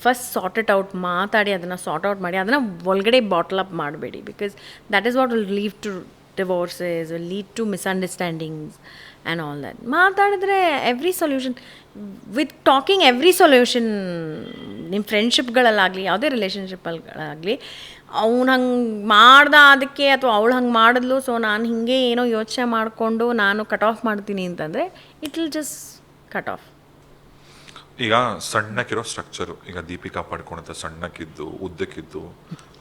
first sort it out, ಮಾತಾಡಿ ಅದನ್ನು sort out ಮಾಡಿ, ಅದನ್ನು ಒಳಗಡೆ bottle up ಮಾಡಬೇಡಿ. Because that is what will lead to divorces, will lead to misunderstandings and all that. ಮಾತಾಡಿದ್ರೆ every solution, with talking every solution. ನಿಮ್ಮ ಫ್ರೆಂಡ್ಶಿಪ್ಗಳಲ್ಲಾಗಲಿ ಯಾವುದೇ ರಿಲೇಷನ್ಶಿಪ್ಪಲ್ಗಳಾಗಲಿ, ಅವ್ನು ಹಂಗೆ ಮಾಡ್ದ ಅದಕ್ಕೆ ಅಥವಾ ಅವಳು ಹಂಗೆ ಮಾಡಿದ್ಲು, ಸೊ ನಾನು ಹಿಂಗೆ ಏನೋ ಯೋಚನೆ ಮಾಡಿಕೊಂಡು ನಾನು ಕಟ್ ಆಫ್ ಮಾಡ್ತೀನಿ ಅಂತಂದರೆ it will just cut off. ಈಗ ಸಣ್ಣಕ್ಕಿರೋ ಸ್ಟ್ರಕ್ಚರು, ಈಗ ದೀಪಿಕಾ ಪಡ್ಕೊಳಂತ ಸಣ್ಣಕ್ಕಿದ್ದು ಉದ್ದಕ್ಕಿದ್ದು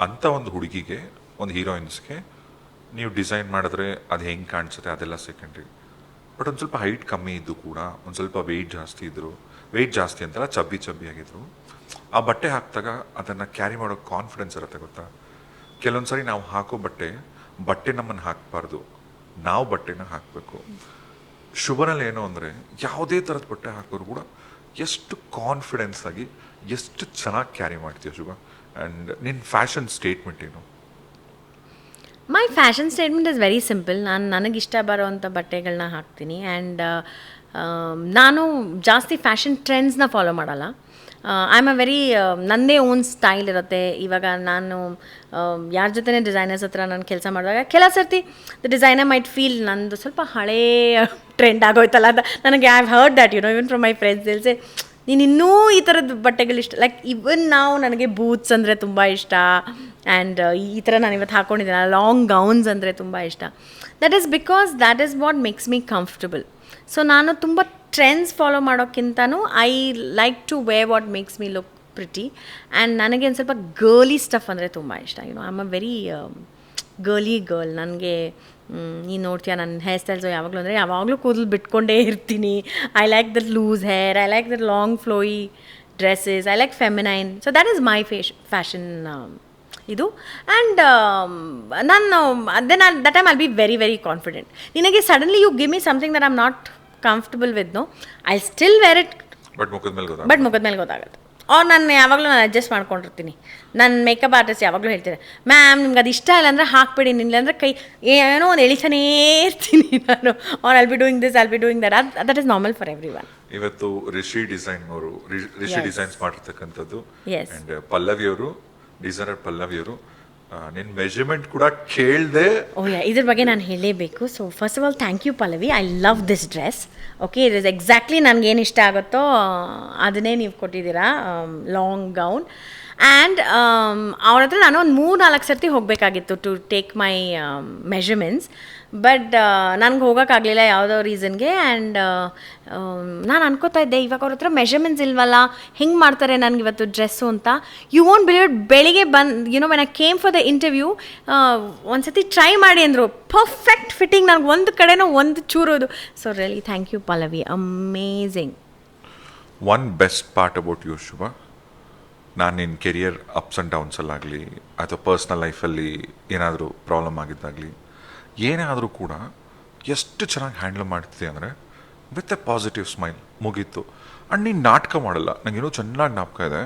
ಅಂಥ ಒಂದು ಹುಡುಗಿಗೆ, ಒಂದು ಹೀರೋಯಿನ್ಸ್ಗೆ ನೀವು ಡಿಸೈನ್ ಮಾಡಿದ್ರೆ ಅದು ಹೆಂಗೆ ಕಾಣಿಸುತ್ತೆ ಅದೆಲ್ಲ ಸೆಕೆಂಡ್ರಿ. ಬಟ್ ಒಂದು ಸ್ವಲ್ಪ ಹೈಟ್ ಕಮ್ಮಿ ಇದ್ದು ಕೂಡ, ಒಂದು ಸ್ವಲ್ಪ ವೆಯ್ಟ್ ಜಾಸ್ತಿ ಇದ್ದರು, ವೆಯ್ಟ್ ಜಾಸ್ತಿ ಅಂತಲ್ಲ ಚಬ್ಬಿ ಆಗಿದ್ರು, ಆ ಬಟ್ಟೆ ಹಾಕಿದಾಗ ಅದನ್ನು ಕ್ಯಾರಿ ಮಾಡೋ ಕಾನ್ಫಿಡೆನ್ಸ್ ಇರುತ್ತೆ ಗೊತ್ತಾ. ಕೆಲವೊಂದು ಸರಿ ನಾವು ಹಾಕೋ ಬಟ್ಟೆ ನಮ್ಮನ್ನು ಹಾಕಬಾರ್ದು, ನಾವು ಬಟ್ಟೆನ ಹಾಕಬೇಕು. ಶುಭನಲ್ಲಿ ಏನು ಅಂದರೆ ಯಾವುದೇ ಥರದ ಬಟ್ಟೆ ಹಾಕೋರು ಕೂಡ ಎಷ್ಟು ಕಾನ್ಫಿಡೆನ್ಸ್ ಆಗಿ ಎಷ್ಟು ಚೆನ್ನಾಗಿ ಕ್ಯಾರಿ ಮಾಡ್ತೀಯ ಶುಭ. ಆ್ಯಂಡ್ ನಿನ್ನ ಫ್ಯಾಷನ್ ಸ್ಟೇಟ್ಮೆಂಟ್ ಏನು? My fashion statement is very simple. ನನಗಿಷ್ಟ ಬರೋವಂಥ ಬಟ್ಟೆಗಳನ್ನ ಹಾಕ್ತೀನಿ. ಆ್ಯಂಡ್ ನಾನು ಜಾಸ್ತಿ ಫ್ಯಾಷನ್ ಟ್ರೆಂಡ್ಸ್ನ ಫಾಲೋ ಮಾಡಲ್ಲ. ಐ ಆಮ್ ಅ ವೆರಿ ನನ್ನದೇ ಓನ್ ಸ್ಟೈಲ್ ಇರುತ್ತೆ. ಇವಾಗ ನಾನು ಯಾರ ಜೊತೆ ಡಿಸೈನರ್ಸ್ ಹತ್ರ ನಾನು ಕೆಲಸ ಮಾಡಿದಾಗ ಕೆಲವು ಸರ್ತಿ ದ ಡಿಸೈನರ್ ಮೈಟ್ ಫೀಲ್ ನಂದು ಸ್ವಲ್ಪ ಹಳೇ ಟ್ರೆಂಡ್ ಆಗೋಯ್ತಲ್ಲ ಅಂತ. ನನಗೆ I have heard that even from my friends. ದಿಲ್ಸೆ ನೀನು ಇನ್ನೂ ಈ ಥರದ್ದು ಬಟ್ಟೆಗಳು ಇಷ್ಟ, ಲೈಕ್ ಇವನ್ ನಾವು ನನಗೆ ಬೂಟ್ಸ್ ಅಂದರೆ ತುಂಬ ಇಷ್ಟ. ಆ್ಯಂಡ್ ಈ ಥರ ನಾನು ಇವತ್ತು ಹಾಕ್ಕೊಂಡಿದ್ದೀನಿ ಲಾಂಗ್ ಗೌನ್ಸ್ ಅಂದರೆ ತುಂಬ ಇಷ್ಟ. That is because that is what makes me comfortable. So ನಾನು ತುಂಬ ಟ್ರೆಂಡ್ಸ್ ಫಾಲೋ ಮಾಡೋಕ್ಕಿಂತನೂ I like to wear what makes me look pretty. And ನನಗೆ ಒಂದು ಸ್ವಲ್ಪ ಗರ್ಲಿ ಸ್ಟಫ್ ಅಂದರೆ ತುಂಬ ಇಷ್ಟ. I am a very girly girl. ನನಗೆ ನೀನು ನೋಡ್ತೀಯ ನನ್ನ ಹೇರ್ ಸ್ಟೈಲ್ಸು ಯಾವಾಗಲೂ ಅಂದರೆ ಯಾವಾಗಲೂ ಕೂದಲು ಬಿಟ್ಕೊಂಡೇ ಇರ್ತೀನಿ. I like that loose hair, I like that long flowy dresses, I like feminine. So that is my fashion ಇದು. ಆ್ಯಂಡ್ ನಾನು that time I'll be very very confident. ನಿನಗೆ suddenly you give me something that I am not comfortable with, no I still wear it, but ಮುಖದ ಮೇಲೆ ಗೊತ್ತಾಗುತ್ತೆ. ಅವ್ರು ನಾನು ಯಾವಾಗಲೂ adjust ಮಾಡ್ಕೊಂಡಿರ್ತೀನಿ. ನನ್ನ ಮೇಕಪ್ ಆರ್ಟಿಸ್ಟ್ ಯಾವಾಗಲೂ ಹೇಳ್ತೀನಿ, ಮ್ಯಾಮ್ ನಿಮ್ಗೆ ಅದು ಇಷ್ಟ ಇಲ್ಲ ಅಂದರೆ ಹಾಕ್ಬಿಡಿ, ನಿಲ್ಲಂದರೆ ಕೈ ಏನೋ ಒಂದು ಎಳಿತಾನೇ ಇರ್ತೀನಿ ನಾನು. Or I'll be doing this, I'll be doing that is normal for everyone. ಇವತ್ತು ರಿಷಿ ಡಿಸೈನ್ಸ್ ಮಾಡಿರ್ತಕ್ಕಂಥದ್ದು. Yes. ಆ್ಯಂಡ್ ಪಲ್ಲವಿಯವರು, ಡಿಸೈನರ್ ಪಲ್ಲವಿಯವರು, ನಿನ್ನ ಮೆಜರ್ಮೆಂಟ್ ಕೂಡ ಕೇಳಿದೆ. ಇದ್ರ ಬಗ್ಗೆ ನಾನು ಹೇಳಲೇಬೇಕು. So first of all thank you Pallavi, I love this dress. Okay, it is exactly ನನಗೇನು ಇಷ್ಟ ಆಗುತ್ತೋ ಅದನ್ನೇ ನೀವು ಕೊಟ್ಟಿದ್ದೀರಾ, ಲಾಂಗ್ ಗೌನ್. ಆ್ಯಂಡ್ ಅವ್ರ ಹತ್ರ ನಾನು ಒಂದು 3-4 ಸರ್ತಿ ಹೋಗಬೇಕಾಗಿತ್ತು to take my measurements. But ನನಗೆ ಹೋಗೋಕ್ಕಾಗಲಿಲ್ಲ ಯಾವುದೋ ರೀಸನ್ಗೆ. ಆ್ಯಂಡ್ ನಾನು ಅನ್ಕೋತಾ ಇದ್ದೆ, ಇವಾಗ ಅವ್ರ ಹತ್ರ ಮೆಷರ್ಮೆಂಟ್ಸ್ ಇಲ್ವಲ್ಲ, ಹೆಂಗೆ ಮಾಡ್ತಾರೆ ನನಗೆ ಇವತ್ತು ಡ್ರೆಸ್ಸು ಅಂತ. ಯು ವೋಂಟ್ ಬಿಲೀವ್ ಇಟ್, ಬೆಳಿಗ್ಗೆ ಬಂದು when I came for the interview ಒಂದು ಸತಿ ಟ್ರೈ ಮಾಡಿ ಅಂದರು. ಪರ್ಫೆಕ್ಟ್ ಫಿಟ್ಟಿಂಗ್, ನನಗೆ ಒಂದು ಕಡೆನೂ ಒಂದು ಚೂರೋದು. So really thank you Pallavi, amazing. One best part about you Shubha, ನಾನು ನಿನ್ನ ಕೆರಿಯರ್ ಅಪ್ಸ್ ಆ್ಯಂಡ್ ಡೌನ್ಸಲ್ಲಾಗಲಿ ಅಥವಾ ಪರ್ಸ್ನಲ್ ಲೈಫಲ್ಲಿ ಏನಾದರೂ ಪ್ರಾಬ್ಲಮ್ ಆಗಿದ್ದಾಗಲಿ ಏನೇ ಆದರೂ ಕೂಡ ಎಷ್ಟು ಚೆನ್ನಾಗಿ ಹ್ಯಾಂಡಲ್ ಮಾಡ್ತಿದ್ದೆ ಅಂದರೆ ವಿತ್ ಎ ಪಾಸಿಟಿವ್ ಸ್ಮೈಲ್, ಮುಗೀತು. ಆ್ಯಂಡ್ ನೀನು ನಾಟಕ ಮಾಡಲ್ಲ. ನನಗೇನೋ ಚೆನ್ನಾಗಿ ಜ್ಞಾಪಕ ಇದೆ,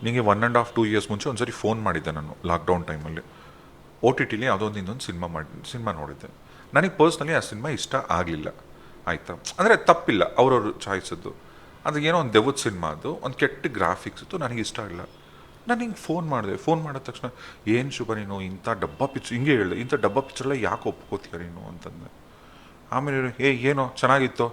ನಿಮಗೆ 1.5-2 ಇಯರ್ಸ್ ಮುಂಚೆ ಒಂದು ಸರಿ ಫೋನ್ ಮಾಡಿದ್ದೆ ನಾನು ಲಾಕ್ಡೌನ್ ಟೈಮಲ್ಲಿ. OTTಲಿ ಯಾವುದೋ ಒಂದು ಇನ್ನೊಂದು ಸಿನಿಮಾ ನೋಡಿದ್ದೆ. ನನಗೆ ಪರ್ಸ್ನಲಿ ಆ ಸಿನಿಮಾ ಇಷ್ಟ ಆಗಲಿಲ್ಲ, ಆಯಿತಾ. ಅಂದರೆ ತಪ್ಪಿಲ್ಲ, ಅವ್ರವ್ರ ಚಾಯ್ಸದ್ದು. ಅದು ಏನೋ ಒಂದು ದೆವ್ವದ ಸಿನಿಮಾ, ಅದು ಒಂದು ಕೆಟ್ಟ ಗ್ರಾಫಿಕ್ಸ್ ಇತ್ತು, ನನಗೆ ಇಷ್ಟ ಆಗಿಲ್ಲ. ನಾನು ಹಿಂಗೆ ಫೋನ್ ಮಾಡಿದ ತಕ್ಷಣ ಏನು ಶುಭ ನೀನು ಇಂಥ ಡಬ್ಬಾ ಪಿಕ್ಚರ್, ಹಿಂಗೆ ಹೇಳಿದೆ, ಇಂಥ ಡಬ್ಬಾ ಪಿಕ್ಚರ್ಲ್ಲ ಯಾಕೆ ಒಪ್ಕೋತೀಯ ನೀನು ಅಂತಂದೆ. ಆಮೇಲೆ ಏನೋ ಚೆನ್ನಾಗಿತ್ತು,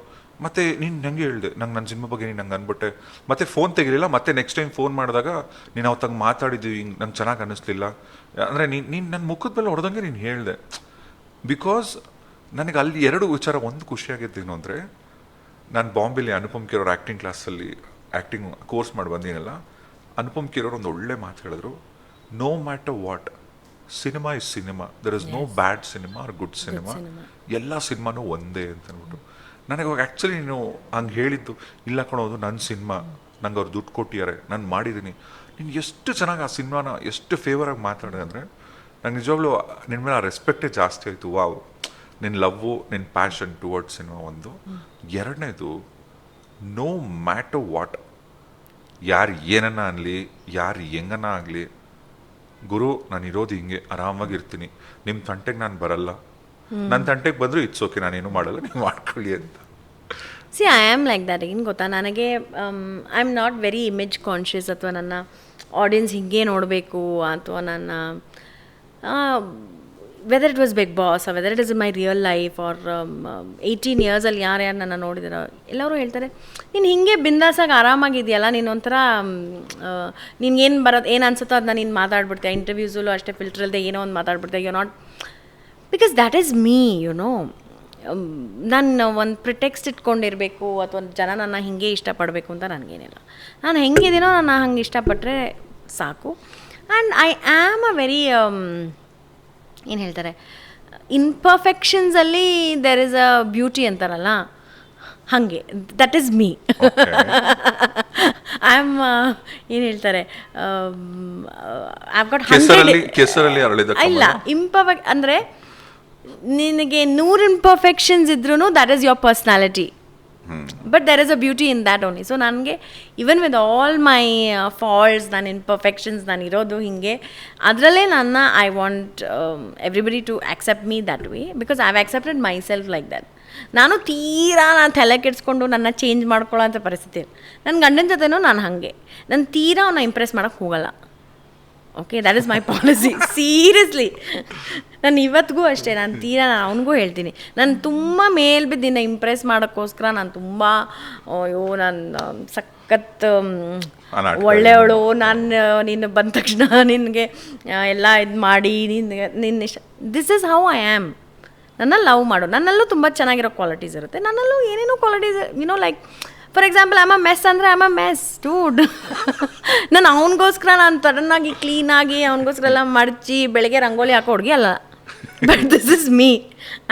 ಮತ್ತು ನೀನು ನನಗೆ ಹೇಳಿದೆ, ನನ್ನ ಸಿನಿಮಾ ಬಗ್ಗೆ ನೀನು ನಂಗೆ ಅಂದ್ಬಿಟ್ಟೆ, ಮತ್ತೆ ಫೋನ್ ತೆಗಿಲಿಲ್ಲ, ಮತ್ತೆ ನೆಕ್ಸ್ಟ್ ಟೈಮ್ ಫೋನ್ ಮಾಡಿದಾಗ ನೀನು ಅವತ್ತಂಗೆ ಮಾತಾಡಿದ್ದೀವಿ, ಹಿಂಗೆ ನಂಗೆ ಚೆನ್ನಾಗಿ ಅನ್ನಿಸ್ಲಿಲ್ಲ ಅಂದರೆ ನೀನು ನನ್ನ ಮುಖದ ಮೇಲೆ ಹೊಡೆದಂಗೆ ನೀನು ಹೇಳಿದೆ. ಬಿಕಾಸ್ ನನಗೆ ಅಲ್ಲಿ ಎರಡು ವಿಚಾರ. ಒಂದು ಖುಷಿಯಾಗಿದ್ದೇನು ಅಂದರೆ, ನಾನು ಬಾಂಬೆಲಿ ಅನುಪಮ್ ಖೇರ್ ಅವ್ರ ಆ್ಯಕ್ಟಿಂಗ್ ಕ್ಲಾಸಲ್ಲಿ ಆ್ಯಕ್ಟಿಂಗ್ ಕೋರ್ಸ್ ಮಾಡಿ ಬಂದೀನಲ್ಲ, ಅನುಪಮ್ ಖೇರ್ ಅವರು ಒಂದು ಒಳ್ಳೆ ಮಾತು ಹೇಳಿದ್ರು, no matter what, cinema is cinema, there is no bad cinema or good cinema, ಎಲ್ಲ ಸಿನಿಮಾನೂ ಒಂದೇ ಅಂತ ಅಂದ್ಬಿಟ್ಟು. ನನಗೆ ಅವಾಗ ಆ್ಯಕ್ಚುಲಿ ನೀನು ಹಂಗೆ ಹೇಳಿದ್ದು, ಇಲ್ಲ ಕಣೋದು ನನ್ನ ಸಿನಿಮಾ, ನಂಗೆ ಅವ್ರು ದುಡ್ಡು ಕೊಟ್ಟಿದ್ದಾರೆ, ನಾನು ಮಾಡಿದ್ದೀನಿ, ನೀನು ಎಷ್ಟು ಚೆನ್ನಾಗಿ ಆ ಸಿನಿಮಾನ ಎಷ್ಟು ಫೇವರಾಗಿ ಮಾತಾಡಿದೆ ಅಂದರೆ ನಂಗೆ ನಿಜವಾಗ್ಲೂ ನಿನ್ನ ಮೇಲೆ ಆ ರೆಸ್ಪೆಕ್ಟೇ ಜಾಸ್ತಿ ಆಯಿತು. ವಾವ್, ನಿನ್ನ ಲವ್ವು, ನಿನ್ನ ಪ್ಯಾಷನ್ ಟುವರ್ಡ್ಸ್ ಸಿನಿಮಾ ಒಂದು. ಎರಡನೇದು, ನೋ ಮ್ಯಾಟರ್ ವಾಟ್, ಯಾರು ಏನನ್ನ ಅನ್ನಲಿ, ಯಾರು ಹೆಂಗನ್ನ ಆಗಲಿ, ಗುರು ನಾನು ಇರೋದು ಹಿಂಗೆ ಆರಾಮಾಗಿರ್ತೀನಿ, ನಿಮ್ಮ ತಂಟೆಗೆ ನಾನು ಬರಲ್ಲ, ನನ್ನ ತಂಟೆಗೆ ಬಂದರೂ ಇಟ್ಸ್ ಓಕೆ, ನಾನೇನು ಮಾಡಲ್ಲ, ನೀವು ಮಾಡ್ಕೊಳ್ಳಿ ಅಂತ. See I am like that. ಏನು ಗೊತ್ತಾ, ನನಗೆ I am not very image conscious, ಅಥವಾ ನನ್ನ ಆಡಿಯನ್ಸ್ ಹಿಂಗೆ ನೋಡಬೇಕು, ಅಥವಾ ನನ್ನ whether it was Bigg Boss, whether it is in my real life, or 18 ಇಯರ್ಸಲ್ಲಿ ಯಾರು ನನ್ನ ನೋಡಿದಾರೋ ಎಲ್ಲರೂ ಹೇಳ್ತಾರೆ, ನೀನು ಹಿಂಗೆ ಬಿಂದಾಸಾಗಿ ಆರಾಮಾಗಿದೆಯಲ್ಲ, ನೀನು ಒಂಥರ ನಿನ್ಗೇನು ಬರೋದು ಏನು ಅನ್ಸುತ್ತೋ ಅದನ್ನ ನೀನು ಮಾತಾಡ್ಬಿಡ್ತೀಯ, ಇಂಟರ್ವ್ಯೂಸಲ್ಲೂ ಅಷ್ಟೇ ಫಿಲ್ಟರ್ ಇಲ್ಲದೆ ಏನೋ ಒಂದು ಮಾತಾಡ್ಬಿಡ್ತೀಯ, you not, because that is me, no. ನಾನು ಒಂದು ಪ್ರಿಟೆಕ್ಸ್ಟ್ ಇಟ್ಕೊಂಡಿರಬೇಕು ಅಥವಾ ಒಂದು ಜನ ನನ್ನ ಹಿಂಗೆ ಇಷ್ಟಪಡಬೇಕು ಅಂತ ನನಗೇನಿಲ್ಲ. ನಾನು ಹೆಂಗಿದ್ದೀನೋ ನಾನು ಹಂಗೆ ಇಷ್ಟಪಟ್ಟರೆ ಸಾಕು. And I am a very ಏನು ಹೇಳ್ತಾರೆ, ಇನ್ಪರ್ಫೆಕ್ಷನ್ಸಲ್ಲಿ ದೆರ್ ಇಸ್ ಅ ಬ್ಯೂಟಿ ಅಂತಾರಲ್ಲ, ಹಾಗೆ that is me. I am ಏನು ಹೇಳ್ತಾರೆ, ಐ ಗಾಟ್ 100 ಇಲ್ಲ ಇಂಪರ್ಫೆಕ್ಟ್ ಅಂದರೆ, ನಿನಗೆ 100 ಇಂಪರ್ಫೆಕ್ಷನ್ಸ್ ಇದ್ರೂ that is your personality, but there is a beauty in that only. So ನನಗೆ even with all my faults, ನನ್ನ ಇನ್ಪರ್ಫೆಕ್ಷನ್ಸ್, ನಾನು ಇರೋದು ಹಿಂಗೆ, ಅದರಲ್ಲೇ ನನ್ನ I want everybody to accept me that way, because I have accepted my self like that. ನಾನು ನಾನು ತಲೆ ಕೆಡಿಸ್ಕೊಂಡು ನನ್ನ ಚೇಂಜ್ ಮಾಡ್ಕೊಳ್ಳೋ ಅಂಥ ಪರಿಸ್ಥಿತಿ. ನನ್ನ ಗಂಡನ ಜೊತೆನೂ ನಾನು ಹಾಗೆ, ನಾನು ಅವನ್ನ ಇಂಪ್ರೆಸ್ ಮಾಡೋಕ್ಕೆ ಹೋಗಲ್ಲ. Okay, that is my policy, seriously. ನಾನು ಇವತ್ತಿಗೂ ಅಷ್ಟೇ, ನಾನು ಅವನಿಗೂ ಹೇಳ್ತೀನಿ, ನಾನು ತುಂಬ ಮೇಲ್ಬಿದ್ದಿನ ಇಂಪ್ರೆಸ್ ಮಾಡೋಕ್ಕೋಸ್ಕರ ನಾನು ತುಂಬ ನಾನು ಸಖತ್ ಒಳ್ಳೆಯವಳು, ನಾನು ನೀನು ಬಂದ ತಕ್ಷಣ ನಿನಗೆ ಎಲ್ಲ ಇದು ಮಾಡಿ ನಿನ್ನ ಇಷ್ಟ, this is how I am. ನನ್ನಲ್ಲಿ ಲವ್ ಮಾಡು, ನನ್ನಲ್ಲೂ ತುಂಬ ಚೆನ್ನಾಗಿರೋ ಕ್ವಾಲಿಟೀಸ್ ಇರುತ್ತೆ, ನನ್ನಲ್ಲೂ ಏನೇನೋ qualities, like for example I'm a mess ಅಂದರೆ ಐಮ್ ಅ ಮೆಸ್ ಡೂಡ್. ನಾನು ಅವನಿಗೋಸ್ಕರ ನಾನು ಸಡನ್ನಾಗಿ ಕ್ಲೀನಾಗಿ ಅವನಿಗೋಸ್ಕರ ಎಲ್ಲ ಮಡಚಿ ಬೆಳಗ್ಗೆ ರಂಗೋಲಿ ಹಾಕೋ ಹುಡುಗಿ ಅಲ್ಲ, ಬಟ್ ದಿಸ್ ಇಸ್ ಮೀ,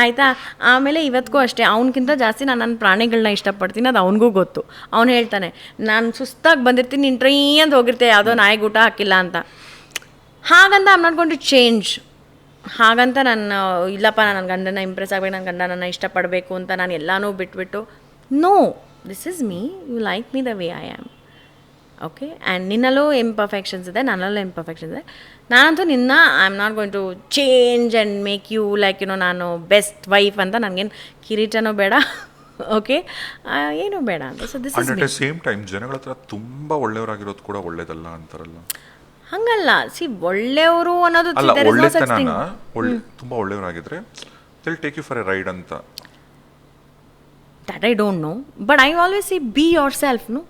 ಆಯಿತಾ. ಆಮೇಲೆ ಇವತ್ತಿಗೂ ಅಷ್ಟೇ, ಅವನಕ್ಕಿಂತ ಜಾಸ್ತಿ ನಾನು ನನ್ನ ಪ್ರಾಣಿಗಳನ್ನ ಇಷ್ಟಪಡ್ತೀನಿ, ಅದು ಅವನಿಗೂ ಗೊತ್ತು. ಅವ್ನು ಹೇಳ್ತಾನೆ, ನಾನು ಸುಸ್ತಾಗಿ ಬಂದಿರ್ತೀನಿ, ನೀನು ಟ್ರೈ ಅಂತ ಹೋಗಿರ್ತೆ, ಯಾವುದೋ ನಾಯಿಗೆ ಊಟ ಹಾಕಿಲ್ಲ ಅಂತ. ಹಾಗಂತ I'm not going to change. ಹಾಗಂತ ನಾನು ಇಲ್ಲಪ್ಪ ನನ್ನ ಗಂಡನ ಇಂಪ್ರೆಸ್ ಆಗಬೇಕು, ನನ್ನ ಗಂಡ ನನ್ನ ಇಷ್ಟಪಡಬೇಕು ಅಂತ ನಾನು ಎಲ್ಲನೂ ಬಿಟ್ಬಿಟ್ಟು, no, this is me, you like me the way I am. Okay, and ನಿನ್ನಲ್ಲೂ ಇಂಪರ್ಫೆಕ್ಷನ್ಸ್ ಇದೆ, ನನ್ನಲ್ಲೂ ಇಂಪರ್ಫೆಕ್ಷನ್ಸ್ ಇದೆ. ನಾನಂತೂ I am not going to change and make you like ನಾನು ಬೆಸ್ಟ್ ವೈಫ್ ಅಂತ. ನನಗೇನು ಕಿರೀಟನೂ ಬೇಡ, ಓಕೆ, ಏನೂ ಬೇಡ ಅಂತ. So this is at the same time ಜನಗಳ ಹತ್ರ ತುಂಬ ಒಳ್ಳೆಯವರಾಗಿರೋದು ಕೂಡ ಒಳ್ಳೇದಲ್ಲ ಅಂತಾರಲ್ಲ. ಹಂಗಲ್ಲ, ಸಿ ಒಳ್ಳೆಯವರು ಅನ್ನೋದು ಒಳ್ಳೆತನ, ತುಂಬ ಒಳ್ಳೆಯವರಾಗಿದ್ರೆ will take you for a ride ಅಂತ. That I don't know, but I always say be yourself, no?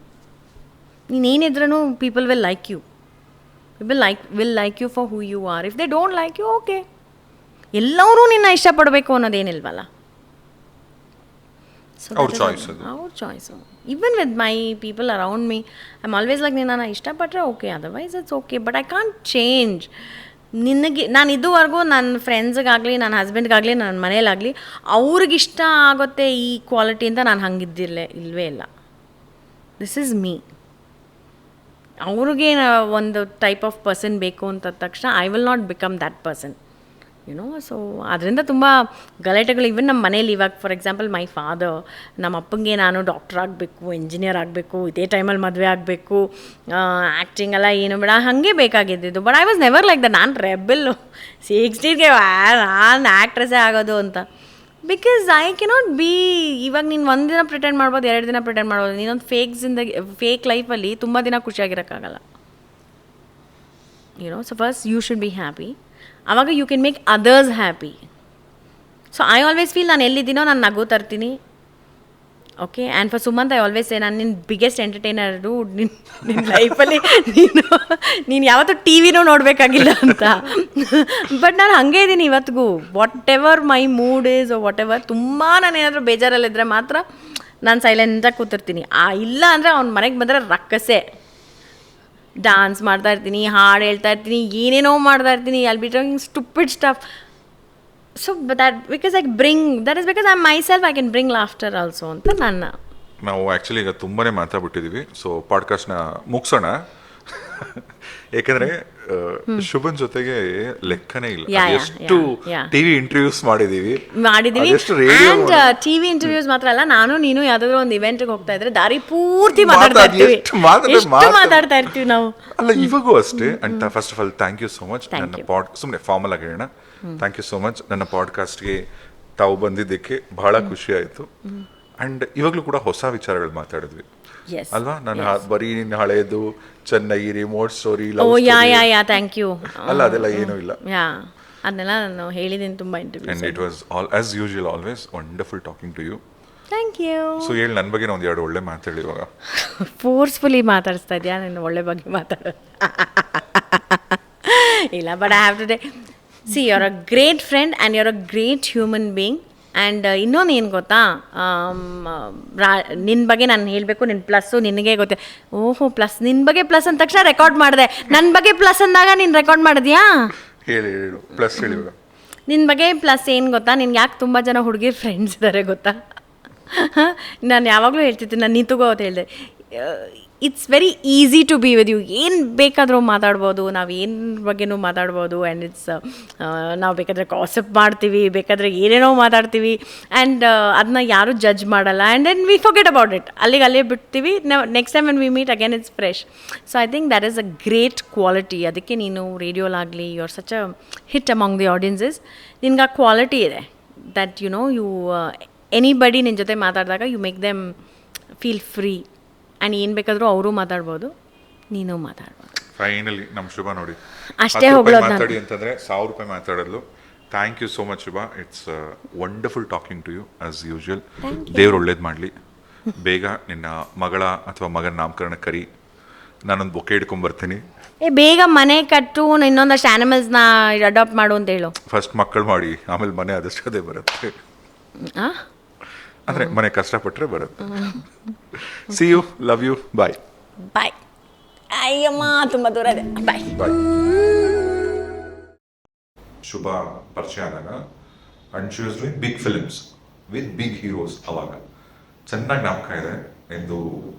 ನೀನೇನಿದ್ರೂ people will like you. People will like you for who you are. If they don't like you, okay. ಎಲ್ಲರೂ ನಿನ್ನ ಇಷ್ಟಪಡಬೇಕು ಅನ್ನೋದೇನಿಲ್ವಲ್ಲ. So our choice ಅದು. Our choice. Even with my people around me, I'm always like, ನಿನ್ನ ಇಷ್ಟಪಟ್ಟರೆ okay, otherwise it's okay, but I can't change. ನಾನು ಇದುವರೆಗೂ ನನ್ನ ಫ್ರೆಂಡ್ಸ್ಗಾಗಲಿ, ನನ್ನ ಹಸ್ಬೆಂಡ್ಗಾಗಲಿ, ನನ್ನ ಮನೇಲಾಗಲಿ ಅವ್ರಿಗಿಷ್ಟ ಆಗುತ್ತೆ ಈ ಕ್ವಾಲಿಟಿ ಅಂತ ನಾನು ಇಲ್ಲವೇ ಇಲ್ಲ. This is me. ಅವ್ರಿಗೆ ಒಂದು ಟೈಪ್ ಆಫ್ ಪರ್ಸನ್ ಬೇಕು ಅಂತ ತಕ್ಷಣ I will not become that person, so ಅದರಿಂದ ತುಂಬ ಗಲಾಟೆಗಳು. ಇವನ್ ನಮ್ಮ ಮನೇಲಿ ಇವಾಗ ಫಾರ್ ಎಕ್ಸಾಂಪಲ್ ಮೈ ಫಾದರ್, ನಮ್ಮ ಅಪ್ಪಂಗೆ ನಾನು ಡಾಕ್ಟರ್ ಆಗಬೇಕು, ಇಂಜಿನಿಯರ್ ಆಗಬೇಕು, ಇದೇ ಟೈಮಲ್ಲಿ ಮದುವೆ ಆಗಬೇಕು, ಆ್ಯಕ್ಟಿಂಗ್ ಎಲ್ಲ ಏನು ಬೇಡ, ಹಾಗೆ ಬೇಕಾಗಿದ್ದಿದ್ದು. But I was never like that. ನಾನು ರೆಬೆಲ್ಲು 60ಗೆ ನಾನು ಆ್ಯಕ್ಟ್ರೆಸ್ಸೇ ಆಗೋದು ಅಂತ. ಬಿಕಾಸ್ ಐ ಕೆನಾಟ್ ಬಿ, ಇವಾಗ ನೀನು ಒಂದಿನ ಪ್ರಿಟೆಂಡ್ ಮಾಡ್ಬೋದು, 2 ದಿನ ಪ್ರಿಟೆಂಡ್ ಮಾಡ್ಬೋದು. ನೀನೊಂದು ಫೇಕ್ ಲೈಫಲ್ಲಿ ತುಂಬ ದಿನ ಖುಷಿಯಾಗಿರೋಕ್ಕಾಗಲ್ಲ. So first you should be happy, ಆವಾಗ you can make others happy. So I always feel ನಾನು ಎಲ್ಲಿದ್ದೀನೋ ನಾನು ನಗು ತರ್ತೀನಿ. Okay, and for Sumanth I always say, ನಾನು ನಿನ್ನ ಬಿಗ್ಗೆಸ್ಟ್ ಎಂಟರ್ಟೈನರು ನಿನ್ನ ಲೈಫಲ್ಲಿ. ನೀನು ಯಾವತ್ತೂ ಟಿ ವಿನೂ ನೋಡಬೇಕಾಗಿಲ್ಲ ಅಂತ. ಬಟ್ ನಾನು ಹಾಗೇ ಇದ್ದೀನಿ ಇವತ್ತಿಗೂ. What ever my mood is what ever, ತುಂಬ ನಾನು ಏನಾದರೂ ಬೇಜಾರಲ್ಲಿದ್ದರೆ ಮಾತ್ರ ನಾನು ಸೈಲೆಂಟಾಗಿ ಕೂತಿರ್ತೀನಿ. ಇಲ್ಲ ಅಂದರೆ ಅವ್ನ ಮನೆಗೆ ಬಂದರೆ ರಕ್ಕಸೆ. ಡ್ಯಾನ್ಸ್ ಮಾಡ್ತಾ ಇರ್ತೀನಿ, ಹಾಡು ಹೇಳ್ತಾ ಇರ್ತೀನಿ, ಏನೇನೋ ಮಾಡ್ತಾ ಇರ್ತೀನಿ. I'll be doing stupid stuff. So because that is because I'm myself, I can bring laughter also ಅಂತ ನನ್ನ. ನಾವು ಆ್ಯಕ್ಚುಲಿ ಈಗ ತುಂಬಾ ಮಾತಾಡ್ಬಿಟ್ಟಿದ್ದೀವಿ. ಸೊ ಪಾಡ್ಕಾಸ್ಟ್ನ ಮುಗಿಸೋಣ. ಯಾಕಂದರೆ ಶುಭನ್ ಜೊತೆಗೆ ಲೆಕ್ಕನೇ ಇಲ್ಲ. ಎಷ್ಟು ಟಿವಿ ಇಂಟರ್ವ್ಯೂಸ್ ಮಾಡಿದ್ದೀವಿ. ಆ್ಯಂಡ್ ಟಿವಿ ಇಂಟರ್ವ್ಯೂಸ್ ಮಾತ್ರ ಅಲ್ಲ, ನಾನು ನೀನು ಯಾವುದಾದ್ರೂ ಒಂದು ಇವೆಂಟ್ಗೆ ಹೋಗ್ತಾ ಇದ್ರೆ ದಾರಿ ಪೂರ್ತಿ ಮಾತಾಡ್ತಾ ಇರ್ತೀವಿ. ಮಾತಾಡ್ತಾ ಇರ್ತೀವಿ ನಾವು. ಅಲ್ಲ, ಇವಾಗೂ ಅಷ್ಟೇ. And first of all thank you so much. ನನ್ನ ಸುಮ್ಮನೆ ಫಾರ್ಮಲ್ ಆಗಿ ಹೇಳೋಣ, ಥ್ಯಾಂಕ್ ಯು ಸೋ ಮಚ್. ನನ್ನ ಪಾಡ್ಕಾಸ್ಟ್ಗೆ ತಾವು ಬಂದಿದ್ದಕ್ಕೆ ಬಹಳ ಖುಷಿ ಆಯಿತು. ಆ್ಯಂಡ್ ಇವಾಗಲೂ ಕೂಡ ಹೊಸ ವಿಚಾರಗಳು ಮಾತಾಡಿದ್ವಿ ಅಲ್ವಾ? ನಾನು ಬರೀ ನಿನ್ನ ಹಳೇದು Chennai remote story thank you ಅಲ್ಲ, ಅದೆಲ್ಲ ಏನೂ ಇಲ್ಲ. ಅದನ್ನೆಲ್ಲ ನಾನು ಹೇಳಿದ್ದೀನಿ ತುಂಬ interview. And it was as usual always wonderful talking to you. Thank you. So ಹೇಳಿ, ನನ್ನ ಬಗ್ಗೆ ಒಂದು 2 ಒಳ್ಳೆ ಮಾತಾಡಿ. ಇವಾಗ ಫೋರ್ಸ್ಫುಲಿ ಮಾತಾಡಿಸ್ತಾ ಇದೆಯಾ? ನನ್ನ ಒಳ್ಳೆ ಬಗ್ಗೆ ಮಾತಾಡೋದು ಇಲ್ಲ. But I have to see, you are a great friend and you are a great human being. And ಇನ್ನೊಂದು ಏನು ಗೊತ್ತಾ, ನಿನ್ನ ಬಗ್ಗೆ ನಾನು ಹೇಳಬೇಕು. ನಿನ್ನ ಪ್ಲಸ್ಸು ನಿನಗೆ ಗೊತ್ತೆ. ಓಹೋ, ಪ್ಲಸ್, ನಿನ್ನ ಬಗ್ಗೆ ಪ್ಲಸ್ ಅಂದ ತಕ್ಷಣ ರೆಕಾರ್ಡ್ ಮಾಡಿದೆ. ನನ್ನ ಬಗ್ಗೆ ಪ್ಲಸ್ ಅಂದಾಗ ನೀನು ರೆಕಾರ್ಡ್ ಮಾಡಿದ್ಯಾ? ಹೇಳಿ ಪ್ಲಸ್ ಹೇಳಿ. ನಿನ್ನ ಬಗ್ಗೆ ಪ್ಲಸ್ ಏನು ಗೊತ್ತಾ, ನಿನ್ಗೆ ಯಾಕೆ ತುಂಬ ಜನ ಹುಡುಗಿರ್ ಫ್ರೆಂಡ್ಸ್ ಇದ್ದಾರೆ ಗೊತ್ತಾ? ನಾನು ಯಾವಾಗಲೂ ಹೇಳ್ತಿದ್ದೆ, ನಾನು ನೀತುಗೋ ಅಂತ ಹೇಳಿದೆ, it's very easy to be with you. ಏನು ಬೇಕಾದರೂ ಮಾತಾಡ್ಬೋದು, ನಾವು ಏನು ಬಗ್ಗೆನೂ ಮಾತಾಡ್ಬೋದು. ಆ್ಯಂಡ್ ಇಟ್ಸ್ ನಾವು ಬೇಕಾದರೆ ಕಾಸಪ್ ಮಾಡ್ತೀವಿ, ಬೇಕಾದರೆ ಏನೇನೋ ಮಾತಾಡ್ತೀವಿ. ಆ್ಯಂಡ್ ಅದನ್ನ ಯಾರೂ ಜಡ್ಜ್ ಮಾಡಲ್ಲ. And then we forget about it. ಅಲ್ಲೇ ಬಿಡ್ತೀವಿ. Next time when we meet again it's fresh. So I think that is a great quality. ಅದಕ್ಕೆ ನೀನು ರೇಡಿಯೋಲಾಗಲಿ you are such a hit among the audiences. ನಿನ್ಗೆ ಆ quality ಇದೆ that you anybody ನಿನ್ನ ಜೊತೆ ಮಾತಾಡಿದಾಗ you make them feel free. And ಏನು ಬೇಕಾದರೂ ಅವರು ಮಾತಾಡ್ಬೋದು, ನೀನು ಮಾತಾಡ್ಬೋದು. ಫೈನಲಿ ನಮ್ಮ ಶುಭ ನೋಡಿ, ಅಷ್ಟೇ ಹೋಗ್ಲೋದು ಮಾತಾಡಿ ಅಂತಂದರೆ 1000 ರೂಪಾಯಿ ಮಾತಾಡೋದು. Thank you so much Shubha. It's wonderful talking to you as usual. ದೇವ್ರು ಒಳ್ಳೇದು ಮಾಡಲಿ. ಬೇಗ ನಿನ್ನ ಮಗಳ ಅಥವಾ ಮಗನ ನಾಮಕರಣ ಕರಿ, ನಾನೊಂದು ಬೊಕ್ಕೆ ಹಿಡ್ಕೊಂಬರ್ತೀನಿ. ಬೇಗ ಮನೆ ಕಟ್ಟು, ಇನ್ನೊಂದಷ್ಟು ಆ್ಯನಿಮಲ್ಸ್ನ ಅಡಾಪ್ಟ್ ಮಾಡು ಅಂತ ಹೇಳು. ಫಸ್ಟ್ ಮಕ್ಕಳು ಮಾಡಿ, ಆಮೇಲೆ ಮನೆ ಆದಷ್ಟು ಅದೇ ಬರುತ್ತೆ. ಅಂದರೆ ಮನೆ ಕಷ್ಟಪಟ್ಟರೆ ಬರುತ್ತೆ. See you, love you, bye bye. ಅಯ್ಯಮ್ಮ, ತುಂಬ ದೂರ ಇದೆ. Bye bye. ಶುಭ ಪರಿಚಯ ಆದಾಗ and she was doing big films with big heroes. ಅವಾಗ ಚೆನ್ನಾಗಿ ಜ್ಞಾಪಕ ಇದೆ. ಎಂದು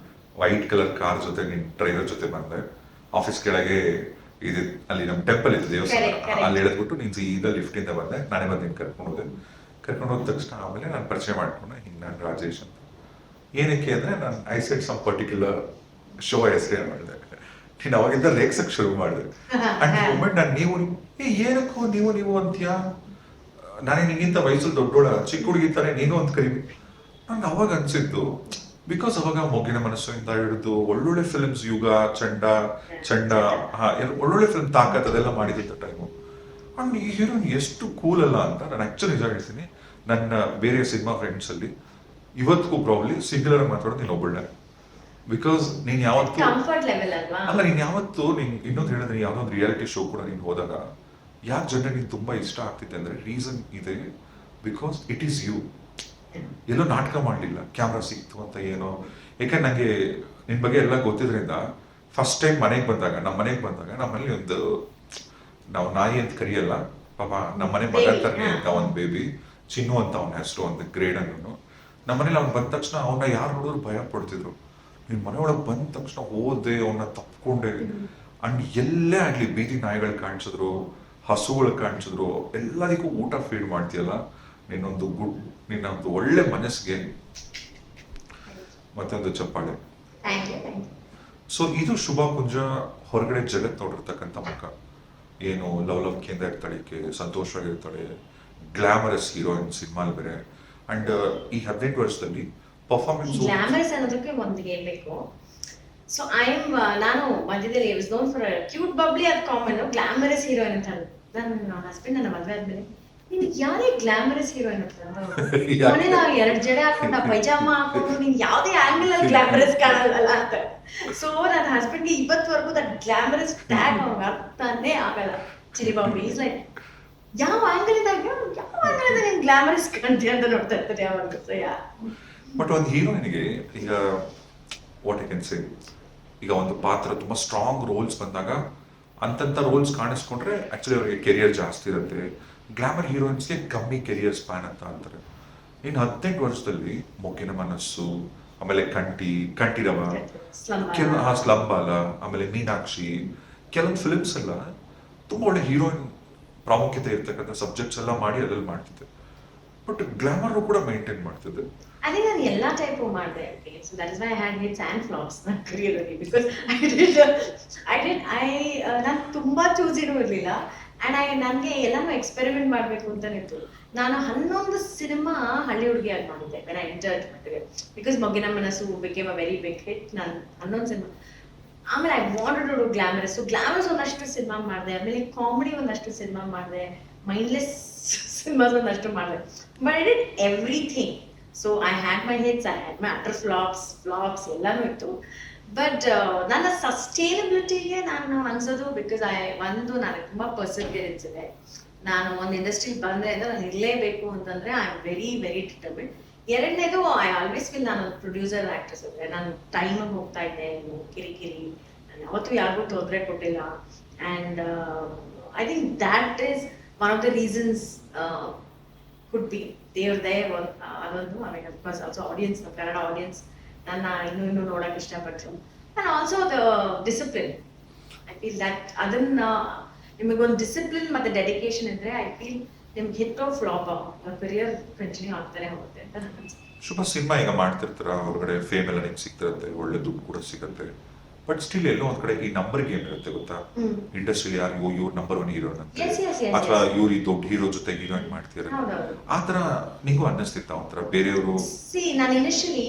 ವೈಟ್ ಕಲರ್ ಕಾರ್ ಜೊತೆ ನಿನ್ನ ಡ್ರೈವರ್ ಜೊತೆ ಬಂದೆ. ಆಫೀಸ್ ಕೆಳಗೆ ಇದು ಅಲ್ಲಿ ನಮ್ಮ ಟೆಂಪಲ್ ಇತ್ತು, ದೇವಸ್ಥಾನ, ಅಲ್ಲಿ ಇಳಿದ್ಬಿಟ್ಟು ನೀನು ಸೀದಾ ಲಿಫ್ಟಿಂದ ಬಂದೆ. ನಾನೇ ಬಂದು ನಿನ್ನ ಕರ್ಕೊಂಡು ಹೋದ ತಕ್ಷಣ ಆಮೇಲೆ ನಾನು ಪರಿಚಯ ಮಾಡ್ಕೊಂಡೆ, ಹಿಂಗೆ ನಾನು ರಾಜೇಶ್ ಅಂತ. ಏನಕ್ಕೆ ಅಂದರೆ ನಾನು I said some particular show ಹೆಸರೇನು ಮಾಡಿದೆ. ನೀನು ಅವಾಗಿಂದ ರೇಗ್ಸಕ್ಕೆ ಶುರು ಮಾಡಿದೆ. ಅಂಡ್ ಮೂಮೆಂಟ್ ನಾನು ಏನಕ್ಕೂ ನೀವು ಅಂತೀಯಾ, ನಾನೇ ನಿಂಗಿಂತ ವಯಸ್ಸಲ್ಲಿ ದೊಡ್ಡೋಳ, ಚಿಕ್ಕ ಹುಡುಗಿರ್ತಾರೆ, ನೀನು ಅಂತ ಕರಿವಿ. ನಂಗೆ ಅವಾಗ ಅನಿಸಿದ್ದು, ಬಿಕಾಸ್ ಅವಾಗ ಮೊಗ್ಗಿನ ಮನಸ್ಸಿಂದ ಹಿಡಿದು ಒಳ್ಳೊಳ್ಳೆ ಫಿಲ್ಮ್ಸ್, ಯುಗ, ಚಂಡ ಒಳ್ಳೊಳ್ಳೆ ಫಿಲ್ಮ್, ತಾಕತ್ ಅದೆಲ್ಲ ಮಾಡಿದ್ದ ಟೈಮು. ಅಂಡ್ ಈ ಹೀರೋನ್ ಎಷ್ಟು ಕೂಲ್ ಅಲ್ಲ ಅಂತ ನಾನು ಆ್ಯಕ್ಚುಲಿ ನಿಜ ಹೇಳ್ತೀನಿ. ನನ್ನ ಬೇರೆ ಸಿನಿಮಾ ಫ್ರೆಂಡ್ಸಲ್ಲಿ ಇವತ್ತಿಗೂ ಪ್ರಾಬ್ಲಿ ಸಿಂಗ್ಯುಲರ್ ಮಾತಾಡೋದು ನೀನು ಒಬ್ಬಳೆ. ಬಿಕಾಸ್ ನೀನು ಯಾವತ್ತು ಅಲ್ಲ, ನೀನು ಯಾವತ್ತು ಇನ್ನೊಂದು ಹೇಳಿದ್ರೆ, ಯಾವುದೋ ಒಂದು ರಿಯಾಲಿಟಿ ಶೋ ಕೂಡ ನೀನು ಹೋದಾಗ ಯಾಕೆ ಜನರಿಗೆ ನೀನು ತುಂಬ ಇಷ್ಟ ಆಗ್ತಿದೆ ಅಂದರೆ ರೀಸನ್ ಇದೆ. Because it is you. ಎಲ್ಲೋ ನಾಟಕ ಮಾಡಲಿಲ್ಲ, ಕ್ಯಾಮ್ರಾ ಸಿಕ್ತು ಅಂತ ಏನೋ. ಯಾಕೆ ನನಗೆ ನಿನ್ನ ಬಗ್ಗೆ ಎಲ್ಲ ಗೊತ್ತಿದ್ರಿಂದ ಫಸ್ಟ್ ಟೈಮ್ ನಮ್ಮ ಮನೆಗೆ ಬಂದಾಗ ನಮ್ಮಲ್ಲಿ ಒಂದು, ನಾವು ನಾಯಿ ಅಂತ ಕರಿಯಲ್ಲ ಪಾಪ, ನಮ್ಮ ಮನೆ ಮಗ ತರನೇ ಅಂತ ಒಂದು ಬೇಬಿ ಚಿನ್ನು ಅಂತ ಅವನ ಹೆಸರು, ಒಂದು ಗ್ರೇಡ್ ಅನ್ನೋನು. ನಮ್ಮ ಮನೇಲಿ ಅವ್ನು ಬಂದ ತಕ್ಷಣ ಅವನ್ನ ಯಾರು ನೋಡಿದ್ರು ಭಯ ಪಡ್ತಿದ್ರು. ನಿನ್ನ ಮನೆಯೊಳಗೆ ಬಂದ ತಕ್ಷಣ ಹೋದೆ, ಅವನ್ನ ತಪ್ಕೊಂಡೆ. ಅಂಡ್ ಎಲ್ಲೇ ಆಗಲಿ ಬೀದಿ ನಾಯಿಗಳು ಕಾಣಿಸಿದ್ರು, ಹಸುಗಳು ಕಾಣಿಸಿದ್ರು, ಎಲ್ಲದಕ್ಕೂ ಊಟ ಫೀಡ್ ಮಾಡ್ತೀಯಲ್ಲ, ನಿನ್ನೊಂದು ಒಳ್ಳೆ ಮನಸ್ಸಿಗೆ ಮತ್ತೊಂದು ಚಪ್ಪಾಳೆ. ಸೊ ಇದು ಶುಭ ಕುಂಜ ಹೊರಗಡೆ ಜಗತ್ ನೋಡಿರ್ತಕ್ಕಂಥ ಮುಖ. ಏನು ಲವ್ ಕೇಂದ್ರ ಇರ್ತಾಳೆ, ಸಂತೋಷವಾಗಿರ್ತಾಳೆ, ಗ್ಲಾಮರಸ್ ಹೀರೋಯಿನ್ ಸಿನಿಮಾಲ್ ಬೇರೆ. ಅಂಡ್ ಈ 18 ವರ್ಷದಲ್ಲಿ ಪರ್ಫಾರ್ಮೆನ್ಸ್ ಗ್ಲಾಮರಸ್ ಅನ್ನೋದಕ್ಕೆ ಒಂದು ಹೇಳ್ಬೇಕು. ಸೊ ನಾನು ಮಧ್ಯದಲ್ಲಿ was known for cute bubbly, ಅದು ಕಾಮನ್. ಗ್ಲಾಮರಸ್ ಹೀರೋಯಿನ್ ಅಂತ ನನ್ನ ಹಸ್ಬೆಂಡ್ ನನ್ನ ಮದುವೆ ಆದ್ಮೇಲೆ ನಿನ್ಗೆ ಯಾರೇ ಗ್ಲಾಮರಸ್ ಹೀರೋಯಿನ್ ಮನೆ ನಾವು 2 ಜಡೆ ಹಾಕೊಂಡು ಪೈಜಾಮ ಹಾಕೊಂಡು ನೀನ್ ಯಾವ್ದೇ ಆಂಗಲ್ ಅಲ್ಲಿ ಗ್ಲಾಮರಸ್ ಕಾಣಲ್ಲ ಅಂತ. ಸೊ ನನ್ನ ಹಸ್ಬೆಂಡ್ಗೆ ಇವತ್ತವರೆಗೂ ದಟ್ ಗ್ಲಾಮರಸ್ ಟ್ಯಾಗ್ ಅವ್ನಿಗೆ ಅರ್ಥನೇ ಆಗಲ್ಲ. ಚಿರಿ ಬಾಂಬಿ ಇಸ್ ಲೈಕ್ ಯಾವ ಆಂಗಲ್ ಇದ್ದಾಗ ನೀನ್ ಗ್ಲಾಮರಸ್ ಕಾಣ್ತೀಯ ಅಂತ ನೋಡ್ತಾ ಇರ್ತಾರೆ ಯಾವಾಗ. ಸೊ ಯಾ ಬಟ್ ಒಂದು ಹೀರೋಯಿನ್ಗೆ ಈಗ ವಾಟ್ ಐ ಕ್ಯಾನ್ ಸೇ, ಈಗ ಒಂದು ಪಾತ್ರ ತುಂಬಾ ಸ್ಟ್ರಾಂಗ್ ರೋಲ್ಸ್ ಬಂದಾಗ ಅಂತಂತ ರೋಲ್ಸ್ ಕಾಣಿಸ್ಕೊಂಡ್ರೆ ಆಕ್ಚುಲಿ ಅವರಿಗೆ ಕೆರಿಯರ್ ಜಾಸ್ತಿ ಇರುತ್ತೆ. ಗ್ಲಾಮರ್ ಹೀರೋಯಿನ್ಸ್ಗೆ ಕಮ್ಮಿ ಕೆರಿಯರ್ ಸ್ಪ್ಯಾನ್ ಅಂತ ಅಂತಾರೆ. ಇನ್ನು 18 ವರ್ಷದಲ್ಲಿ ಮೊಗ್ಗಿನ ಮನಸ್ಸು, ಆಮೇಲೆ ಕಂಠಿರವ, ಸ್ಲಂಬಾಲ, ಆಮೇಲೆ ಮೀನಾಕ್ಷಿ, ಕೆಲವೊಂದು ಫಿಲ್ಮ್ಸ್ ಎಲ್ಲ ತುಂಬಾ ಒಳ್ಳೆ ಹೀರೋಯಿನ್ ಪ್ರಾಮುಖ್ಯತೆ ಇರ್ತಕ್ಕಂಥ ಸಬ್ಜೆಕ್ಟ್ಸ್ ಎಲ್ಲ ಮಾಡಿ ಅದ್ರಲ್ಲಿ ಮಾಡ್ತಿದ್ದೆ. ಬಟ್ ಗ್ಲಾಮರ್ ಕೂಡ ಮೇಂಟೈನ್ ಮಾಡ್ತಿದ್ದೆ. ಅದೇ ನಾನು ಎಲ್ಲಾ ಟೈಪು ಮಾಡಿದೆ. So that is why I had hits and flops ನನ್ನ ಕರಿಯರಲ್ಲಿ. ಬಿಕಾಸ್ ನಾನು ತುಂಬ ಚೂಸಿನೂ ಇರಲಿಲ್ಲ. ಆ್ಯಂಡ್ ನನಗೆ ಎಲ್ಲನೂ ಎಕ್ಸ್ಪೆರಿಮೆಂಟ್ ಮಾಡಬೇಕು ಅಂತಲೇ ಇತ್ತು. ನಾನು 11 ಸಿನಿಮಾ ಹಳ್ಳಿ ಹುಡುಗಿಯಾಗಿ ಮಾಡಿದ್ದೆ ವೆನ್ ಐ ಎಂಟರ್ಡ್ ಮಾಡಿದೆ. Because Moggina Manasu became a very big hit. ನಾನು 11 ಸಿನಿಮಾ, ಆಮೇಲೆ I wanted to do glamorous. Glamorous ಒಂದಷ್ಟು ಸಿನಿಮಾ ಮಾಡಿದೆ, ಆಮೇಲೆ ಕಾಮಿಡಿ ಒಂದಷ್ಟು ಸಿನಿಮಾ ಮಾಡಿದೆ, ಮೈಂಡ್ಲೆಸ್ ಸಿನಿಮಾಸ್ ಒಂದಷ್ಟು ಮಾಡಿದೆ. But I did everything. So I had my hits, I had my utter flops ಎಲ್ಲನೂ ಇತ್ತು. ಬಟ್ ನನ್ನ ಸಸ್ಟೈನಬಿಲಿಟಿಗೆ ನಾನು ಅನ್ಸೋದು ಬಿಕಾಸ್ ನನಗೆ ತುಂಬ ಪರ್ಸರ್ವಿಯರೆನ್ಸ್ ಇದೆ. ನಾನು ಒಂದು ಇಂಡಸ್ಟ್ರಿಗೆ ಬಂದರೆ ಅಂದರೆ ನಾನು ಇರಲೇಬೇಕು ಅಂತಂದರೆ ಐ ಆಮ್ ವೆರಿ ವೆರಿ ಡಿಟರ್ಮಿಡ್. ಎರಡನೇದು ಐ ಆಲ್ವೇಸ್ ಫೀಲ್ ನಾನು ಪ್ರೊಡ್ಯೂಸರ್ ಆ್ಯಕ್ಟ್ರೆಸ್ ಅಂದರೆ ನಾನು ಟೈಮಿಗೆ ಹೋಗ್ತಾ ಇದ್ದೆ, ಕಿರಿಕಿರಿ, ನಾನು ಯಾವತ್ತೂ ಯಾರಿಗೂ ತೊಂದರೆ ಕೊಟ್ಟಿಲ್ಲ. And I think that is one of the reasons could be ದೇವ್ರದೇ ಅದೊಂದು. ಆಮೇಲೆ of course also audience, Kannada audience ನನ್ನ ಇನ್ನೂ ನೋಡೋಕೆ ಇಷ್ಟಪಟ್ಟರು. And also the discipline. I feel that ಅದನ್ನ ನಿಮಗೊಂದು ಡಿಸಿಪ್ಲಿನ್ ಮತ್ತು ಡೆಡಿಕೇಶನ್ ಇದ್ದರೆ ಐ ಫೀಲ್ ನಿಮ್ಗೆ ಹಿಟ್ಟೋ ಫ್ಲಾಪ್ ಕರಿಯರ್ ಕಂಟಿನ್ಯೂ ಆಗ್ತಾನೆ ಹೋಗುತ್ತೆ ಅಂತ ನನಗೆ ಅನ್ಸುತ್ತೆ. ಶುಭ ಸಿನಿಮಾ ಈಗ ಮಾಡ್ತಿರ್ತಾರ, ಹೊರಗಡೆ ಫೇಮ್ ಎಲ್ಲ ನಿಮ್ಗೆ ಸಿಗ್ತಿರುತ್ತೆ, ಒಳ್ಳೆ ದುಡ್ಡು ಕೂಡ ಸಿಗುತ್ತೆ. ಬಟ್ ಸ್ಟಿಲ್ ಎಲ್ಲೋ ಒಂದ್ ಕಡೆ ಈ ನಂಬರ್ ಗೇಮ್ ಇರುತ್ತೆ ಗೊತ್ತಾ, ಇಂಡಸ್ಟ್ರಿಲಿ ಯಾರು ಇವ್ರು ನಂಬರ್ 1 ಹೀರೋಯಿನ್ ಅಂತ, ಅಥವಾ ಇವ್ರು ಈ ದೊಡ್ಡ ಹೀರೋ ಜೊತೆ ಹೀರೋಯಿನ್ ಮಾಡ್ತಿದ್ದಾರೆ, ಆತರ ನಿಂಗೂ ಅನ್ನಿಸ್ತಿತ್ತ ಒಂಥರ ಬೇರೆಯವರು? ನಾನು ಇನಿಷಿಯಲಿ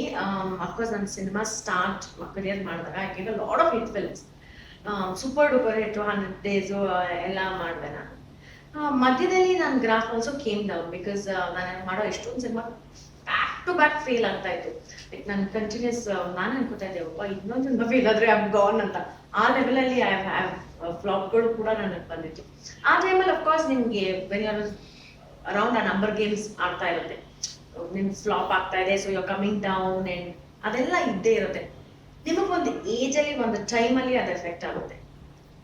ಅಫ್ಕೋರ್ಸ್ ನನ್ನ ಸಿನಿಮಾ ಸ್ಟಾರ್ಟ್ ಕರಿಯರ್ ಮಾಡಿದಾಗ I give a lot of hit films, super duper hit 100 days ಎಲ್ಲ ಮಾಡಿದೆ. ನಾನು ಮಧ್ಯದಲ್ಲಿ ನನ್ನ graph also came down because ನಾನು ಮಾಡೋ ಎಷ್ಟೊಂದು cinema back to back fail ಆಗ್ತಾ ಇತ್ತು. ಲೈಕ್ ನಾನು ಕಂಟಿನ್ಯೂಸ್ ನಾನು ಅನ್ಕೋತಾ ಇದ್ದೆ ಇನ್ನೊಂದು ಸಿನಿಮಾ ಫೇಲ್ ಆದ್ರೆ ಐ ಗಾನ್ ಅಂತ. ಆ ಲೆವೆಲಲ್ಲಿ ಐ ಹ್ಯಾವ್ ಫ್ಲಾಪ್ಗಳು ಕೂಡ ನನಗೆ ಬಂದಿತ್ತು. ಆ ಟೈಮಲ್ಲಿ ಅಫ್ಕೋರ್ಸ್ ನಿಮಗೆ ವೆನ್ ಯು ಆರ್ ಅರೌಂಡ್ ಆ ನಂಬರ್ ಗೇಮ್ಸ್ ಆಗ್ತಾ ಇರುತ್ತೆ, ನಿಮ್ಗೆ ಫ್ಲಾಪ್ ಆಗ್ತಾ ಇದೆ, so you are coming down and ಅದೆಲ್ಲ ಇದ್ದೇ ಇರುತ್ತೆ. ನಿಮಗೊಂದು ಏಜಲ್ಲಿ ಒಂದು ಟೈಮಲ್ಲಿ ಅದು ಎಫೆಕ್ಟ್ ಆಗುತ್ತೆ,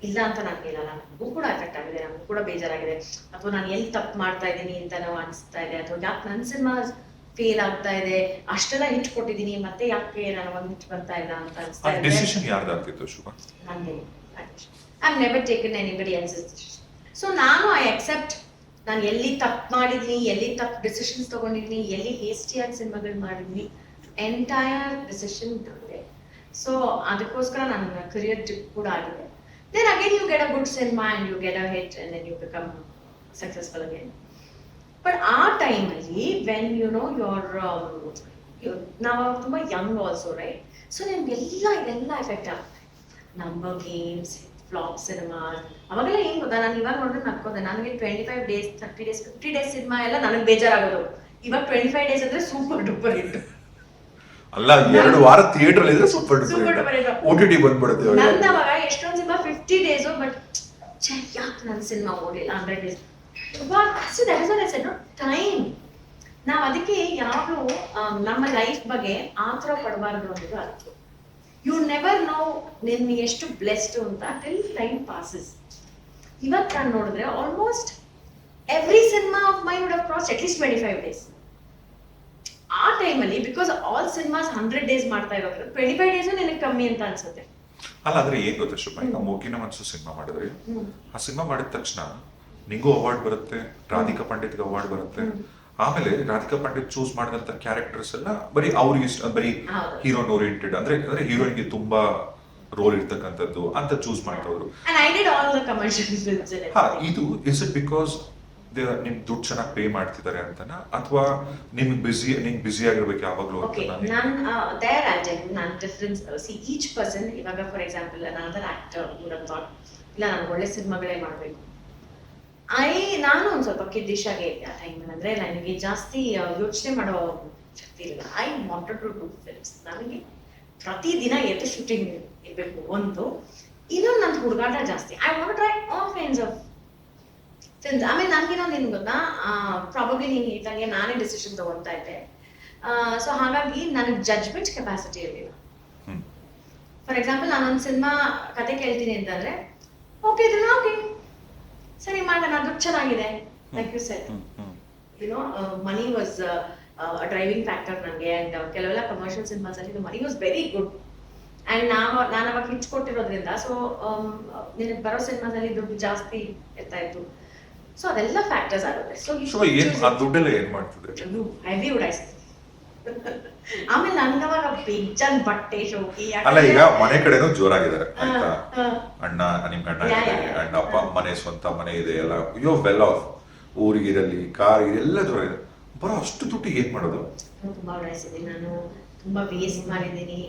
ಇಲ್ಲ ಅಂತ ನಾನು ಹೇಳಲ್ಲ. ನನಗೂ ಕೂಡ ಎಫೆಕ್ಟ್ ಆಗಿದೆ, ನನಗೂ ಕೂಡ ಬೇಜಾರಾಗಿದೆ, ಅಥವಾ ನಾನು ಎಲ್ಲಿ ತಪ್ಪು ಮಾಡ್ತಾ ಇದ್ದೀನಿ ಅಂತ ನಾವು ಅನಿಸ್ತಾ ಇದೆ, ಅಥವಾ ಯಾಕೆ ನನ್ನ ಸಿನಿಮಾ ಫೇಲ್ ಆಗ್ತಾ ಇದೆ, ಅಷ್ಟೆಲ್ಲ ಹಿಟ್ ಕೊಟ್ಟಿದ್ದೀನಿ ಮತ್ತೆ ಯಾಕೆ ನಾನು ಒಂದು ಹಿಟ್ ಬರ್ತಾ ಇಲ್ಲ ಅಂತ ಅನಿಸ್ತಾ ಇದೆ. ಡಿಸಿಷನ್ ಯಾರ್ದಾಗ್ತಿತ್ತು ಶುಭ? ನಂದೇ. I have never taken anybody else's decision. So ನಾನು ಐ ಅಕ್ಸೆಪ್ಟ್ ನಾನು ಎಲ್ಲಿ ತಪ್ಪು ಮಾಡಿದ್ದೀನಿ, ಎಲ್ಲಿ ತಪ್ಪು ಡಿಸಿಷನ್ಸ್ ತಗೊಂಡಿದ್ದೀನಿ, ಎಲ್ಲಿ ಹೇಸ್ಟಿಯಾಗಿ ಸಿನಿಮಾಗಳು ಮಾಡಿದ್ದೀನಿ, ಎಂಟೈರ್ ಡಿಸಿಷನ್ ನಂದೇ. ಸೊ ಅದಕ್ಕೋಸ್ಕರ ನನ್ನ ಕರಿಯರ್ ಟಿಪ್ ಕೂಡ ಆಗಿದೆ. Then again you get a good cinema and you get a hit and then you become successful again. But our time alli when you know you're now ತುಂಬಾ young also, right? So ಇದೆಲ್ಲ effect ಆಗುತ್ತೆ. Number games, flap cinemas, ಅವಾಗೆಲ್ಲ ಏನು ಗೊತ್ತಾ, ನಾನು ಇವಾಗ ನೋಡಿದ್ರೆ ನಕ್ಕೋದೆ. ನನಗೆ 25 days 30 days 50 days ಸಿನಿಮಾ ಎಲ್ಲ ನನಗೆ ಬೇಜಾರಾಗೋದು. ಇವಾಗ 25 days ಅಂದ್ರೆ ಸೂಪರ್ ಡೂಪರ್ ಹಿಟ್. ಅಲ್ಲ 2 ವಾರ ಥಿಯೇಟರ್ ಇದ್ರೆ ಸೂಪರ್ ಡೂಪರ್ OTT ಬಂದ್ಬಿಡುತ್ತೆ. ನನ್ನ ಮಗ ಎಷ್ಟೊಂದು ಸಿನಿಮಾ 50 days ಬಟ್ ಯಾಕೆ ನನ್ನ ಸಿನಿಮಾ ಓಡಿಲ್ಲ 100 days. So that is what I said, time. ನಾವು ಅದಕ್ಕೆ ಯಾವಾಗಲೂ ನಮ್ಮ ಲೈಫ್ ಬಗ್ಗೆ ಆತರ ಪಡಬಾರ್ದು ಅನ್ನೋದು ಅದಕ್ಕೆ. ಯು ನೆವರ್ ನೋ ನಿನ್ಗೆ ಎಷ್ಟು ಬ್ಲೆಸ್ಡ್ ಅಂತ ಟಿಲ್ ಟೈಮ್ ಪಾಸಸ್. ಇವತ್ತು ನಾನು ನೋಡಿದ್ರೆ almost every cinema of my would have crossed at least 25 days. ಆ ಟೈಮಲ್ಲಿ ಬಿಕಾಸ್ ಆಲ್ ಸಿನಿಮಾಸ್ 100 days ಮಾಡ್ತಾ ಇರೋದ್ರೆ 25 days ನನಗೆ ಕಮ್ಮಿ ಅಂತ ಅನ್ಸುತ್ತೆ. ಅಲ್ಲ ಅಂದ್ರೆ ಏನ್ ಗೊತ್ತಾ ಶುಭ, ಈಗ ಮೊಗ್ಗಿನ ಮನಸ್ಸು ಸಿನಿಮಾ ಮಾಡಿದ್ರಿ, ಆ ಸಿನಿಮಾ ಮಾಡಿದ ತಕ್ಷಣ ನಿಂಗೂ ಅವಾರ್ಡ್ ಬರುತ್ತೆ, ರಾಧಿಕಾ ಪಂಡಿತ್ಗೆ ಅವಾರ್ಡ್ ಬರುತ್ತೆ. ಆಮೇಲೆ ರಾಧಿಕಾ ಪಂಡಿತ್ ಚೂಸ್ ಮಾಡಿದಂತ ಕ್ಯಾರೆಕ್ಟರ್ಸ್ ಎಲ್ಲ ಬರೀ ಅವ್ರಿಗೆ ಬರೀ ಹೀರೋನ್ ಓರಿಯೆಂಟೆಡ್, ಅಂದ್ರೆ ಹೀರೋಯಿನ್ಗೆ ತುಂಬಾ ರೋಲ್ ಇರ್ತಕ್ಕಂಥದ್ದು ಅಂತ choose ಮಾಡ್ತವ್ರು. And I did all the commercial films in it. ಇದು ಇಸ್ ಇಟ್ ಬಿಕಾಸ್ ನಿಮ್ ದುಡ್ಡು ಚೆನ್ನಾಗಿ ಪೇ ಮಾಡ್ತಿದ್ದಾರೆ ಅಂತನಾ, ಅಥವಾ ನಿಮ್ಗೆ ಬಿಸಿ ಆಗಿರ್ಬೇಕು ಯಾವಾಗ್ಲೂ ಓಕೆ ಅಂತನಾ? ನಾನು ದೇರ್ ಐ ಟೆಲ್ ಯು ನಾನು ಡಿಫ್ರೆನ್ಸ್ ಸಿ ಈಚ್ ಪರ್ಸನ್. ಇವಾಗ for example another actor would have thought ಇಲ್ಲ ನಾನು ಒಳ್ಳೆ ಸಿನಿಮಾಗಳೇ ಮಾಡಬೇಕು. ನಾನು ಒಂದು ಸ್ವಲ್ಪ ಕಿಡ್ಡಿಶಾಗೆ ಇದ್ದೆ ಆ ಟೈಮಲ್ಲಿ. ಅಂದರೆ ನನಗೆ ಜಾಸ್ತಿ ಯೋಚನೆ ಮಾಡೋ ಶಕ್ತಿ ಇಲ್ಲ. I wanted to do films. ನನಗೆ ಪ್ರತಿದಿನ ಎದ್ದು ಶೂಟಿಂಗ್ ಇರಬೇಕು ಒಂದು. ಇನ್ನೊಂದು ನನ್ನ ಹುಡುಗಾಟ ಜಾಸ್ತಿ. I want try all kinds of films. ಆಮೇಲೆ ನನಗೇನೊಂದು ಏನು ಗೊತ್ತಾ, ಪ್ರಾಬಬ್ಲಿ ನೀನು ಹೇಳ್ದಂಗೆ ನಾನೇ ಡಿಸಿಷನ್ ತಗೊತಾ ಇದ್ದೆ. ಸೊ ಹಾಗಾಗಿ ನನಗೆ ಜಡ್ಜ್ಮೆಂಟ್ ಕೆಪಾಸಿಟಿ ಇರಲಿಲ್ಲ. ಫಾರ್ ಎಕ್ಸಾಂಪಲ್ ನಾನೊಂದು ಸಿನಿಮಾ ಕತೆ ಕೇಳ್ತೀನಿ ಅಂತಂದ್ರೆ ಓಕೆ ಇದನ್ನ ಓಕೆ ಸರಿ ಮಾಡೋಣ, ದುಡ್ಡು ಚೆನ್ನಾಗಿದೆ, like you said you know money was driving factor ನನಗೆ. ಆ್ಯಂಡ್ ಕೆಲವೆಲ್ಲ ಕಮರ್ಷಿಯಲ್ ಸಿನಿಮಾಸ್ ಅಲ್ಲಿ money was very good. And ನಾನು ಅವಾಗ ಹಿಚ್ಕೊಟ್ಟಿರೋದ್ರಿಂದ ಸೊ ನಿನಗೆ ಬರೋ ಸಿನಿಮಾದಲ್ಲಿ ದುಡ್ಡು ಜಾಸ್ತಿ ಇರ್ತಾ ಇತ್ತು. ಸೊ ಅದೆಲ್ಲ ಫ್ಯಾಕ್ಟರ್ಸ್ ಆಗುತ್ತೆ. ಸೊ ದುಡ್ಡೆಲ್ಲ ಏನ್ ಮಾಡ್ತಿದ್ರೆ ಹೆವಿ ಉಡಾಯಿಸ್ತೀನಿ. ಆಮೇಲೆ ನನ್ಗವಾಗ ಬೇಜಾನ್ ಬಟ್ಟೆ ಶೋಕಿ. ಅಲ್ಲ, ಈಗ ಮನೆ ಕಡೆನೂ ಜೋರಾಗಿದ್ದಾರೆ ಆಯ್ತಾ, ಅಣ್ಣ ನಿಮ್ ಗಂಡ ಇದ್ದಾರೆ, ಅಣ್ಣ ಅಪ್ಪ ಮನೆ ಸ್ವಂತ ಮನೆ ಇದೆ ಎಲ್ಲ, ಯೋ ವೆಲ್ ಆಫ್, ಊರಿಗಿರಲಿ ಕಾರ್ ಇದೆಲ್ಲ ಜೋರಾಗಿದೆ. ಬರೋ ಅಷ್ಟು ದುಡ್ಡು ಏನ್ ಮಾಡೋದು? ತುಂಬಾ ಉಡಾಯಿಸಿದ್ದೀನಿ ನಾನು, ತುಂಬಾ ವೇಸ್ಟ್ ಮಾಡಿದ್ದೀನಿ.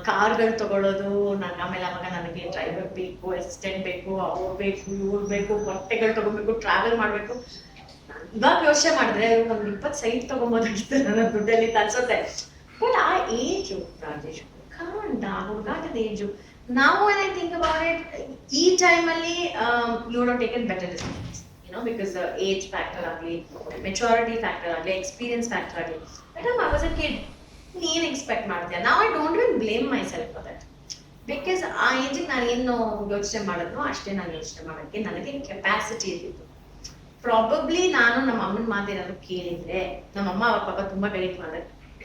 ಕಾರ್ಗಳು ತಗೊಳ್ಳೋದು, ನಾನು ಆಮೇಲೆ ಅವಾಗ ನನಗೆ ಡ್ರೈವರ್ ಬೇಕು, ಅಸಿಸ್ಟೆಂಟ್ ಬೇಕು, ಅವ್ರು ಬೇಕು, ಇವ್ರು ಬೇಕು, ಬಟ್ಟೆಗಳು ತಗೋಬೇಕು, ಟ್ರಾವೆಲ್ ಮಾಡಬೇಕು. ಇವಾಗ ಯೋಚನೆ ಮಾಡಿದ್ರೆ ಒಂದು 20 ಸೈಟ್ ತಗೊಂಬೋದಾಗಿತ್ತು ನನ್ನ ದುಡ್ಡಲ್ಲಿ ಅನ್ಸುತ್ತೆ. ಬಟ್ ಆ ಏಜು ರಾಜೇಶ್ ಕಾಂಡ ಹುಡುಗಾಟದ ಏಜು. ನಾವು when I think about it, ಈ ಟೈಮಲ್ಲಿ you would have taken better decisions, you know, because the age factor ಆಗಲಿ, maturity factor ಆಗಲಿ, experience factor ಆಗಲಿ. But I was a kid. ನೀನ್ ಎಕ್ಸ್ಪೆಕ್ಟ್ ಮಾಡ್ತೀಯ? ನಾವು I don't even blame my self for that. Because ಆ ಏಜಿಗೆ ನಾನು ಏನು ಯೋಚನೆ ಮಾಡಿದ್ನೋ ಅಷ್ಟೇ ನಾನು ಯೋಚನೆ ಮಾಡೋಕ್ಕೆ ನನಗೆ ಕೆಪಾಸಿಟಿ ಇದ್ದಿತ್ತು. ಪ್ರಾಬಬ್ಲಿ ನಾನು ನಮ್ಮ ಅಮ್ಮನ ಮಾತೇನಾದ್ರು ಕೇಳಿದ್ರೆ, ನಮ್ಮಮ್ಮ ಅವಾಗ ಪಾಪ ತುಂಬಾ ಗೈಡ್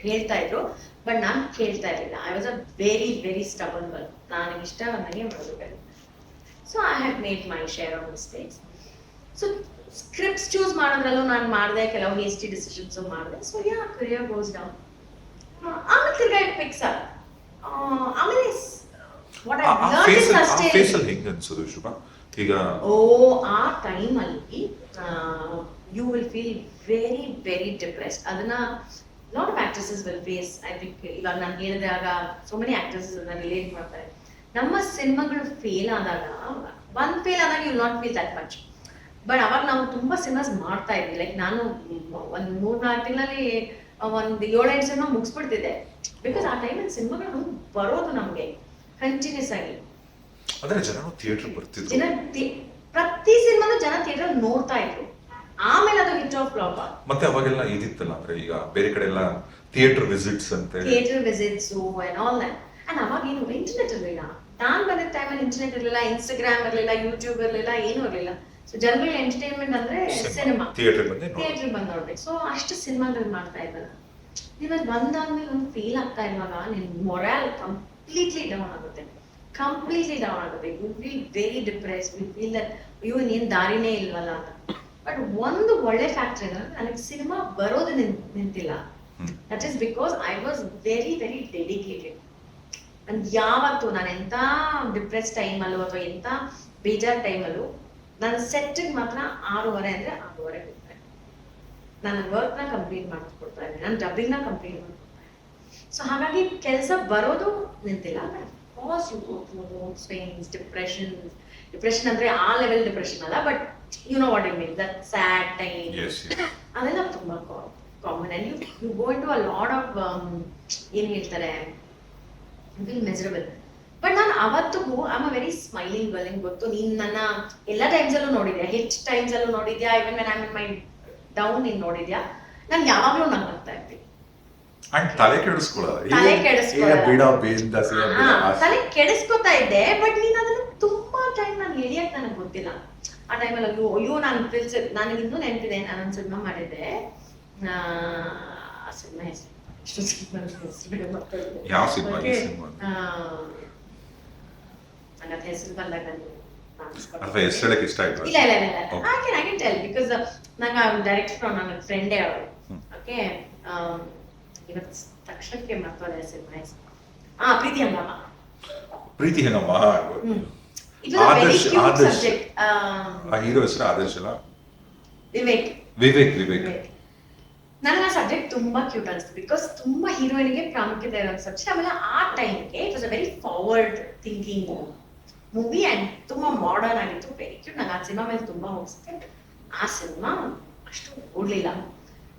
ಹೇಳ್ತಾ ಇದ್ರು, ಬಟ್ ನಾನು ಕೇಳ್ತಾ ಇರಲಿಲ್ಲ. I was a very very stubborn girl. ನನಗೆ ಇಷ್ಟ ನನಗೆ ಮಾಡಬೇಕು. So I have made my share of mistakes. So scripts choose ಮಾಡೋದ್ರಲ್ಲೂ ನಾನು ಮಾಡಿದೆ, ಕೆಲವು ಹೇಸ್ಟಿ ಡಿಸಿಷನ್ಸ್ ಮಾಡಿದೆ. So yeah career goes down. ಆಮೇಲೆ ತಿರ್ಗಾ ಇಟ್ ಪಿಕ್ಸ್ ಅಪ್. ಆಮೇಲೆ ವಾಟ್ ಐ ಲರ್ನ್ ಇಸ್ ಅಷ್ಟೇ. ಹೆಂಗೆ ಅನ್ಸೋದು ಶುಭ ಈಗ? ಆ ಟೈಮಲ್ಲಿ you will feel very very depressed. ಅದನ್ನ lot of actresses will face. I think ಇವಾಗ ನಾನು ಹೇಳಿದಾಗ ಸೋ ಮೆನಿ ಆಕ್ಟ್ರೆಸಸ್ ಅದನ್ನ ರಿಲೇಟ್ ಮಾಡ್ತಾರೆ. ನಮ್ಮ ಸಿನಿಮಾಗಳು ಫೇಲ್ ಆದಾಗ, ಒಂದ್ ಫೇಲ್ ಆದಾಗ you not feel that much. But ಅವಾಗ ನಾವು ತುಂಬಾ ಸಿನಿಮಾಸ್ ಮಾಡ್ತಾ ಇದ್ವಿ. ಲೈಕ್ ನಾನು ಒಂದು 3-4 ತಿಂಗಳಲ್ಲಿ ಒಂದು 7-8 ಸಿನಿಮಾ ಮುಗಿಸ್ಬಿಡ್ತಿದ್ದೆ. ಬಿಕಾಸ್ ಆ ಟೈಮಲ್ಲಿ ಸಿನಿಮಾಗಳು ಬರೋದು ನಮ್ಗೆ ಕಂಟಿನ್ಯೂಸ್ ಆಗಿ. ಅಂದ್ರೆ ಜನರು ಥಿಯೇಟರ್ ಬರ್ತಿದ್ರು, ಜನ ಪ್ರತಿ ಸಿನಿಮಾನು ಜನ ಥಿಯೇಟರ್ ನೋಡ್ತಾ ಇದ್ರು. ಆಮೇಲೆ ಅದು ಹಿಟ್ ಆಫ್ ಫ್ಲಾಪ್. ಮತ್ತೆ ಅವಾಗೆಲ್ಲ ಇದಿತ್ತಲ್ಲ, ಅಂದ್ರೆ ಈಗ ಬೇರೆ ಕಡೆ ಎಲ್ಲ ಥಿಯೇಟರ್ ವಿಸಿಟ್ಸ್ ಅಂತ, theatre visits and all that. And ಅವಾಗ ಏನು ಇಂಟರ್ನೆಟ್ ಇರಲಿಲ್ಲ. ನಾನು ಬಂದಿದ್ದ ಟೈಮಲ್ಲಿ ಇಂಟರ್ನೆಟ್ ಇರಲಿಲ್ಲ, ಇನ್ಸ್ಟಾಗ್ರಾಮ್ ಇರಲಿಲ್ಲ, ಯೂಟ್ಯೂಬ್ ಇರಲಿಲ್ಲ, ಏನೂ ಇರಲಿಲ್ಲ. ಸೊ ಜನಗಳಿಗೆ ಎಂಟರ್ಟೈನ್ಮೆಂಟ್ ಅಂದ್ರೆ ಸಿನಿಮಾ, ಥಿಯೇಟರ್ ಬಂದು ನೋಡ್ಬೇಕು. ಸೊ ಅಷ್ಟು ಸಿನಿಮಾಗಳು ಮಾಡ್ತಾ ಇದ್ದಲ್ಲ. ಇವಾಗ ಬಂದಾದ್ಮೇಲೆ ಒಂದು ಫೀಲ್ ಆಗ್ತಾ ಇರುವಾಗ ನಿನ್ ಮೊರಾಲ್ ಕಂಪ್ಲೀಟ್ಲಿ ಡೌನ್ ಆಗುತ್ತೆ. You feel very depress. You feel that ಅಯ್ಯೋ ನೀನ್ ದಾರಿನೇ ಇಲ್ವಲ್ಲ ಅಂತ. ಬಟ್ ಒಂದು ಒಳ್ಳೆ ಫ್ಯಾಕ್ಟರ್ ಏನಂದ್ರೆ ನನಗೆ ಸಿನಿಮಾ ಬರೋದು ನಿಂತಿಲ್ಲ. That is because I was very very dedicated. ನನ್ಗೆ ಯಾವತ್ತು ನಾನು ಎಂತ ಡಿಪ್ರೆಸ್ ಟೈಮಲ್ಲೂ ಅಥವಾ ಎಂತ ಬೇಜಾರ್ ಟೈಮಲ್ಲೂ ನನ್ನ ಸೆಟ್ಟಿಗೆ ಮಾತ್ರ 6:30 ಅಂದ್ರೆ 6:30 ಬಿಡ್ತಾರೆ. ನನ್ನ ವರ್ಕ್ನ ಕಂಪ್ಲೀಟ್ ಮಾಡ್ಕೊಡ್ತಾ ಇದ್ದೀನಿ, ನನ್ನ ಡಬ್ಬಿಂಗ್ನ ಕಂಪ್ಲೀಟ್ ಮಾಡ್ಕೊಡ್ತಾ ಇದ್ದೀನಿ. ಸೊ ಹಾಗಾಗಿ ಕೆಲಸ ಬರೋದು ನಿಂತಿಲ್ಲ. Cause you go through mood swings, depression ಅಂದ್ರೆ ಆ ಲೆವೆಲ್ ಡಿಪ್ರೆಷನ್ ಅಲ್ಲ, but you know what I mean, that sad time ಅದೆಲ್ಲ ತುಂಬಾ common. And you go into a lot of ಏನ್ ಹೇಳ್ತಾರೆ, ಫೀಲ್ ಮೆಜರಬಲ್. ಬಟ್ ನಾನು ಅವತ್ತಿಗೂ I am a very smiling girl. ನಿಂಗೆ ಗೊತ್ತು, ನೀನ್ ನನ್ನ ಎಲ್ಲ ಟೈಮ್ಸ್ ಅಲ್ಲೂ ನೋಡಿದ್ಯಾ, ಹೆಚ್ಚು ಟೈಮ್ಸ್ ಅಲ್ಲೂ ನೋಡಿದ್ಯಾ, even when I am in my down ನೀನ್ ನೋಡಿದ್ಯಾ. ನಾನು ಯಾವಾಗ್ಲೂ ನಗ್ತಾ ಇರ್ತೀನಿ. ತಲೆ ಕೆಡಿಸ್ಕೊತಾ ಇದ್ದೆ. ಬಟ್ ನೀನ್ ಅದನ್ನ ತುಂಬಾ ಟೈಮ್ ನಾನು ಎಳಿಯಕ್ ನನಗೆ ಗೊತ್ತಿಲ್ಲ. ಆ ಟೈಮಲ್ಲಿ ಅಯ್ಯೋ ನಾನು ನನಗೆ ಇನ್ನೂ ನೆನಪಿದೆ, ನಾನೊಂದು ಸಿನಿಮಾ ಮಾಡಿದ್ದೆ. ಆ ಸಿನಿಮಾ ಹೆಸರು ಹೆಸರು ಬಂದಾಗ ನಂಗೆ ಡೈರೆಕ್ಟರ್ ನನ್ನ ಫ್ರೆಂಡೇ ಅವರು. ಓಕೆ, ಇವತ್ತು ತಕ್ಷಣಕ್ಕೆ ಮತ್ತೊಂದು ಸಿನಿಮಾ ಹೆಸರು ಪ್ರೀತಿ ಹಂಗಮ್ಮ. ಹೀರೋ ಹೆಸರು ಆದರ್ಶ್ ಅಲ್ಲ? ವಿವೇಕ್ ವಿವೇಕ್ ನನಗೆ ಆ ಸಬ್ಜೆಕ್ಟ್ ತುಂಬಾ ಕ್ಯೂಟ್ ಅನಿಸ್ತು ಬಿಕಾಸ್ ತುಂಬಾ ಹೀರೋಯಿನ್ಗೆ ಪ್ರಾಮುಖ್ಯತೆ ಇರೋ ಸಬ್ಜೆಕ್ಟ್. ಆಮೇಲೆ ಆ ಟೈಮ್ಗೆ it was a very forward thinking movie and ತುಂಬಾ ಮಾಡರ್ನ್ ಆಗಿತ್ತು, ವೆರಿ ಕ್ಯೂಟ್. ನಂಗೆ ಆ ಸಿನಿಮಾ ಮೇಲೆ ತುಂಬಾ ಹೋಗಿಸುತ್ತೆ. ಆ ಸಿನಿಮಾ ಅಷ್ಟು ಓಡ್ಲಿಲ್ಲ.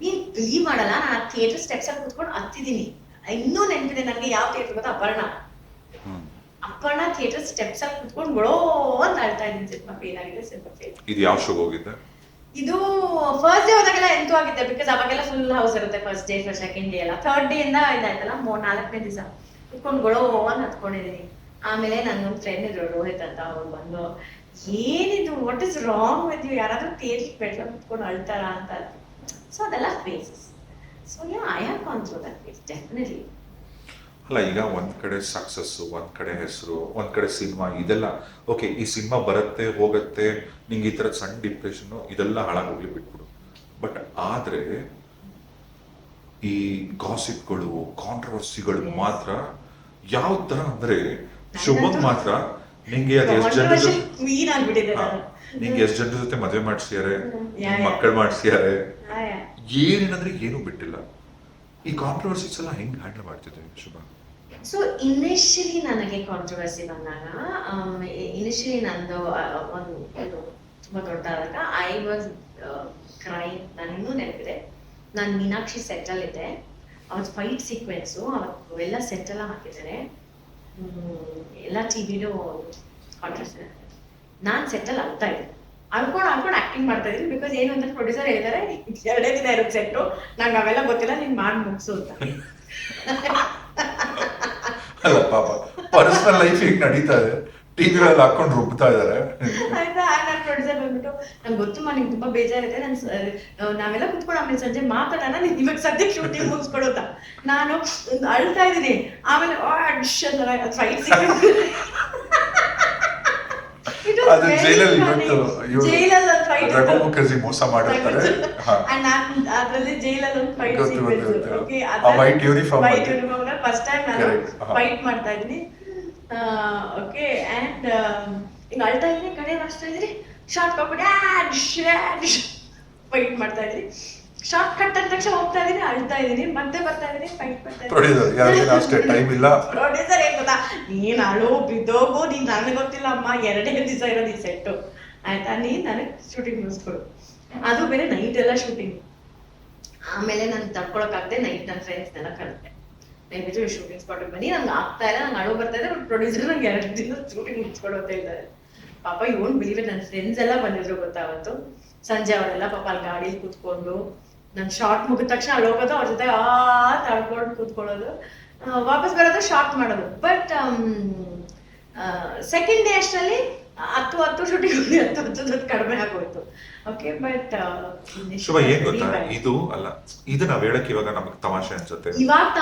ನೀನ್ ಬಿಲೀವ್ ಮಾಡಲ್ಲ, ನಾನು ಆ ಥಿಯೇಟರ್ ಸ್ಟೆಪ್ಸ್ ಅಲ್ಲಿ ಕೂತ್ಕೊಂಡು ಹತ್ತಿದ್ದೀನಿ. ಇನ್ನೂ ನೆನಪಿದೆ ನನಗೆ, ಯಾವ ಥಿಯೇಟರ್ ಗೊತ್ತಾ? ಅಪರ್ಣ ಥಿಯೇಟರ್ ಸ್ಟೆಪ್ಸ್ ಅಲ್ಲಿ ಕೂತ್ಕೊಂಡು ಗೊಳೋ ಅಂತ ಅಳ್ತಾ ಇದ್ದೀನಿ. ಸಿನಿಮಾ ಫೇಲ್ ಆಗಿದೆ, ಸಿನಿಮಾ ಫೇಲ್. ಇದು ಯಾವ ಶೋ ಹೋಗಿದ್ದೆ? ಇದು ಫಸ್ಟ್ ಡೇ ಹೋದಾಗೆಲ್ಲ ಎಂತೂ ಆಗಿದ್ದೆ, ಬಿಕಾಸ್ ಅವಾಗೆಲ್ಲ ಫುಲ್ ಹೌಸ್ ಇರುತ್ತೆ. ಫಸ್ಟ್ ಡೇ, ಸೆಕೆಂಡ್ ಡೇ ಎಲ್ಲ. ಥರ್ಡ್ ಡೇ ಇಂದ ಇದಾಯ್ತಲ್ಲ, 4ನೇ ದಿವಸ ಕುತ್ಕೊಂಡು ಗೊಳೋ ಅಂತ ಹತ್ಕೊಂಡಿದೀನಿ. ಆಮೇಲೆ ನನ್ನೊಂದು ಫ್ರೆಂಡ್ ಇದ್ರು, ರೋಹಿತ್ ಅಂತ, ಅವ್ರು ಬಂದು, ಏನಿದು, what is wrong with you, ಯಾರಾದ್ರೂ ಥಿಯೇಟರ್ ಬೆಟ್ಲ ಕುತ್ಕೊಂಡು ಅಳ್ತಾರ ಅಂತ. ಸೊ ಅದೆಲ್ಲ phases. So yeah, I have gone through that phase definitely. ಅಲ್ಲ, ಈಗ ಒಂದ್ ಕಡೆ ಸಕ್ಸಸ್ಸು, ಒಂದ್ ಕಡೆ ಹೆಸರು, ಒಂದ್ ಕಡೆ ಸಿನಿಮಾ, ಇದೆಲ್ಲ ಓಕೆ. ಈ ಸಿನಿಮಾ ಬರುತ್ತೆ ಹೋಗುತ್ತೆ, ನಿಂಗೆ ಈ ಥರದ ಸಣ್ಣ ಡಿಪ್ರೆಷನ್ನು ಇದೆಲ್ಲ ಹಾಳಾಗೋಗ್ಲಿ ಬಿಟ್ಬಿಡು. ಬಟ್ ಆದ್ರೆ ಈ ಗಾಸಿಪ್ಗಳು, ಕಾಂಟ್ರವರ್ಸಿಗಳು ಮಾತ್ರ ಯಾವ ತರ ಅಂದ್ರೆ, ಶುಭಂಗ್ ಮಾತ್ರ ನಿಂಗೆ ಅದು ಎಷ್ಟು ಜನರ ನಿಂಗೆ ಎಷ್ಟು ಜನರ ಜೊತೆ ಮದುವೆ ಮಾಡಿಸ್ಯಾರೆ, ಮಕ್ಕಳು ಮಾಡಿಸ್ಯಾರೆ, ಏನೇನಂದ್ರೆ ಏನು ಬಿಟ್ಟಿಲ್ಲ. ಈ ಕಾಂಟ್ರವರ್ಸಿಸ್ ಎಲ್ಲ ಹೆಂಗ್ ಹ್ಯಾಂಡಲ್ ಮಾಡ್ತಿದ್ದೇವೆ ಶುಭ? ಸೊ ಇನಿಷಿಯಲಿ ನನಗೆ ಕಾಂಟ್ರವರ್ಸಿ ಬಂದಾಗ, ಇನಿಷಿಯಲಿ ನಂದು ಒಂದು ಇದು ತುಂಬಾ ದೊಡ್ಡದಾದಾಗ ಐ ವಾಸ್ ಕ್ರೈಮ್. ನನಗೂ ನೆನಪಿದೆ, ನಾನು ಮೀನಾಕ್ಷಿ ಸೆಟ್ಟಲ್ ಇದ್ದೆ. ಅವತ್ತು ಫೈಟ್ ಸೀಕ್ವೆನ್ಸು, ಅವತ್ತು ಎಲ್ಲ ಸೆಟ್ ಎಲ್ಲ ಹಾಕಿದ್ದಾರೆ, ಎಲ್ಲ ಟಿವಿಲೂ ಕಾಂಟ್ರವರ್ಸಿ. ನಾನು ಸೆಟ್ಟಲ್ಲಿ ಅಳ್ತಾ ಇದ್ದೆ, ಅಳ್ಕೊಂಡು ಆಕ್ಟಿಂಗ್ ಮಾಡ್ತಾ ಇದ್ದೀನಿ. ಬಿಕಾಸ್ ಏನು ಅಂತ ಪ್ರೊಡ್ಯೂಸರ್ ಹೇಳಿದ್ದಾರೆ, 2 ದಿನ ಇರೋದು ಸೆಟ್ಟು, ನಂಗೆ ಅವೆಲ್ಲ ಗೊತ್ತಿಲ್ಲ, ನೀನ್ ಮಾಡಿ ಮುಗಿಸು ಅಂತ. ಅಲ್ಲ ಪಾಪ, ಪರ್ಸನಲ್ ಲೈಫ್ ಈಗ ನಡೀತಾ ಇದೆ, ಟಿವಿಗಳಲ್ಲಿ ಹಾಕೊಂಡು ರುಬ್ತಾ ಇದಾರೆ. ಆಯ್ತಾ, ನಾನು ಪ್ರೊಡ್ಯೂಸರ್ ಬಂದ್ಬಿಟ್ಟು, ನಂಗೆ ಗೊತ್ತಮ್ಮ ನಿಂಗೆ ತುಂಬಾ ಬೇಜಾರಿದೆ, ನಾವೆಲ್ಲ ಕುತ್ಕೊಂಡು ಆಮೇಲೆ ಸಂಜೆ ಮಾತಾಡೋಣ, ನೀನ್ ಇವಾಗ ಸದ್ಯಕ್ಕೆ ಶೂಟಿಂಗ್ ಮುಗಿಸ್ಕೊಡುತ್ತ. ನಾನು ಅಳ್ತಾ ಇದ್ದೀನಿ. ಆಮೇಲೆ ಫೈಟ್ ಅದು ಜೈಲಲ್ಲಿ ರಘು ಮುಖರ್ಜಿ ಮೋಸ ಮಾಡಿರ್ತಾರೆ. ಅದ್ರಲ್ಲಿ ಜೈಲಲ್ಲಿ ಒಂದು fight white uniform first time ನಾನು ಫೈಟ್ ಮಾಡ್ತಾ ಇದ್ದೀನಿ. ಓಕೆ, ಅಂಡ್ ಈಗ ಅಳ್ತಾ ಇದ್ದೀನಿ, ಕಡೆ ಮಾಡ್ತಾ ಇದ್ದೀನಿ, ಶಾರ್ಟ್ ಕೊಟ್ಬಿಟ್ಟು ಫೈಟ್ ಮಾಡ್ತಾ ಇದ್ದೀನಿ. ಶಾರ್ಟ್ ಕಟ್ ಅಂದ ತಕ್ಷಣ ಹೋಗ್ತಾ ಇದೀನಿ, ಅಳ್ತಾ ಇದೀನಿ, ಮತ್ತೆ ಬರ್ತಾ ಇದೀನಿ, ಫೈಟ್ ಮಾಡ್ತಾ ಇದ್ದೀನಿ. ಪ್ರೊಡ್ಯೂಸರ್ ಏನ್ ಗೊತ್ತಾ, ನೀನ್ ಅಳು ಬಿದ್ದೋಗು, ನೀನ್ ನನಗೆ ಗೊತ್ತಿಲ್ಲ ಅಮ್ಮ, 2 ದಿವಸ ಇರೋದು ಈ ಸೆಟ್ಟು, ಆಯ್ತಾ, ನೀನ್ ನನಗೆ ಶೂಟಿಂಗ್ ಮುಗಿಸ್ಕೊಡು. ಅದು ಬೇರೆ ನೈಟ್ ಎಲ್ಲ ಶೂಟಿಂಗ್. ಆಮೇಲೆ ನಾನು ತಡ್ಕೊಳಕ್ಕಾಗದೆ ನೈಟ್ ನನ್ನ ಫ್ರೆಂಡ್ಸ್ನೆಲ್ಲ ಕರೆದೆ, ದಯವಿಟ್ಟು ಶೂಟಿಂಗ್ ಸ್ಪಾಟಿಗೆ ಬನ್ನಿ, ನಂಗೆ ಆಗ್ತಾ ಇಲ್ಲ, ನಂಗೆ ಅಳು ಬರ್ತಾ ಇದೆ. ಪ್ರೊಡ್ಯೂಸರ್ ನಂಗೆ 2 ದಿನ ಶೂಟಿಂಗ್ ಮುಗಿಸ್ಕೊಡು ಅಂತ ಹೇಳ್ತಾರೆ. ಪಾಪ ಯು ವೋಂಟ್ ಬಿಲೀವ್ ಇಟ್, ನನ್ನ ಫ್ರೆಂಡ್ಸ್ ಎಲ್ಲ ಬಂದಿದ್ರು ಗೊತ್ತಾ ಅವತ್ತು. ಸಂಜೆ ಅವರೆಲ್ಲ ಪಾಪ ಅಲ್ಲಿ ಗಾಡೀಲಿ ಕೂತ್ಕೊಂಡು, ನನ್ ಶಾರ್ಟ್ ಮುಗಿದ ತಕ್ಷಣ ಅಲ್ಲಿ ಹೋಗೋದು, ಅವ್ರ ಜೊತೆ ತಳ್ಕೊಂಡು ಕೂತ್ಕೊಳ್ಳೋದು, ವಾಪಸ್ ಬರೋದು, ಶಾರ್ಟ್ ಮಾಡೋದು. ಬಟ್ ಸೆಕೆಂಡ್ ಡೇ ಅಷ್ಟರಲ್ಲಿ 10 ಶೂಟಿಂಗ್ 10 ಕಡಿಮೆ ಆಗೋಯ್ತು. ಓಕೆ, ಬಟ್ ಶುಭ ಏನ್ ಗೊತ್ತಾ, ಇದು ಅಲ್ಲ, ಇದು ನಾವ್ ಹೇಳಕ್ ಇವಾಗ ನಮ್ಗೆ ತಮಾಷೆ ಅನ್ಸುತ್ತೆ, ಇವಾಗ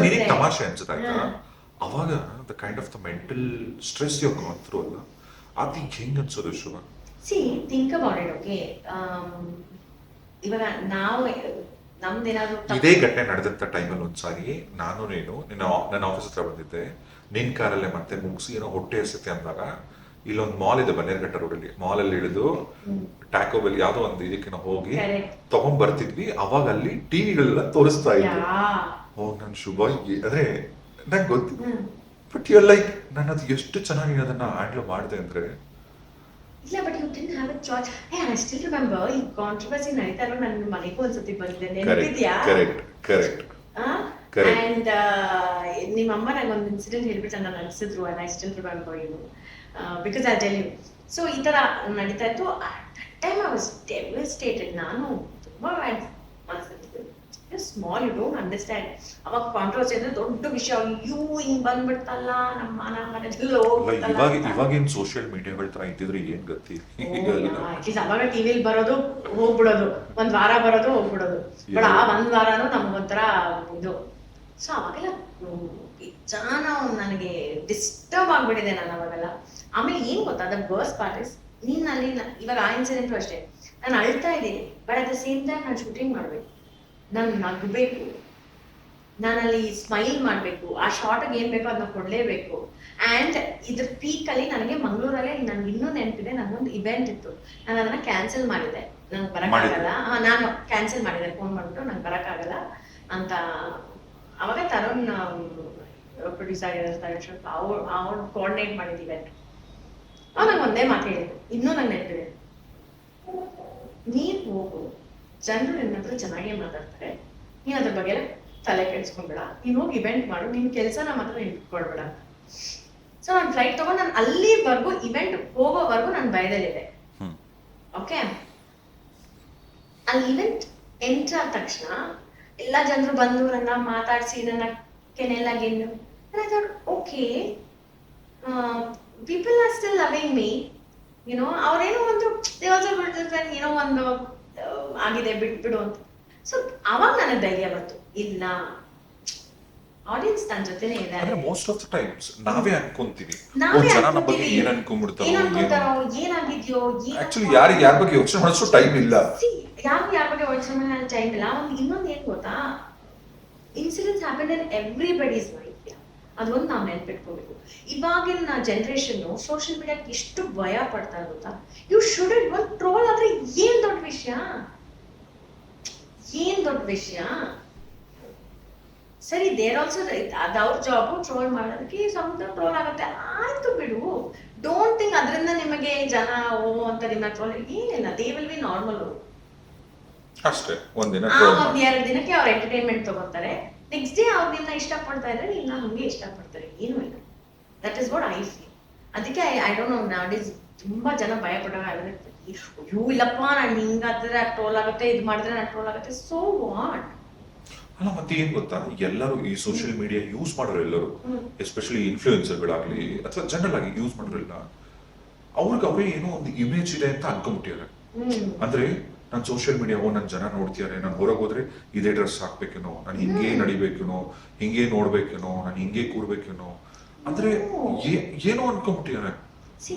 ನಿನಗೆ ತಮಾಷೆ ಅನ್ಸುತ್ತೆ, ಆಯ್ತಾ? ಅವಾಗ the kind of the mental stress you gone through ಅಲ್ಲ, ಅದು ಹೆಂಗ್ ಅನ್ಸೋದು Shubha? See think about it. Okay, ಇವಾಗ ನಾವು ನಮ್ದೇನಾದ್ರು ಇದೇ ಘಟನೆ ನಡೆದಂತ ಟೈಮಲ್ಲಿ ಒಂದ್ಸಾರಿ ನಾನು ನೀನು ನನ್ನ ಆಫೀಸ್ ಹತ್ರ ಬಂದಿದ್ದೆ, ನಿನ್ ಕಾರಲ್ಲೇ ಮತ್ತೆ ಮುಗಿಸಿ ಏನೋ ಹೊಟ್ಟೆ ಹಸಿತೆ ಅಂದಾಗ, ಇಲ್ಲೊಂದು ಮಾಲ್ ಇದೆ ಬನ್ನೇರ್ಘಟ್ಟ ರೋಡಲ್ಲಿ, ಮಾಲ್ ಅಲ್ಲಿ ಇಳಿದು ಟ್ಯಾಕೋ ಬೆಲ್ ಯಾವ್ದೋ ಒಂದು ಇದಕ್ಕೆ ನಾವು ಹೋಗಿ ತಗೊಂಡ್ ಬರ್ತಿದ್ವಿ. ಅವಾಗ ಅಲ್ಲಿ ಟಿವಿಗಳೆಲ್ಲ ತೋರಿಸ್ತಾ ಇದ್ರು. ನನ್ ಶುಭ ಅಂದ್ರೆ ನಂಗೆ ಗೊತ್ತಿಲ್ಲ, ಬಟ್ ಯು ಲೈಕ್, ನಾನು ಅದು ಎಷ್ಟು ಚೆನ್ನಾಗಿ ಅದನ್ನ ಹ್ಯಾಂಡಲ್ ಮಾಡಿದೆ ಅಂದ್ರೆ. ಇಲ್ಲ, but you didn't have a choice. I still remember ಈ ಕಾಂಟ್ರವರ್ಸಿ ನಡೀತಾ ಇರೋ ನನ್ನ ಮನೆಗೂ ಒಂದ್ಸತಿ ಬಂದಿದ್ದೆ, ನೆನಪಿದ್ಯಾ? ಕರೆಕ್ಟ್. ಅಂಡ್ ನಿಮ್ಮಮ್ಮ ನಂಗೆ ಒಂದು ಇನ್ಸಿಡೆಂಟ್ ಹೇಳ್ಬಿಟ್ಟು ನನ್ನ ಅನ್ಸಿದ್ರು, and I still remember you because I tell you. So ಈ ತರ ನಡೀತಾ ಇತ್ತು. Time I was devastated. ನಾನು ತುಂಬಾ ಸ್ಮಾಲ್, ಯು ಡೋಂಟ್ ಅಂಡರ್ಸ್ಟ್ಯಾಂಡ್. ಅವಾಗ ಕಾಂಟ್ರವರ್ಸಿ ಅಂದ್ರೆ ದೊಡ್ಡ ವಿಷಯ, ಅಯ್ಯೋ ಹಿಂಗ್ ಬಂದ್ಬಿಡ್ತಲ್ಲ ನಮ್ಮ ಮನೆ ಇವಾಗಿನ ಸೋಷಿಯಲ್ ಮೀಡಿಯಾಗಳ ತರ ಇದ್ದಿದ್ರೆ ಏನ್ ಗತಿ. ಅಟ್ಲೀಸ್ಟ್ ಅವಾಗ ಟಿವಿಲಿ ಬರೋದು ಹೋಗ್ಬಿಡೋದು, 1 ವಾರ ಬರೋದು ಹೋಗ್ಬಿಡೋದು. ಬಟ್ ಆ 1 ವಾರನೂ ನಮ್ಗೊಂಥರ ಇದು. ಸೊ ಅವಾಗೆಲ್ಲ ಜಾನ ನನಗೆ ಡಿಸ್ಟರ್ಬ್ ಆಗ್ಬಿಟ್ಟಿದೆ ನಾನು ಅವಾಗೆಲ್ಲ. ಆಮೇಲೆ ಏನ್ ಗೊತ್ತಾ, ದ ವರ್ಸ್ಟ್ ಪಾರ್ಟ್ ಇಸ್, ನೀನಲ್ಲಿ ಇವಾಗ ಆ ಇನ್ಸಿಡೆಂಟು ಅಷ್ಟೇ, ನಾನು ಅಳ್ತಾ ಇದ್ದೀನಿ, but at the same time ನಾನು ಶೂಟಿಂಗ್ ಮಾಡ್ಬೇಕು, ನಾನು ನಗಬೇಕು, ನಾನಲ್ಲಿ ಸ್ಮೈಲ್ ಮಾಡಬೇಕು, ಆ ಶಾರ್ಟ್ಗೆ ಏನ್ ಬೇಕೋ ಅದನ್ನ ಕೊಡ್ಲೇಬೇಕು. ಆ್ಯಂಡ್ ಇದ್ರ ಪೀಕಲ್ಲಿ ನನಗೆ ಮಂಗಳೂರಲ್ಲಿ ನನ್ಗೆ ಇನ್ನೂ ನೆನಪಿದೆ, ನನಗೊಂದು ಇವೆಂಟ್ ಇತ್ತು, ನಾನು ಅದನ್ನ ಕ್ಯಾನ್ಸಲ್ ಮಾಡಿದೆ. ನಂಗೆ ಬರೋಕ್ಕಾಗಲ್ಲ, ನಾನು ಕ್ಯಾನ್ಸಲ್ ಮಾಡಿದೆ, ಫೋನ್ ಮಾಡಿಬಿಟ್ಟು ನಂಗೆ ಬರೋಕ್ಕಾಗಲ್ಲ ಅಂತ. ಅವಾಗ ತರುಣ್ ಪ್ರೊಡ್ಯೂಸ್ ಆಗಿದ್ದಾರೆ, ತರುಣ್ ಶ್ರೀ, ಅವ್ರು ಕೋಆರ್ಡಿನೇಟ್ ಮಾಡಿದ ಇವೆಂಟ್. ನಂಗೆ ಒಂದೇ ಮಾತು ಹೇಳಿದ್ರು, ಇನ್ನೂ ನಂಗೆ ನೆನಪಿದೆ, ನೀನು ಹೋಗು, ಜನರು ನಿನ್ನ ಹತ್ರ ಚೆನ್ನಾಗೇ ಮಾತಾಡ್ತಾರೆ, ನೀನು ಅದ್ರ ಬಗ್ಗೆ ತಲೆ ಕೆಡಿಸ್ಕೊಂಡ್ಬೇಡ, ನೀನು ಹೋಗಿ ಇವೆಂಟ್ ಮಾಡು, ನಿನ್ನ ಕೆಲಸನ ಮಾತ್ರ ನೀನು ಇಟ್ಕೊಳ್ಬೇಡ. ಸೊ ನಾನು ಫ್ಲೈಟ್ ತಗೊಂಡು ನಾನು ಅಲ್ಲಿವರೆಗೂ ಇವೆಂಟ್ ಹೋಗೋವರೆಗೂ ನಾನು ಭಯದಲ್ಲಿದೆ. ಓಕೆ, ಅಲ್ಲಿ ಇವೆಂಟ್ ಎಂಟ್ರ್ ಆದ ತಕ್ಷಣ ಎಲ್ಲ ಜನರು ಬಂದು ನನ್ನ ಮಾತಾಡಿಸಿ ನನ್ನ ಕೆನೆಲ್ಲಾಗಿನ್ನು okay, people are still loving me, you know. ಅವ್ರೇನೋ ಒಂದು ಏನೋ ಒಂದು ಆಗಿದೆ, ಬಿಟ್ಬಿಡು ಅಂತ. ಸೊ ಅವಾಗ ನನಗೆ ಧೈರ್ಯ ಬಂತು, ಇಲ್ಲ ಆಡಿಯನ್ಸ್ ನನ್ನ ಜೊತೆನೇ ಇದೆ. ಮೋಸ್ಟ್ ಆಫ್ ದ ಟೈಮ್ಸ್ ನಾವೇ ಅನ್ಕೊಂತೀವಿ, ನಾವೇ ಜನ ನಮ್ಮ ಬಗ್ಗೆ ಏನ್ ಅನ್ಕೊಂಡ್ಬಿಡ್ತಾರೋ, ಏನಾಗಿದ್ಯೋ, ಆಕ್ಚುಲಿ ಯಾರ ಬಗ್ಗೆ ಯೋಚನೆ ಮಾಡೋಷ್ಟು ಟೈಮ್ ಇಲ್ಲ. ಯಾರ ಬಗ್ಗೆ ಯೋಚನೆ ಮಾಡೋ ಟೈಮ್ ಇಲ್ಲ. ಇನ್ನೊಂದು ಏನ್ ಗೊತ್ತಾ, incidents happen in everybody's life. ಅದೊಂದು ನಾವು ನೆನ್ಪಿಟ್ಕೋಬೇಕು. ಇವಾಗಿನ ಜನರೇಷನ್ ಸೋಷಿಯಲ್ ಮೀಡಿಯಾಕ್ಕೆ ಎಷ್ಟು ಭಯ ಪಡ್ತಾ ಗೊತ್ತಾ. ಯು ಶುಡ್ ಒಂದು ಟ್ರೋಲ್ ಆದ್ರೆ ಏನ್ ದೊಡ್ಡ ವಿಷಯ, ಏನ್ ದೊಡ್ಡ ವಿಷಯ. ಸರಿ, ದೇರ್ ಆಲ್ಸೋ ಅದು ಅವ್ರ ಜಾಬು ಟ್ರೋಲ್ ಮಾಡೋದಕ್ಕೆ, ಸಮುದ್ರ ಟ್ರೋಲ್ ಆಗುತ್ತೆ, ಆಯ್ತು ಬಿಡು. ಡೋಂಟ್ ಥಿಂಕ್ ಅದರಿಂದ ನಿಮಗೆ ಜನ ಓ ಅಂತ ನಿಮ್ಮ ಟ್ರೋಲ್ ಏನಿಲ್ಲ. ದೇ ವಿಲ್ ಬಿ ನಾರ್ಮಲ್ ಅಷ್ಟೇ. ಒಂದ್ 2 ದಿನಕ್ಕೆ ಅವ್ರ ಎಂಟರ್ಟೈನ್ಮೆಂಟ್ ತಗೋತಾರೆ. ನೆಕ್ಸ್ಟ್ ಡೇ ಅವ್ರು ನಿನ್ನ ಇಷ್ಟಪಡ್ತಾ ಇದ್ರೆ ನಿನ್ನ ಹಂಗೆ ಇಷ್ಟಪಡ್ತಾರೆ, ಏನೂ ಇಲ್ಲ. That is what I feel. ಅದಕ್ಕೆ ಐ ಡೋಂಟ್ ನೋ, ನಾಡೀಸ್ ತುಂಬಾ ಜನ ಭಯ ಪಟ್ಟಾಗ ಅಯ್ಯೋ ಇಲ್ಲಪ್ಪ, ನಾನು ಹಿಂಗಾದ್ರೆ ಟ್ರೋಲ್ ಆಗುತ್ತೆ, ಇದು ಮಾಡಿದ್ರೆ ನಾನು ಟ್ರೋಲ್ ಆಗುತ್ತೆ. ಸೊ ವಾಟ್ ಅಲ್ಲ, ಮತ್ತೆ ಏನ್ ಗೊತ್ತಾ, ಎಲ್ಲರೂ ಈ ಸೋಷಿಯಲ್ ಮೀಡಿಯಾ ಯೂಸ್ ಮಾಡೋರು ಎಲ್ಲರೂ, ಎಸ್ಪೆಷಲಿ ಇನ್ಫ್ಲೂಯೆನ್ಸರ್ಗಳಾಗ್ಲಿ ಅಥವಾ ಜನರಲ್ ಆಗಿ ಯೂಸ್ ಮಾಡೋರೆಲ್ಲ, ಅವ್ರಿಗೆ ಏನೋ ಒಂದು ಇಮೇಜ್ ಇದೆ ಅಂತ ಅನ್ಕೊಂಬಿಟ್ಟಿದ್ದಾರೆ. ಅಂದ್ರೆ ನಾನು ಸೋಷಿಯಲ್ ಮೀಡಿಯಾ ನನ್ನ ಜನ ನೋಡ್ತಿದ್ದಾರೆ, ನಾನು ಹೊರಗೆ ಹೋದ್ರೆ ಇದೇ ಡ್ರೆಸ್ ಹಾಕ್ಬೇಕೇನೋ, ನಾನು ಹಿಂಗೆ ನಡಿಬೇಕೇನೋ, ಹಿಂಗೆ ನೋಡ್ಬೇಕೇನೋ, ನಾನು ಹಿಂಗೆ ಕೂರ್ಬೇಕೇನೋ, ಅಂದ್ರೆ ಏನೋ ಅನ್ಕೊಂಬಿಟ್ಟಿದ್ದಾರೆ. ಸಿ,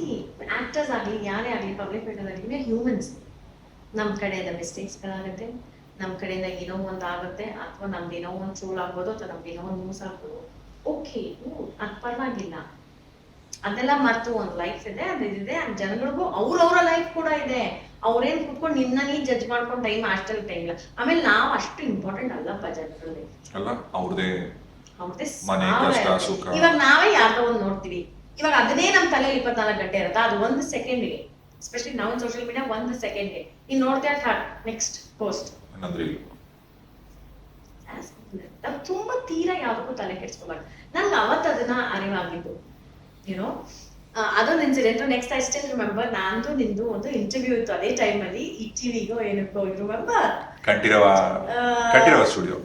ಆಕ್ಟರ್ಸ್ ಆಗಲಿ ಯಾರೇ ಆಗಲಿ, ಪಬ್ಲಿಕ್ ಫಿಗರ್ ಆಗಲಿ, ಹ್ಯೂಮನ್ಸ್. ನಮ್ಮ ಕಡೆಯಿಂದ ಮಿಸ್ಟೇಕ್ಸ್ಗಳಾಗುತ್ತೆ, ನಮ್ಮ ಕಡೆಯಿಂದ ಏನೋ ಒಂದು ಆಗುತ್ತೆ, ಅಥವಾ ನಮ್ದು ಏನೋ ಒಂದು ಟ್ರೋಲ್ ಆಗ್ಬೋದು, ಅಥವಾ ನಮ್ದು ಏನೋ ಒಂದು ನ್ಯೂಸ್ ಆಗ್ಬೋದು. ಓಕೆ, ಅದು ಪರವಾಗಿಲ್ಲ. ಅದೆಲ್ಲ ಮರೆತು ಒಂದು ಲೈಫ್ ಇದೆ, ಅದಿದೆ, ಜನಗಳಿಗೂ ಅವ್ರವ್ರ ಲೈಫ್ ಕೂಡ ಇದೆ. ಅವ್ರೇನ್ ಕೂತ್ಕೊಂಡು ನಿನ್ನ ನೀ ಜಡ್ಜ್ ಮಾಡ್ಕೊಂಡು ಟೈಮ್ ಅಷ್ಟಲ್ಲಿ ಟೈಮ್ ಇಲ್ಲ. ಆಮೇಲೆ ನಾವು ಅಷ್ಟು ಇಂಪಾರ್ಟೆಂಟ್ ಅಲ್ಲಪ್ಪ ಜನಗಳ ಲೈಫ್. ಅಲ್ಲ, ಅವ್ರದೇ ಇವಾಗ ನಾವೇ ಯಾರ್ದೋ ಒಂದು ನೋಡ್ತೀವಿ, ಇವಾಗ ಅದನ್ನೇ ನಮ್ಮ ತಲೆಯಲ್ಲಿ 24 ಗಂಟೆ ಇರುತ್ತೆ. ಅದು 1 ಸೆಕೆಂಡ್ಗೆ, ಎಸ್ಪೆಷಲಿ ನಾವು ಸೋಷಿಯಲ್ ಮೀಡಿಯಾ 1 ಸೆಕೆಂಡ್ಗೆ ನೀನ್ ನೋಡ್ತಾ ನೆಕ್ಸ್ಟ್ ಪೋಸ್ಟ್. ತುಂಬಾ ತೀರಾ ಯಾವ್ದಕ್ಕೂ ತಲೆ ಕೆಡ್ಸ್ಕೋಬಾರ್ದು. ನನ್ಗೆ ಅವತ್ತು ಅದನ್ನ ಅರಿವಾಗಿದ್ದು, ಏನೋ ಅದೊಂದು incident. Next I still remember, ನಂದು ನಿಂದು ಒಂದು ಇಂಟರ್ವ್ಯೂ ಇತ್ತು ಅದೇ ಟೈಮ್ ಅಲ್ಲಿ, ಈ ಟಿವಿಗೋ ಏನಕ್ಕೋ ರಿಮೆಂಬರ್, ಕಂಠೀರವ ಸ್ಟುಡಿಯೋ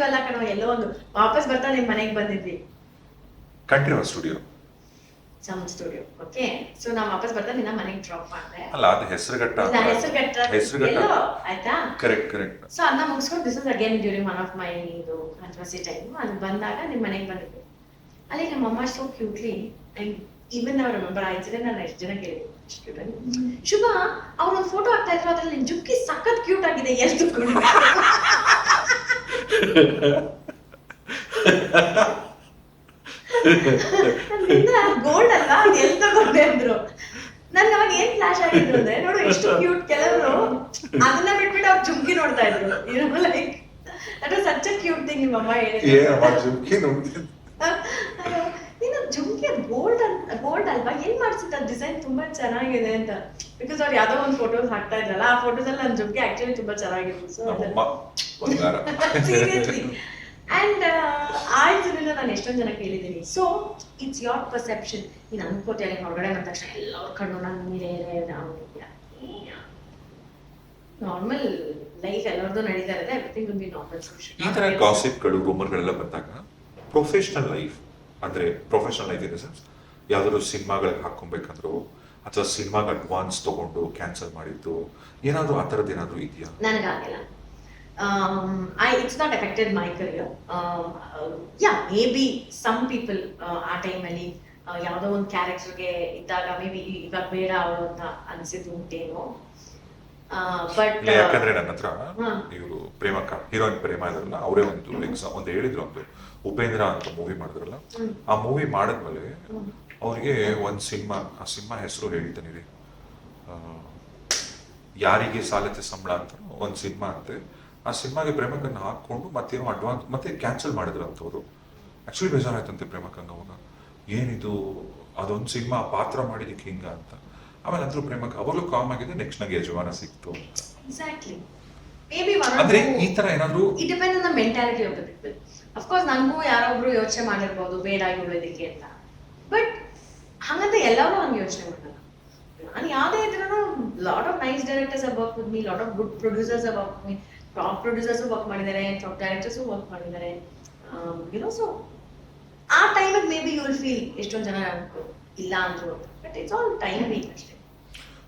ಅಲ್ಲ ಕಣೋ, ಎಲ್ಲೋ ಒಂದು ವಾಪಸ್ ಬರ್ತಾ ನಿಮ್ ಮನೆಗೆ ಬಂದಿದ್ವಿ. Kanteerava studio, some studio. Okay, so ನಾವು ವಾಪಸ್ ಬರ್ತಾ ನಿನ್ನ ಮನೆಗೆ ಡ್ರಾಪ್ ಮಾಡಿದೆ. ಅಲ್ಲ, ಅದು ಹೆಸರುಘಟ್ಟ ಆಯ್ತಾ? ಕರೆಕ್ಟ್. ಸೊ ಅದನ್ನ ಮುಗಿಸ್ಕೊಂಡು this is again during one of ಮೈ ಇದು ಕಾಂಟ್ರವರ್ಸಿ ಟೈಮ್. ಅದು ಬಂದಾಗ ನಿಮ್ ಮನೆಗೆ ಬಂದಿದ್ವಿ. ಅಲ್ಲಿ ನಮ್ಮ ಅಮ್ಮ ಸೋ ಕ್ಯೂಟ್ಲಿ, ಅಂಡ್ ಈವನ್ ನಾವು ರಿಮೆಂಬರ್ ಆ ಇನ್ಸಿಡೆಂಟ್ ನಾನು ಎಷ್ಟು ಜನ ಕೇಳಿದ್ವಿ. ಶುಭ, ಅವ್ರೊಂದು ಫೋಟೋ ಹಾಕ್ತಾ ಇದ್ರು, ಅದ್ರಲ್ಲಿ ನಿನ್ ಜುಕ್ಕಿ ಸಖತ್ ಕ್ಯೂಟ್ ಆಗಿದೆ, ಎಷ್ಟು ಗೋಲ್ಡ್ ಅಲ್ವಾ, ಅದು ಎಲ್ಲಿ ತಗೊಂಡೆ ಅಂದ್ರು. ನನ್ಗೆ ಅವಾಗ ಏನ್ ಫ್ಲಾಶ್ ಆಗಿದ್ರು ಅಂದ್ರೆ, ನೋಡು ಎಷ್ಟು ಕ್ಯೂಟ್. ಕೆಲವರು ಅದನ್ನ ಬಿಟ್ಬಿಟ್ಟು ಅವ್ರು ಜುಮ್ಕಿ ನೋಡ್ತಾ ಇದ್ರು. Like that was such a cute thing. ನಿಮ್ಮ ಅಮ್ಮ ಹೇಳಿದ್ರು, ನೀನು ಜುಮ್ಕಿ ಗೋಲ್ಡ್ ಅಲ್ವಾ, ಏನ್ ಮಾಡ್ಸಿದ್ದ ಡಿಸೈನ್ ತುಂಬಾ ಚೆನ್ನಾಗಿದೆ ಅಂತ. ಬಿಕಾಸ್ ಅವ್ರು ಯಾವ್ದೋ ಒಂದು ಫೋಟೋಸ್ ಹಾಕ್ತಾ ಇದ್ರಲ್ಲ, ಆ ಫೋಟೋಸ್ ಅಲ್ಲಿ ನನ್ನ ಜುಮ್ಕಿ ಆಕ್ಚುಲಿ ತುಂಬಾ ಚೆನ್ನಾಗಿತ್ತು. ಸೊ ಸೀರಿಯಸ್ಲಿ, ಅಂಡ್ ಆ ಇದನ್ನ ನಾನು ಎಷ್ಟೊಂದು ಜನ ಕೇಳಿದ್ದೀನಿ. So it's your perception. ನೀನು ಅನ್ಕೋತೀಯ ಹೊರಗಡೆ ಬಂದ ತಕ್ಷಣ ಎಲ್ಲರ ಕಣ್ಣು ನನ್ನ ಮೇಲೆ ನಾರ್ಮಲ್ ಲೈಫ್ ಎಲ್ಲರದ್ದು ನಡೀತಾ ಇರುತ್ತೆ, ಎವ್ರಿಥಿಂಗ್ ವಿಲ್ ಬಿ ನಾರ್ಮಲ್. ಈ ತರ ಗಾಸಿಪ್ಗಳು, ರೂಮರ್ಗಳೆಲ್ಲ ಬಂದಾಗ professional life in the sense, ಯಾವ್ದಾದ್ರು ಸಿನಿಮಾಗಳಿಗೆ ಹಾಕೊಬೇಕಂದ್ರು ಅಥವಾ ಸಿನಿಮಾಗೆ ಅಡ್ವಾನ್ಸ್ ತಗೊಂಡು ಕ್ಯಾನ್ಸಲ್ ಮಾಡಿದ್ದು ಏನಾದ್ರು ಆ ಥರದ್ದು ಏನಾದ್ರು ಇದೆಯಾ? ನನಗಾಗಿಲ್ಲ. it's not affected my career. Yeah, maybe some people ಆ ಟೈಮಲ್ಲಿ ಯಾವುದೋ ಒಂದು ಕ್ಯಾರೆಕ್ಟರ್ಗೆ ಇದ್ದಾಗ ಮೇ ಬಿ ಇವಾಗ ಬೇಡ ಅವರು ಅಂತ ಅನಿಸಿದ್ದು ಉಂಟೇನೋ. ಬಟ್ ಯಾಕಂದ್ರೆ ನನ್ನ ಹತ್ರ ಇವರು ಹೀರೋಯಿನ್ ಪ್ರೇಮ ಇದ್ರಲ್ಲ, ಅವರೇ ಒಂದು ಹೇಳಿದ್ರು, ಒಂದು ಉಪೇಂದ್ರ ಅಂತ ಮೂವಿ ಮಾಡಿದ್ರಲ್ಲ, ಆ ಮೂವಿ ಮಾಡಿದ್ಮೇಲೆ ಅವ್ರಿಗೆ ಒಂದು ಸಿನಿಮಾ, ಆ ಸಿನಿಮಾ ಹೆಸರು ಹೇಳ್ತಾನಿದೆ, ಯಾರಿಗೆ ಸಾಲತ್ತೆ ಸಂಬಳ ಅಂತ ಒಂದು ಸಿನಿಮಾ ಅಂತೆ. ಆ ಸಿನಿಮಾಗೆ ಪ್ರೇಮಕನ್ನ ಹಾಕೊಂಡು ಮತ್ತೇನೋ ಅಡ್ವಾನ್ಸ್ ಮತ್ತೆ ಕ್ಯಾನ್ಸಲ್ ಮಾಡಿದ್ರು ಅಂತವ್ರು. ಆಕ್ಚುಲಿ ಬೇಜಾರಾಯ್ತಂತೆ ಪ್ರೇಮಕಂಗ ಅವಾಗ, ಏನಿದು ಅದೊಂದು ಸಿನಿಮಾ ಪಾತ್ರ ಮಾಡಿದಕ್ಕೆ ಹಿಂಗ ಅಂತ. ಆಮೇಲೆ ಅಂದ್ರು ಪ್ರೇಮಕ ಅವಾಗಲೂ ಕಾಮ್ ಆಗಿದೆ, ನೆಕ್ಸ್ಟ್ ನಂಗೆ ಯಜಮಾನ ಸಿಕ್ತು. ಎಕ್ಸಾಕ್ಟ್ಲಿ. ಮೇ ಬಿ ಅಂದ್ರೆ ಈ ತರ ಏನಾದ್ರು it depend on the mentality of the people. Of course ನನಗೂ ಯಾರೊಬ್ರು ಯೋಚನೆ ಮಾಡಿರ್ಬೋದು ಬೇಡ ಇವಳೋದಕ್ಕೆ ಅಂತ, ಬಟ್ ಹಂಗಂತ ಎಲ್ಲರೂ ಹಂಗೆ ಯೋಚನೆ ಮಾಡಲ್ಲ. ನಾನು ಯಾವುದೇ ಇದ್ರೂ lot of nice directors have work with me, lot of good producers have work with me. Top producers work ಮಾಡಿದ್ದಾರೆ, ಟಾಪ್ ಡೈರೆಕ್ಟರ್ಸು ವರ್ಕ್ ಮಾಡಿದ್ದಾರೆ. ಯುನೋ, ಸೊ ಆ ಟೈಮಿಗೆ may be you will feel ಎಷ್ಟೊಂದು ಜನ ಇಲ್ಲ ಅಂದ್ರು, but it's all time weak ಅಷ್ಟೇ.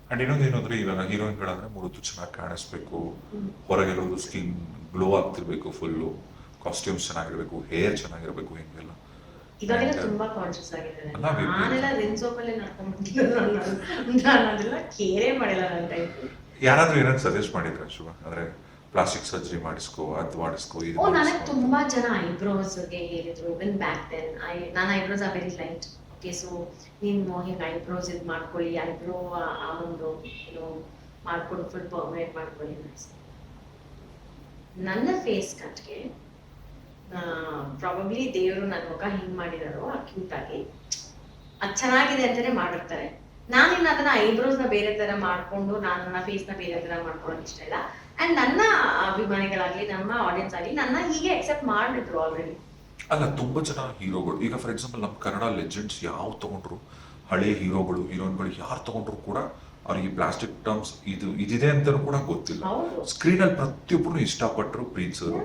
And ಇನ್ನೊಂದು ಏನಂದ್ರೆ ಇವಾಗ ಹೀರೋಯಿನ್ಗಳಂದ್ರೆ ಮುರುತು ಚೆನ್ನಾಗಿ ಕಾಣಿಸ್ಬೇಕು, ಹೊರಗೆಲ್ಲೋದು ಸ್ಕಿನ್ ಗ್ಲೋ ಆಗ್ತಿರ್ಬೇಕು, ಫುಲ್ಲು ಕಾಸ್ಟ್ಯೂಮ್ಸ್ ಚೆನ್ನಾಗಿರ್ಬೇಕು, ಹೇರ್ ಚೆನ್ನಾಗಿರ್ಬೇಕು, ಹಿಂಗೆಲ್ಲ ಇವಾಗೆಲ್ಲ ತುಂಬಾ ಕಾನ್ಶಿಯಸ್ ಆಗಿದ್ದಾರೆ. ಅಲ್ಲ, ನಾನೆಲ್ಲ ರಿನ್ಸೋಪಲ್ಲೇ ನಡ್ಕೊಂಡ್ಬಿಟ್ಟಿಲ್ಲ, ನಾನು ಅದೆಲ್ಲ ಕೇರೇ ಮಾಡಿಲ್ಲ ನನ್ನ ಟೈಪ್. ಯಾರಾದ್ರೂ ಏನಾದ್ರು ಸಜೆಸ್ಟ್ ಮಾಡಿದ್ರ ಶುಭ, ಅಂದ್ರೆ ಪ್ಲಾಸ್ಟಿಕ್ ಸರ್ಜರಿ ಮಾಡಿಸ್ಕೋ, ಅದು ಮಾಡಿಸ್ಕೋ, ಇದು ಓ, ನನಗೆ ಮಾಡಿಸ್ಕೋ? ತುಂಬಾ ಜನ ಐಬ್ರೋಸ್ಗೆ ಹೇಳಿದ್ರು. ಇನ್ ಬ್ಯಾಕ್ ದೆನ್ ನನ್ನ eyebrows are very light. Okay, so ನೀನು ಹಿಂಗೆ ಐಬ್ರೋಸ್ ಇದು ಮಾಡ್ಕೊಳ್ಳಿ, ಐಬ್ರೋ ಆ ಒಂದು ಏನು ಮಾಡ್ಕೊಂಡು ಫುಲ್ ಪರ್ಮನೆಂಟ್ ಮಾಡ್ಕೊಳ್ಳಿ. ನನ್ನ ಫೇಸ್ ಕಟ್ಗೆ ಪ್ರಾಬಬ್ಲಿ ದೇವರು ನನ್ನ ಮುಖ ಹಿಂಗ್ ಮಾಡಿದಾರೋ ಕ್ಯೂಟ್ ಆಗಿ ಅದು ಚೆನ್ನಾಗಿದೆ ಅಂತಾನೆ ಮಾಡಿರ್ತಾರೆ. ನಾನಿನ್ನ ಅದನ್ನ ಐಬ್ರೋಸ್ನ ಬೇರೆ ತರ ಮಾಡ್ಕೊಂಡು ನನ್ನ ಫೇಸ್ನ ಬೇರೆ ತರ ಮಾಡ್ಕೊಳ್ಳೋಕೆ ಇಷ್ಟ ಇಲ್ಲ. ಅಂಡ್ ನನ್ನ ಅಭಿಮಾನಿಗಳಾಗ್ಲಿ ನಮ್ಮ ಆಡಿಯನ್ಸ್ ಆಗಲಿ ನನ್ನ ಹೀಗೆ ಅಕ್ಸೆಪ್ಟ್ ಮಾಡಿದ್ರು ಆಲ್ರೆಡಿ. ಅಲ್ಲ, ತುಂಬಾ ಜನ ಹೀರೋಗಳು ಈಗ ಫಾರ್ ಎಕ್ಸಾಂಪಲ್ ನಮ್ಮ ಕನ್ನಡ ಲೆಜೆಂಡ್ಸ್ ಯಾವ ತಗೊಂಡ್ರು, ಹಳೆ ಹೀರೋಗಳು ಹೀರೋಯಿನ್ಗಳು ಯಾರು ತಗೊಂಡ್ರು ಕೂಡ ಅವ್ರಿಗೆ ಪ್ಲಾಸ್ಟಿಕ್ ಟರ್ಮ್ಸ್ ಇದಿದೆ ಅಂತಾನು ಕೂಡ ಗೊತ್ತಿಲ್ಲ. ಹೌದು. ಸ್ಕ್ರೀನ್ ಅಲ್ಲಿ ಪ್ರತಿಯೊಬ್ಬರು ಇಷ್ಟಪಟ್ಟರು, ಪ್ರೀತಿಸಿದ್ರು.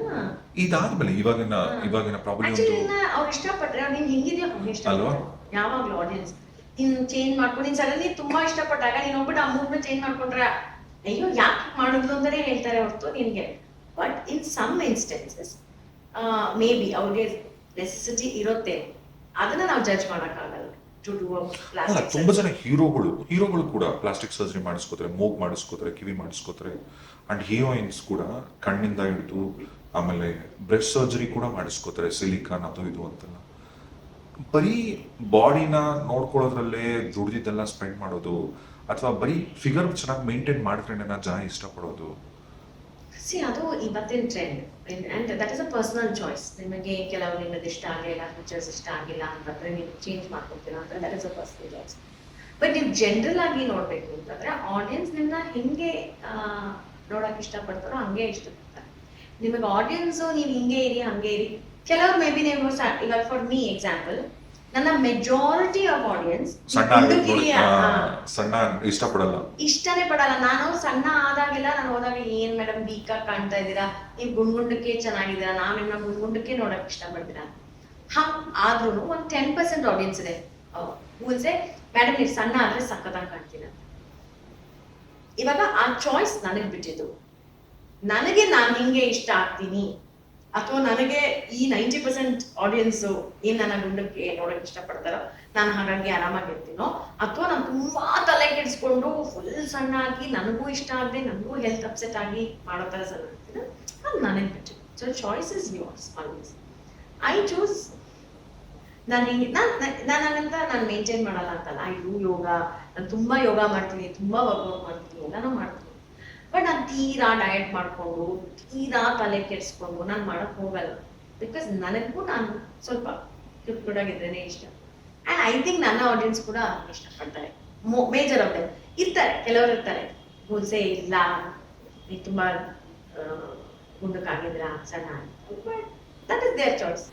ಇದಾದ್ಮೇಲೆ ಇವಾಗಿನ ಪ್ರಾಬ್ಲಮ್ ಆಕ್ಚುಲಿ ಒಂದು ಅವ್ರು ಇಷ್ಟಪಟ್ರೆ ಅವ್ರು ನೀನ್ ಹಿಂಗಿದ್ಯೋ ಹಂಗೆ ಅಲ್ವಾ? ಇಷ್ಟಪಡ್ತಾರೆ ಯಾವಾಗ್ಲೂ ಆಡಿಯನ್ಸ್. ನೀನ್ ಚೇಂಜ್ ಮಾಡ್ಕೊಂಡು ನೀನ್ ಸಡನ್ಲಿ ತುಂಬಾ ಇಷ್ಟಪಟ್ಟಾಗ ನೀನ್ ಹೋಗ್ಬಿಟ್ಟು ಆ ಮೂವ್ನ ಚೇಂಜ್ ಮಾಡ್ಕೊಂಡ್ರೆ ಅಯ್ಯೋ ಯಾಕೆ ಮಾಡಿದ್ಲು ಅಂತಾನೆ ಹೇಳ್ತಾರೆ ಹೊರತು ನಿನ್ಗೆ. But in some instances may be ಅವ್ರಿಗೆ ನೆಸೆಸಿಟಿ ಇರುತ್ತೆ, ಅದನ್ನ ನಾವು ಜಡ್ಜ್ ಮಾಡಕ್ಕಾಗಲ್ಲ. ಟು ಡೂ ಅಲ್ಲ, ಪ್ಲಾಸ್ಟಿಕ್ ತುಂಬಾ ಜನ ಹೀರೋಗಳು ಕೂಡ ಪ್ಲಾಸ್ಟಿಕ್ ಸರ್ಜರಿ ಮಾಡಿಸ್ಕೋತಾರೆ, ಮೂಗ್ ಮಾಡಿಸ್ಕೋತಾರೆ, ಕಿವಿ ಮಾಡಿಸ್ಕೋತಾರೆ. ಅಂಡ್ ಹೀರೋಯಿನ್ಸ್ ಕೂಡ ಕಣ್ಣಿಂದ ಹಿಡಿದು ಆಮೇಲೆ ಬ್ರೆಸ್ಟ್ ಸರ್ಜರಿ ಕೂಡ ಮಾಡಿಸ್ಕೋತಾರೆ, ಸಿಲಿಕಾನ್ ಅದು ಇದು ಅಂತೆಲ್ಲ. ಬರೀ ಬಾಡಿನ ನೋಡ್ಕೊಳ್ಳೋದ್ರಲ್ಲೇ ದುಡ್ದಿದ್ದೆಲ್ಲ ಸ್ಪೆಂಡ್ ಮಾಡೋದು, ಅಥವಾ ಬರೀ ಫಿಗರ್ ಚೆನ್ನಾಗಿ ಮೇಂಟೈನ್ ಮಾಡಿದ್ರೆ ಜನ ಇಷ್ಟಪಡೋದು. ಸಿ ಅದು ಇವತ್ತಿನ trend and that is a personal choice. ನಿಮಗೆ ಕೆಲವು ನಿಮ್ಮದು ಇಷ್ಟ ಆಗಿಲ್ಲ, ಫೀಚರ್ಸ್ ಇಷ್ಟ ಆಗಿಲ್ಲ ಅಂತಂದ್ರೆ ನೀವು ಚೇಂಜ್ ಮಾಡ್ಕೊತೀರಾ ಅಂದ್ರೆ that is a personal choice. But ನೀವು ಜನರಲ್ ಆಗಿ ನೋಡ್ಬೇಕು ಅಂತಂದ್ರೆ ಆಡಿಯನ್ಸ್ ನಿಮ್ಮನ್ನ ಹೆಂಗೆ ನೋಡಕ್ ಇಷ್ಟಪಡ್ತಾರೋ ಹಂಗೆ ಇಷ್ಟಪಡ್ತಾರೆ. ನಿಮಗೆ ಆಡಿಯನ್ಸ್ ನೀವು ಹಿಂಗೆ ಇರಿ ಹಂಗೆ ಇರಿ. ಕೆಲವರು ಮೇ ಬಿ ನೀವು ಇವಾಗ ಫಾರ್ ಮೀ ಎಕ್ಸಾಂಪಲ್, ನನ್ನ ಮೆಜಾರಿಟಿ ಆಫ್ ಆಡಿಯನ್ಸ್ ಸಣ್ಣ ಇಷ್ಟಪಡಲ್ಲ, ಇಷ್ಟನೇ ಪಡಲ್ಲ. ನಾನು ಸಣ್ಣ ಆದಾಗೆಲ್ಲ ನಾನು ಹೋದಾಗ ಏನ್ ಮೇಡಮ್ ವೀಕ್ ಆಗಿ ಕಾಣ್ತಾ ಇದ್ದೀರಾ, ನೀವು ಗುಂಡ್ಗುಂಡಕ್ಕೆ ಚೆನ್ನಾಗಿದ್ದೀರಾ, ನಾವು ನಿಮ್ಮನ್ನ ಗುಂಡ್ಗುಂಡಕ್ಕೆ ನೋಡಕ್ ಇಷ್ಟಪಡ್ತೀರಾ. ಆದ್ರೂ ಒಂದು 10% ಆಡಿಯನ್ಸ್ ಇದೆ ಹೂಲ್ಸೆ ಮೇಡಮ್ ನೀವು ಸಣ್ಣ ಆದ್ರೆ ಸಖತ್ತಾಗಿ ಕಾಣ್ತೀರ. ಇವಾಗ ಆ ಚಾಯ್ಸ್ ನನಗೆ ಬಿಟ್ಟಿದ್ದು. ನನಗೆ ನಾನು ಹಿಂಗೆ ಇಷ್ಟ ಆಗ್ತೀನಿ, ಅಥವಾ ನನಗೆ ಈ 90% ಆಡಿಯನ್ಸ್ ಏನ್ ನನ್ನ ಗುಂಡಕ್ಕೆ ನೋಡಕ್ ಇಷ್ಟಪಡ್ತಾರೋ ನಾನು ಹಾಗಾಗಿ ಆರಾಮಾಗಿರ್ತೀನೋ, ಅಥವಾ ನಾನು ತುಂಬಾ ತಲೆ ಕೆಡಿಸ್ಕೊಂಡು ಫುಲ್ ಸಣ್ಣ ಆಗಿ ನನಗೂ ಇಷ್ಟ ಆಗದೆ ನನಗೂ ಹೆಲ್ತ್ ಅಪ್ಸೆಟ್ ಆಗಿ ಮಾಡೋ ತರ ಸಣ್ಣ ಆಗ್ತೀನಿ, ಅದು ನನಗೆ ಬಿಟ್ಟು. So choice is yours always. I choose. ನಾನು ಹಿಂಗೆ ನಾನಂತ ನಾನು ಮೇಂಟೈನ್ ಮಾಡಲ್ಲ ಅಂತಲ್ಲ. ಐ ಡೂ ಯೋಗ, ನಾನು ತುಂಬಾ ಯೋಗ ಮಾಡ್ತೀನಿ, ತುಂಬಾ ವರ್ಕೌಟ್ ಮಾಡ್ತೀನಿ, ಎಲ್ಲಾನು ಮಾಡ್ತೀನಿ. ಬಟ್ ನಾನು ತೀರಾ ಡಯಟ್ ಮಾಡ್ಕೊಂಡು ತೀರಾ ತಲೆ ಕೆಡಿಸ್ಕೊಂಡು ನಾನು ಮಾಡಕ್ ಹೋಗಲ್ಲ. ಬಿಕಾಸ್ ನನಗೂ ನಾನು ಸ್ವಲ್ಪ ಕ್ಯೂಟ್ ಆಗಿದ್ರೇನೆ ಇಷ್ಟ. ಆ್ಯಂಡ್ ಐ ಥಿಂಕ್ ನನ್ನ ಆಡಿಯನ್ಸ್ ಕೂಡ ಇಷ್ಟಪಡ್ತಾರೆ. ಮೇಜರ್ ಆಫ್ ದೆಮ್ ಇರ್ತಾರೆ, ಕೆಲವರು ಇರ್ತಾರೆ ಹುಲ್ಸೆ ಇಲ್ಲ ನೀವು ತುಂಬಾ ಗುಂಡಕ್ಕಾಗಿದ್ರ ಸಣ್ಣ, but that is there choice.